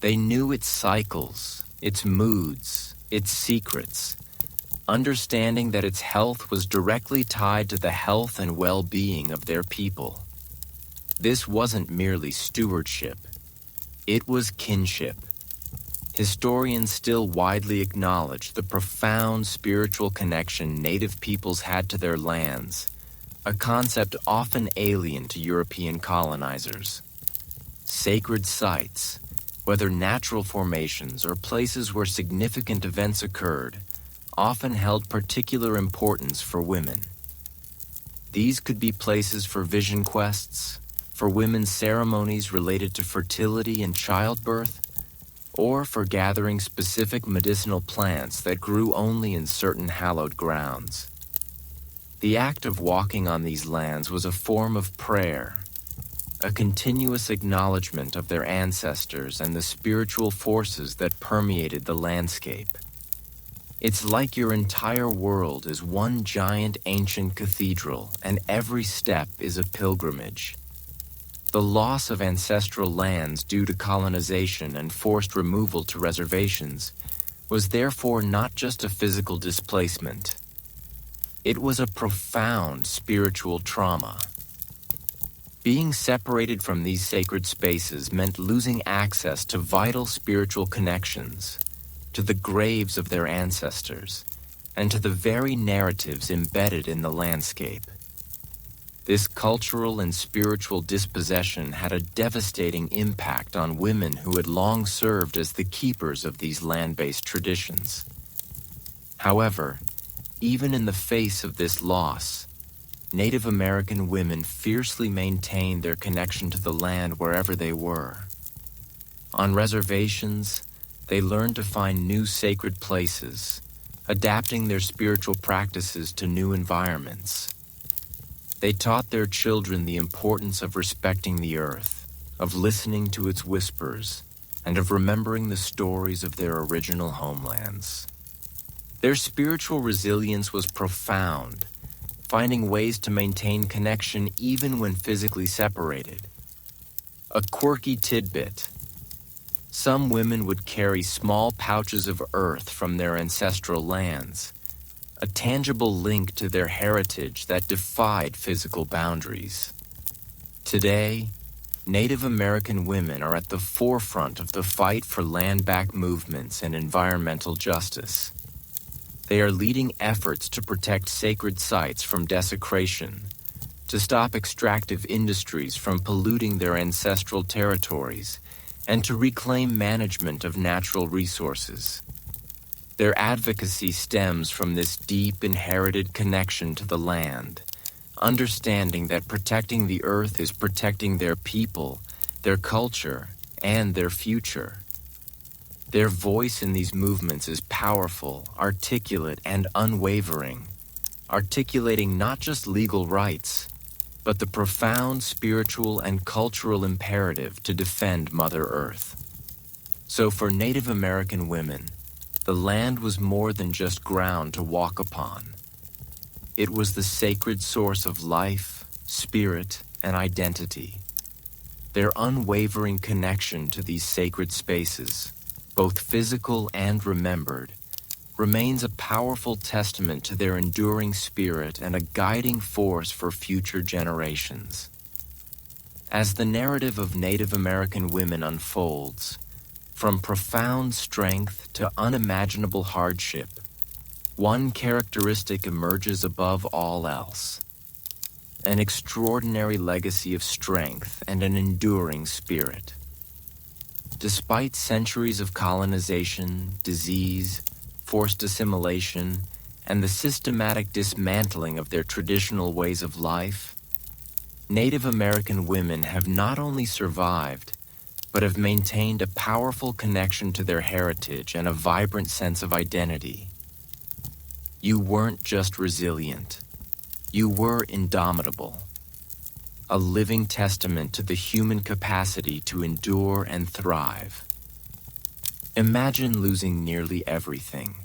They knew its cycles, its moods, its secrets, understanding that its health was directly tied to the health and well-being of their people. This wasn't merely stewardship. It was kinship. Historians still widely acknowledge the profound spiritual connection Native peoples had to their lands, a concept often alien to European colonizers. Sacred sites, whether natural formations or places where significant events occurred, often held particular importance for women. These could be places for vision quests, for women's ceremonies related to fertility and childbirth, or for gathering specific medicinal plants that grew only in certain hallowed grounds. The act of walking on these lands was a form of prayer, a continuous acknowledgement of their ancestors and the spiritual forces that permeated the landscape. It's like your entire world is one giant ancient cathedral, and every step is a pilgrimage. The loss of ancestral lands due to colonization and forced removal to reservations was therefore not just a physical displacement. It was a profound spiritual trauma. Being separated from these sacred spaces meant losing access to vital spiritual connections, to the graves of their ancestors, and to the very narratives embedded in the landscape. This cultural and spiritual dispossession had a devastating impact on women who had long served as the keepers of these land-based traditions. However, even in the face of this loss, Native American women fiercely maintained their connection to the land wherever they were. On reservations, they learned to find new sacred places, adapting their spiritual practices to new environments. They taught their children the importance of respecting the earth, of listening to its whispers, and of remembering the stories of their original homelands. Their spiritual resilience was profound, finding ways to maintain connection even when physically separated. A quirky tidbit: some women would carry small pouches of earth from their ancestral lands, a tangible link to their heritage that defied physical boundaries. Today, Native American women are at the forefront of the fight for land-back movements and environmental justice. They are leading efforts to protect sacred sites from desecration, to stop extractive industries from polluting their ancestral territories, and to reclaim management of natural resources. Their advocacy stems from this deep inherited connection to the land, understanding that protecting the earth is protecting their people, their culture, and their future. Their voice in these movements is powerful, articulate, and unwavering, articulating not just legal rights, but the profound spiritual and cultural imperative to defend Mother Earth. So for Native American women, the land was more than just ground to walk upon. It was the sacred source of life, spirit, and identity. Their unwavering connection to these sacred spaces, both physical and remembered, remains a powerful testament to their enduring spirit and a guiding force for future generations. As the narrative of Native American women unfolds, from profound strength to unimaginable hardship, one characteristic emerges above all else: an extraordinary legacy of strength and an enduring spirit. Despite centuries of colonization, disease, forced assimilation, and the systematic dismantling of their traditional ways of life, Native American women have not only survived, but have maintained a powerful connection to their heritage and a vibrant sense of identity. You weren't just resilient, you were indomitable, a living testament to the human capacity to endure and thrive. Imagine losing nearly everything: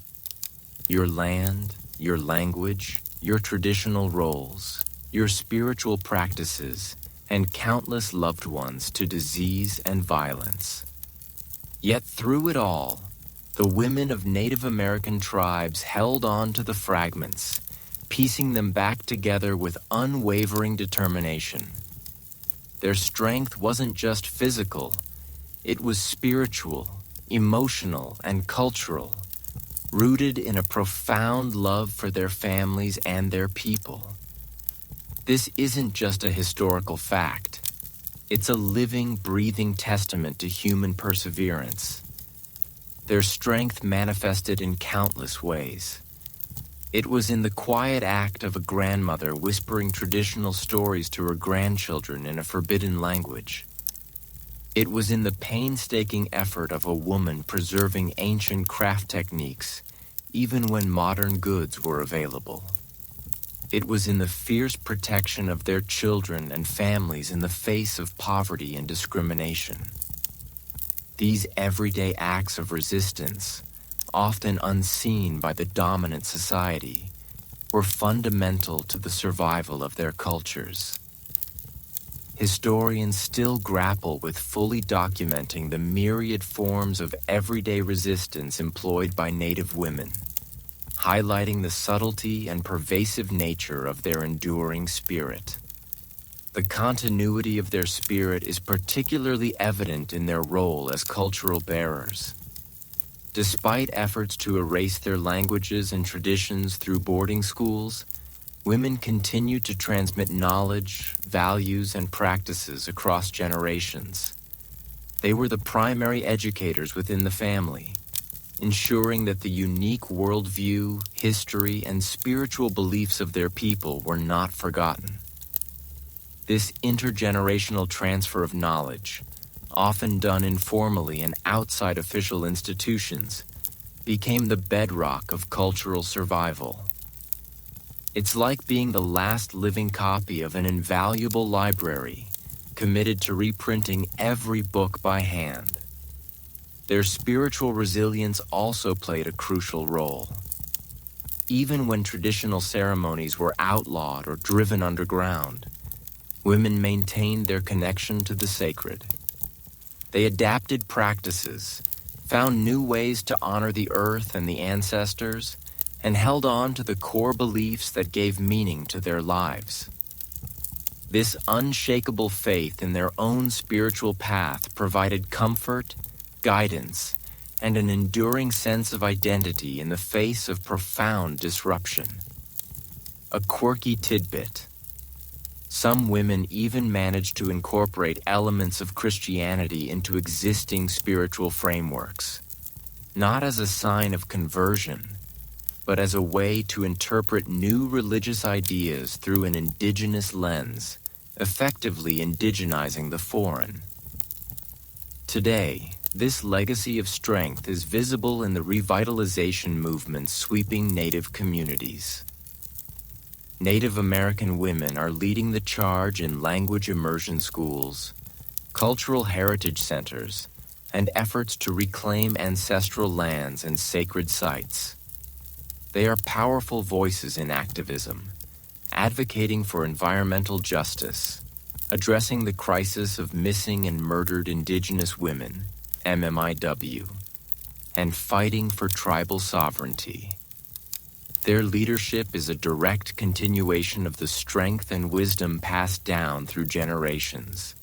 your land, your language, your traditional roles, your spiritual practices, and countless loved ones to disease and violence. Yet through it all, the women of Native American tribes held on to the fragments, piecing them back together with unwavering determination. Their strength wasn't just physical, it was spiritual, emotional, and cultural, rooted in a profound love for their families and their people. This isn't just a historical fact. It's a living, breathing testament to human perseverance. Their strength manifested in countless ways. It was in the quiet act of a grandmother whispering traditional stories to her grandchildren in a forbidden language. It was in the painstaking effort of a woman preserving ancient craft techniques, even when modern goods were available. It was in the fierce protection of their children and families in the face of poverty and discrimination. These everyday acts of resistance, often unseen by the dominant society, were fundamental to the survival of their cultures. Historians still grapple with fully documenting the myriad forms of everyday resistance employed by Native women, highlighting the subtlety and pervasive nature of their enduring spirit. The continuity of their spirit is particularly evident in their role as cultural bearers. Despite efforts to erase their languages and traditions through boarding schools, women continue to transmit knowledge, values, and practices across generations. They were the primary educators within the family, ensuring that the unique worldview, history, and spiritual beliefs of their people were not forgotten. This intergenerational transfer of knowledge, often done informally and outside official institutions, became the bedrock of cultural survival. It's like being the last living copy of an invaluable library, committed to reprinting every book by hand. Their spiritual resilience also played a crucial role. Even when traditional ceremonies were outlawed or driven underground, women maintained their connection to the sacred. They adapted practices, found new ways to honor the earth and the ancestors, and held on to the core beliefs that gave meaning to their lives. This unshakable faith in their own spiritual path provided comfort, guidance, and an enduring sense of identity in the face of profound disruption. A quirky tidbit: some women even manage to incorporate elements of Christianity into existing spiritual frameworks, not as a sign of conversion, but as a way to interpret new religious ideas through an indigenous lens, effectively indigenizing the foreign. Today, this legacy of strength is visible in the revitalization movement sweeping Native communities. Native American women are leading the charge in language immersion schools, cultural heritage centers, and efforts to reclaim ancestral lands and sacred sites. They are powerful voices in activism, advocating for environmental justice, addressing the crisis of missing and murdered Indigenous women, MMIW, and fighting for tribal sovereignty. Their leadership is a direct continuation of the strength and wisdom passed down through generations.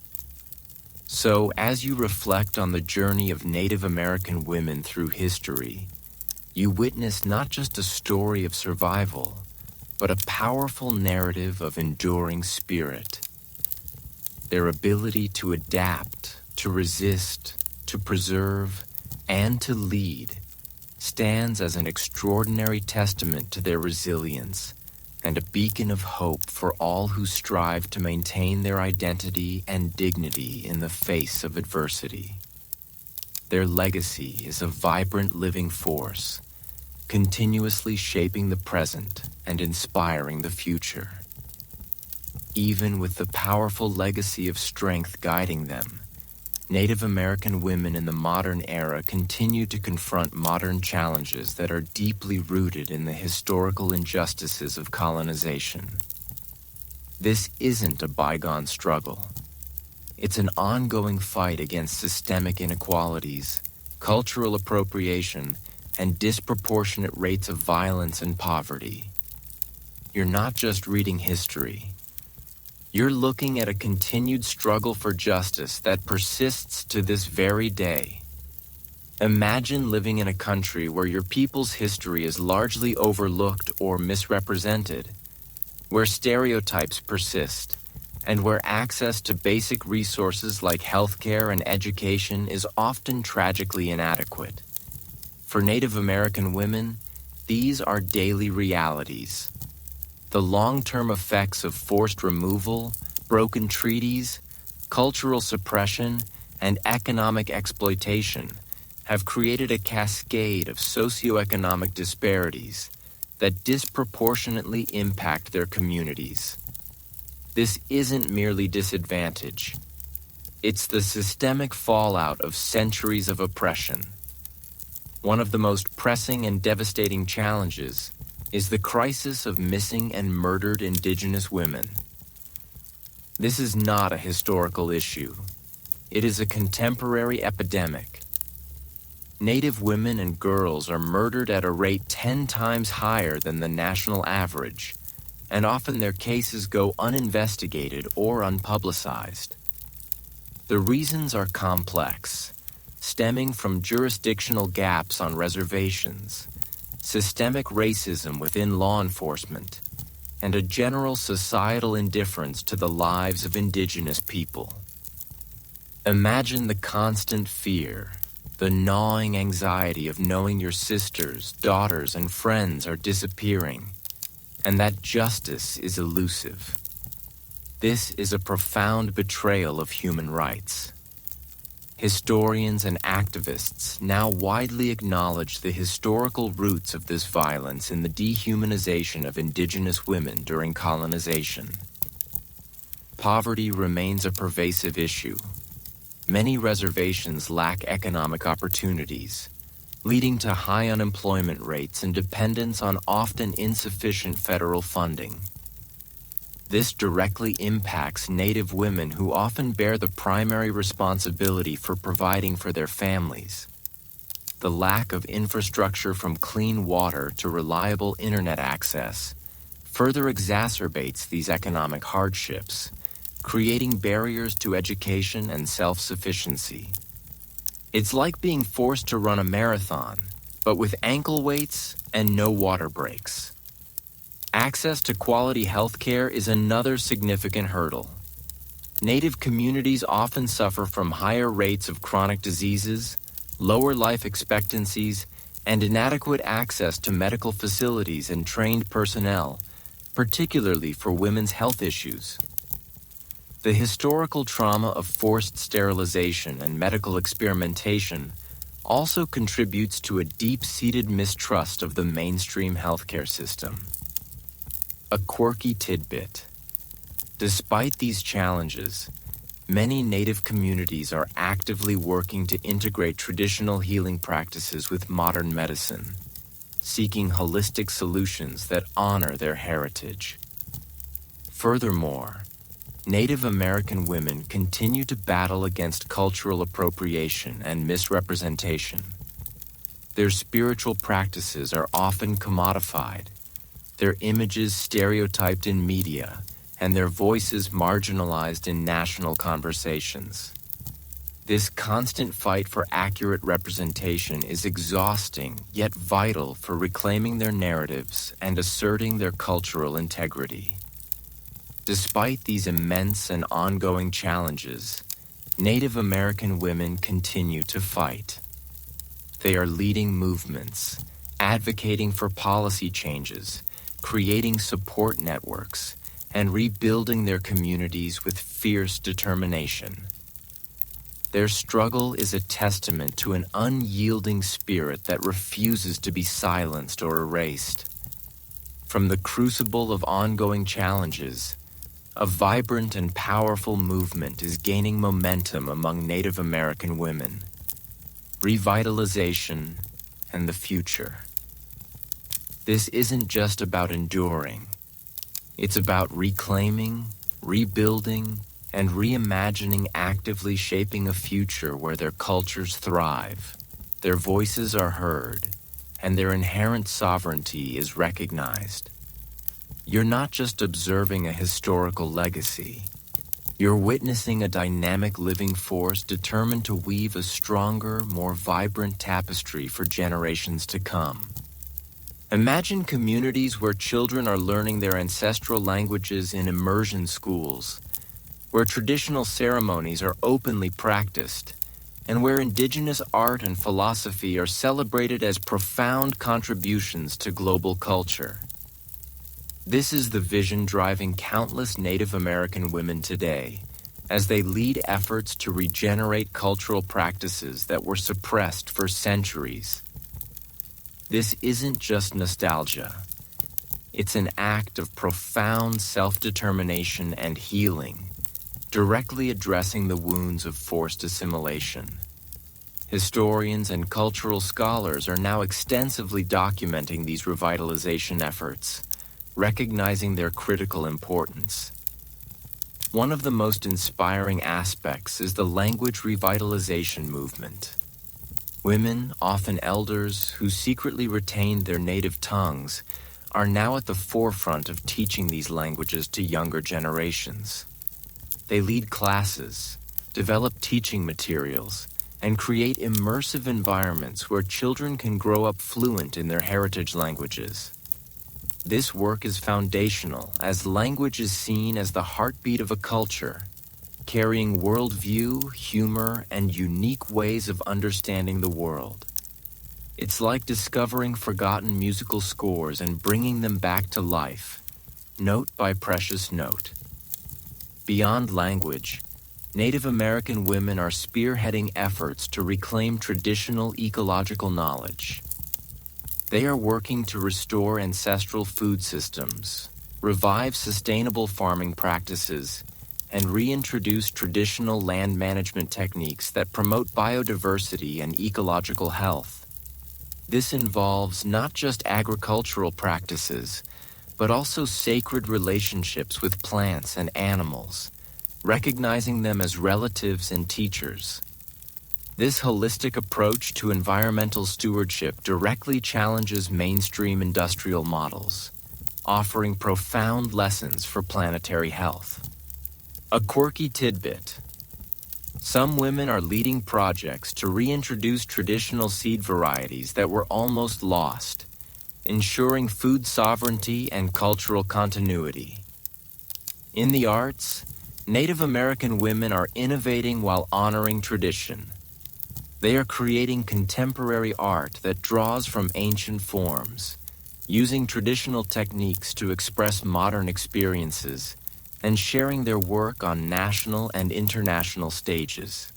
So, as you reflect on the journey of Native American women through history, you witness not just a story of survival, but a powerful narrative of enduring spirit. Their ability to adapt, to resist, to preserve, and to lead stands as an extraordinary testament to their resilience and a beacon of hope for all who strive to maintain their identity and dignity in the face of adversity. Their legacy is a vibrant living force, continuously shaping the present and inspiring the future. Even with the powerful legacy of strength guiding them, Native American women in the modern era continue to confront modern challenges that are deeply rooted in the historical injustices of colonization. This isn't a bygone struggle. It's an ongoing fight against systemic inequalities, cultural appropriation, and disproportionate rates of violence and poverty. You're not just reading history. You're looking at a continued struggle for justice that persists to this very day. Imagine living in a country where your people's history is largely overlooked or misrepresented, where stereotypes persist, and where access to basic resources like healthcare and education is often tragically inadequate. For Native American women, these are daily realities. The long-term effects of forced removal, broken treaties, cultural suppression, and economic exploitation have created a cascade of socioeconomic disparities that disproportionately impact their communities. This isn't merely disadvantage. It's the systemic fallout of centuries of oppression. One of the most pressing and devastating challenges is the crisis of missing and murdered Indigenous women. This is not a historical issue. It is a contemporary epidemic. Native women and girls are murdered at a rate 10 times higher than the national average, and often their cases go uninvestigated or unpublicized. The reasons are complex, stemming from jurisdictional gaps on reservations, systemic racism within law enforcement, and a general societal indifference to the lives of Indigenous people. Imagine the constant fear, the gnawing anxiety of knowing your sisters, daughters, and friends are disappearing, and that justice is elusive. This is a profound betrayal of human rights. Historians and activists now widely acknowledge the historical roots of this violence in the dehumanization of Indigenous women during colonization. Poverty remains a pervasive issue. Many reservations lack economic opportunities, leading to high unemployment rates and dependence on often insufficient federal funding. This directly impacts Native women who often bear the primary responsibility for providing for their families. The lack of infrastructure from clean water to reliable internet access further exacerbates these economic hardships, creating barriers to education and self-sufficiency. It's like being forced to run a marathon, but with ankle weights and no water breaks. Access to quality health care is another significant hurdle. Native communities often suffer from higher rates of chronic diseases, lower life expectancies, and inadequate access to medical facilities and trained personnel, particularly for women's health issues. The historical trauma of forced sterilization and medical experimentation also contributes to a deep-seated mistrust of the mainstream healthcare system. A quirky tidbit. Despite these challenges, many Native communities are actively working to integrate traditional healing practices with modern medicine, seeking holistic solutions that honor their heritage. Furthermore, Native American women continue to battle against cultural appropriation and misrepresentation. Their spiritual practices are often commodified, their images stereotyped in media, and their voices marginalized in national conversations. This constant fight for accurate representation is exhausting yet vital for reclaiming their narratives and asserting their cultural integrity. Despite these immense and ongoing challenges, Native American women continue to fight. They are leading movements, advocating for policy changes, creating support networks, and rebuilding their communities with fierce determination. Their struggle is a testament to an unyielding spirit that refuses to be silenced or erased. From the crucible of ongoing challenges, a vibrant and powerful movement is gaining momentum among Native American women. Revitalization and the future. This isn't just about enduring. It's about reclaiming, rebuilding, and reimagining, actively shaping a future where their cultures thrive, their voices are heard, and their inherent sovereignty is recognized. You're not just observing a historical legacy. You're witnessing a dynamic living force determined to weave a stronger, more vibrant tapestry for generations to come. Imagine communities where children are learning their ancestral languages in immersion schools, where traditional ceremonies are openly practiced, and where indigenous art and philosophy are celebrated as profound contributions to global culture. This is the vision driving countless Native American women today, as they lead efforts to regenerate cultural practices that were suppressed for centuries. This isn't just nostalgia. It's an act of profound self-determination and healing, directly addressing the wounds of forced assimilation. Historians and cultural scholars are now extensively documenting these revitalization efforts, recognizing their critical importance. One of the most inspiring aspects is the language revitalization movement. Women, often elders, who secretly retained their native tongues, are now at the forefront of teaching these languages to younger generations. They lead classes, develop teaching materials, and create immersive environments where children can grow up fluent in their heritage languages. This work is foundational, as language is seen as the heartbeat of a culture, carrying worldview, humor, and unique ways of understanding the world. It's like discovering forgotten musical scores and bringing them back to life, note by precious note. Beyond language, Native American women are spearheading efforts to reclaim traditional ecological knowledge. They are working to restore ancestral food systems, revive sustainable farming practices, and reintroduce traditional land management techniques that promote biodiversity and ecological health. This involves not just agricultural practices, but also sacred relationships with plants and animals, recognizing them as relatives and teachers. This holistic approach to environmental stewardship directly challenges mainstream industrial models, offering profound lessons for planetary health. A quirky tidbit. Some women are leading projects to reintroduce traditional seed varieties that were almost lost, ensuring food sovereignty and cultural continuity. In the arts, Native American women are innovating while honoring tradition. They are creating contemporary art that draws from ancient forms, using traditional techniques to express modern experiences, and sharing their work on national and international stages.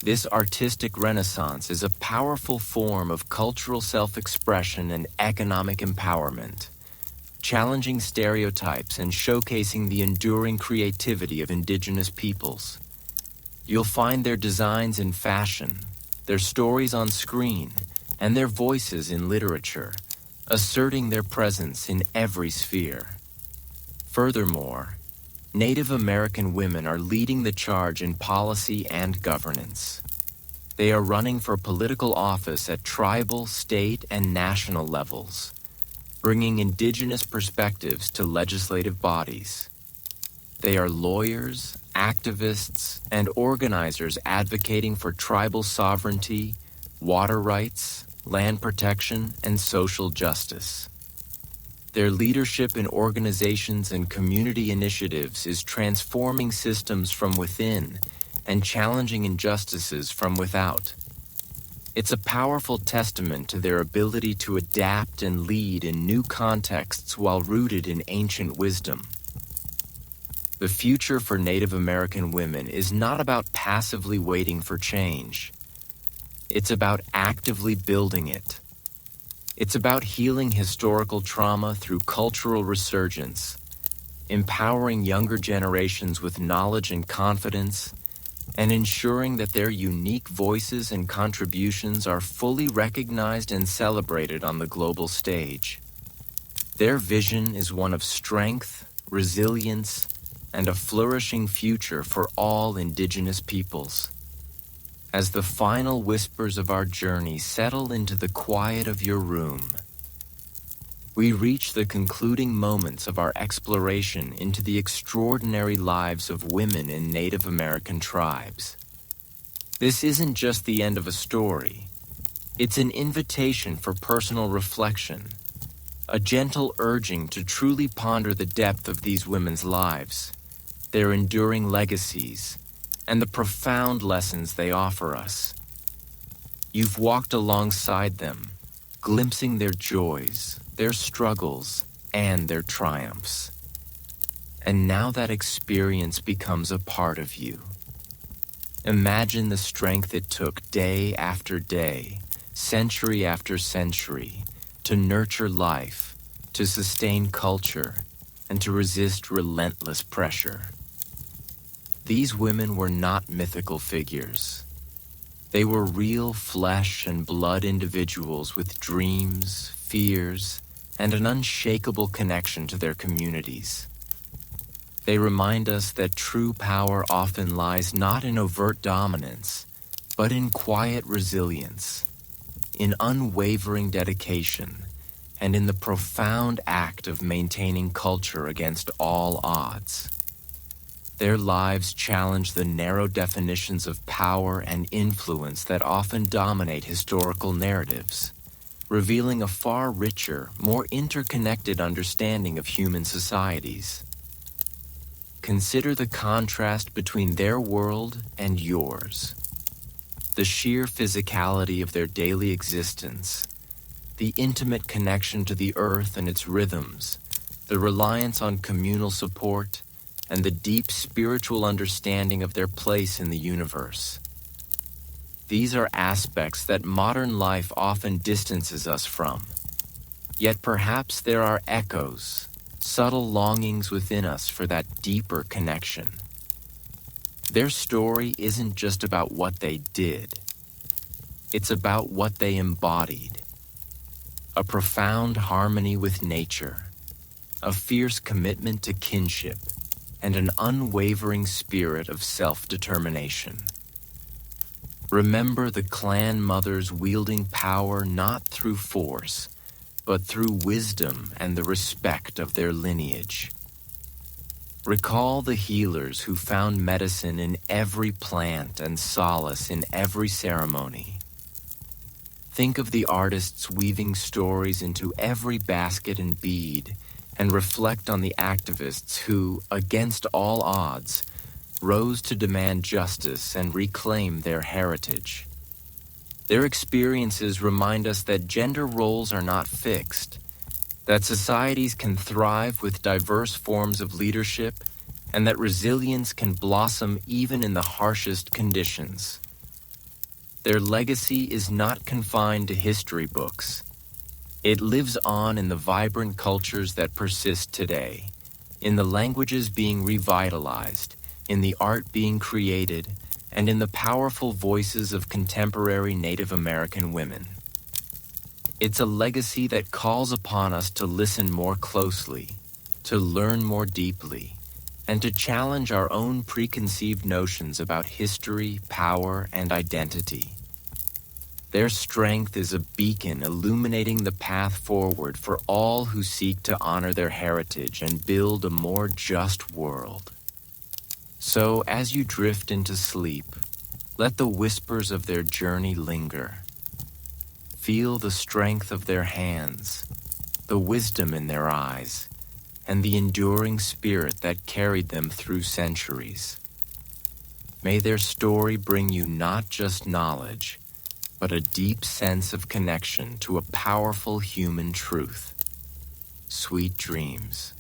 This artistic renaissance is a powerful form of cultural self-expression and economic empowerment, challenging stereotypes and showcasing the enduring creativity of indigenous peoples. You'll find their designs in fashion, their stories on screen, and their voices in literature, asserting their presence in every sphere. Furthermore, Native American women are leading the charge in policy and governance. They are running for political office at tribal, state, and national levels, bringing indigenous perspectives to legislative bodies. They are lawyers, activists, and organizers advocating for tribal sovereignty, water rights, land protection, and social justice. Their leadership in organizations and community initiatives is transforming systems from within and challenging injustices from without. It's a powerful testament to their ability to adapt and lead in new contexts while rooted in ancient wisdom. The future for Native American women is not about passively waiting for change. It's about actively building it. It's about healing historical trauma through cultural resurgence, empowering younger generations with knowledge and confidence, and ensuring that their unique voices and contributions are fully recognized and celebrated on the global stage. Their vision is one of strength, resilience, and a flourishing future for all indigenous peoples. As the final whispers of our journey settle into the quiet of your room, we reach the concluding moments of our exploration into the extraordinary lives of women in Native American tribes. This isn't just the end of a story. It's an invitation for personal reflection, a gentle urging to truly ponder the depth of these women's lives, their enduring legacies, and the profound lessons they offer us. You've walked alongside them, glimpsing their joys, their struggles, and their triumphs. And now that experience becomes a part of you. Imagine the strength it took day after day, century after century, to nurture life, to sustain culture, and to resist relentless pressure. These women were not mythical figures. They were real flesh and blood individuals with dreams, fears, and an unshakable connection to their communities. They remind us that true power often lies not in overt dominance, but in quiet resilience, in unwavering dedication, and in the profound act of maintaining culture against all odds. Their lives challenge the narrow definitions of power and influence that often dominate historical narratives, revealing a far richer, more interconnected understanding of human societies. Consider the contrast between their world and yours. The sheer physicality of their daily existence, the intimate connection to the earth and its rhythms, the reliance on communal support, and the deep spiritual understanding of their place in the universe. These are aspects that modern life often distances us from. Yet perhaps there are echoes, subtle longings within us for that deeper connection. Their story isn't just about what they did. It's about what they embodied. A profound harmony with nature, a fierce commitment to kinship, and an unwavering spirit of self-determination. Remember the clan mothers wielding power not through force, but through wisdom and the respect of their lineage. Recall the healers who found medicine in every plant and solace in every ceremony. Think of the artists weaving stories into every basket and bead, and reflect on the activists who, against all odds, rose to demand justice and reclaim their heritage. Their experiences remind us that gender roles are not fixed, that societies can thrive with diverse forms of leadership, and that resilience can blossom even in the harshest conditions. Their legacy is not confined to history books. It lives on in the vibrant cultures that persist today, in the languages being revitalized, in the art being created, and in the powerful voices of contemporary Native American women. It's a legacy that calls upon us to listen more closely, to learn more deeply, and to challenge our own preconceived notions about history, power, and identity. Their strength is a beacon illuminating the path forward for all who seek to honor their heritage and build a more just world. So, as you drift into sleep, let the whispers of their journey linger. Feel the strength of their hands, the wisdom in their eyes, and the enduring spirit that carried them through centuries. May their story bring you not just knowledge, but a deep sense of connection to a powerful human truth. Sweet dreams.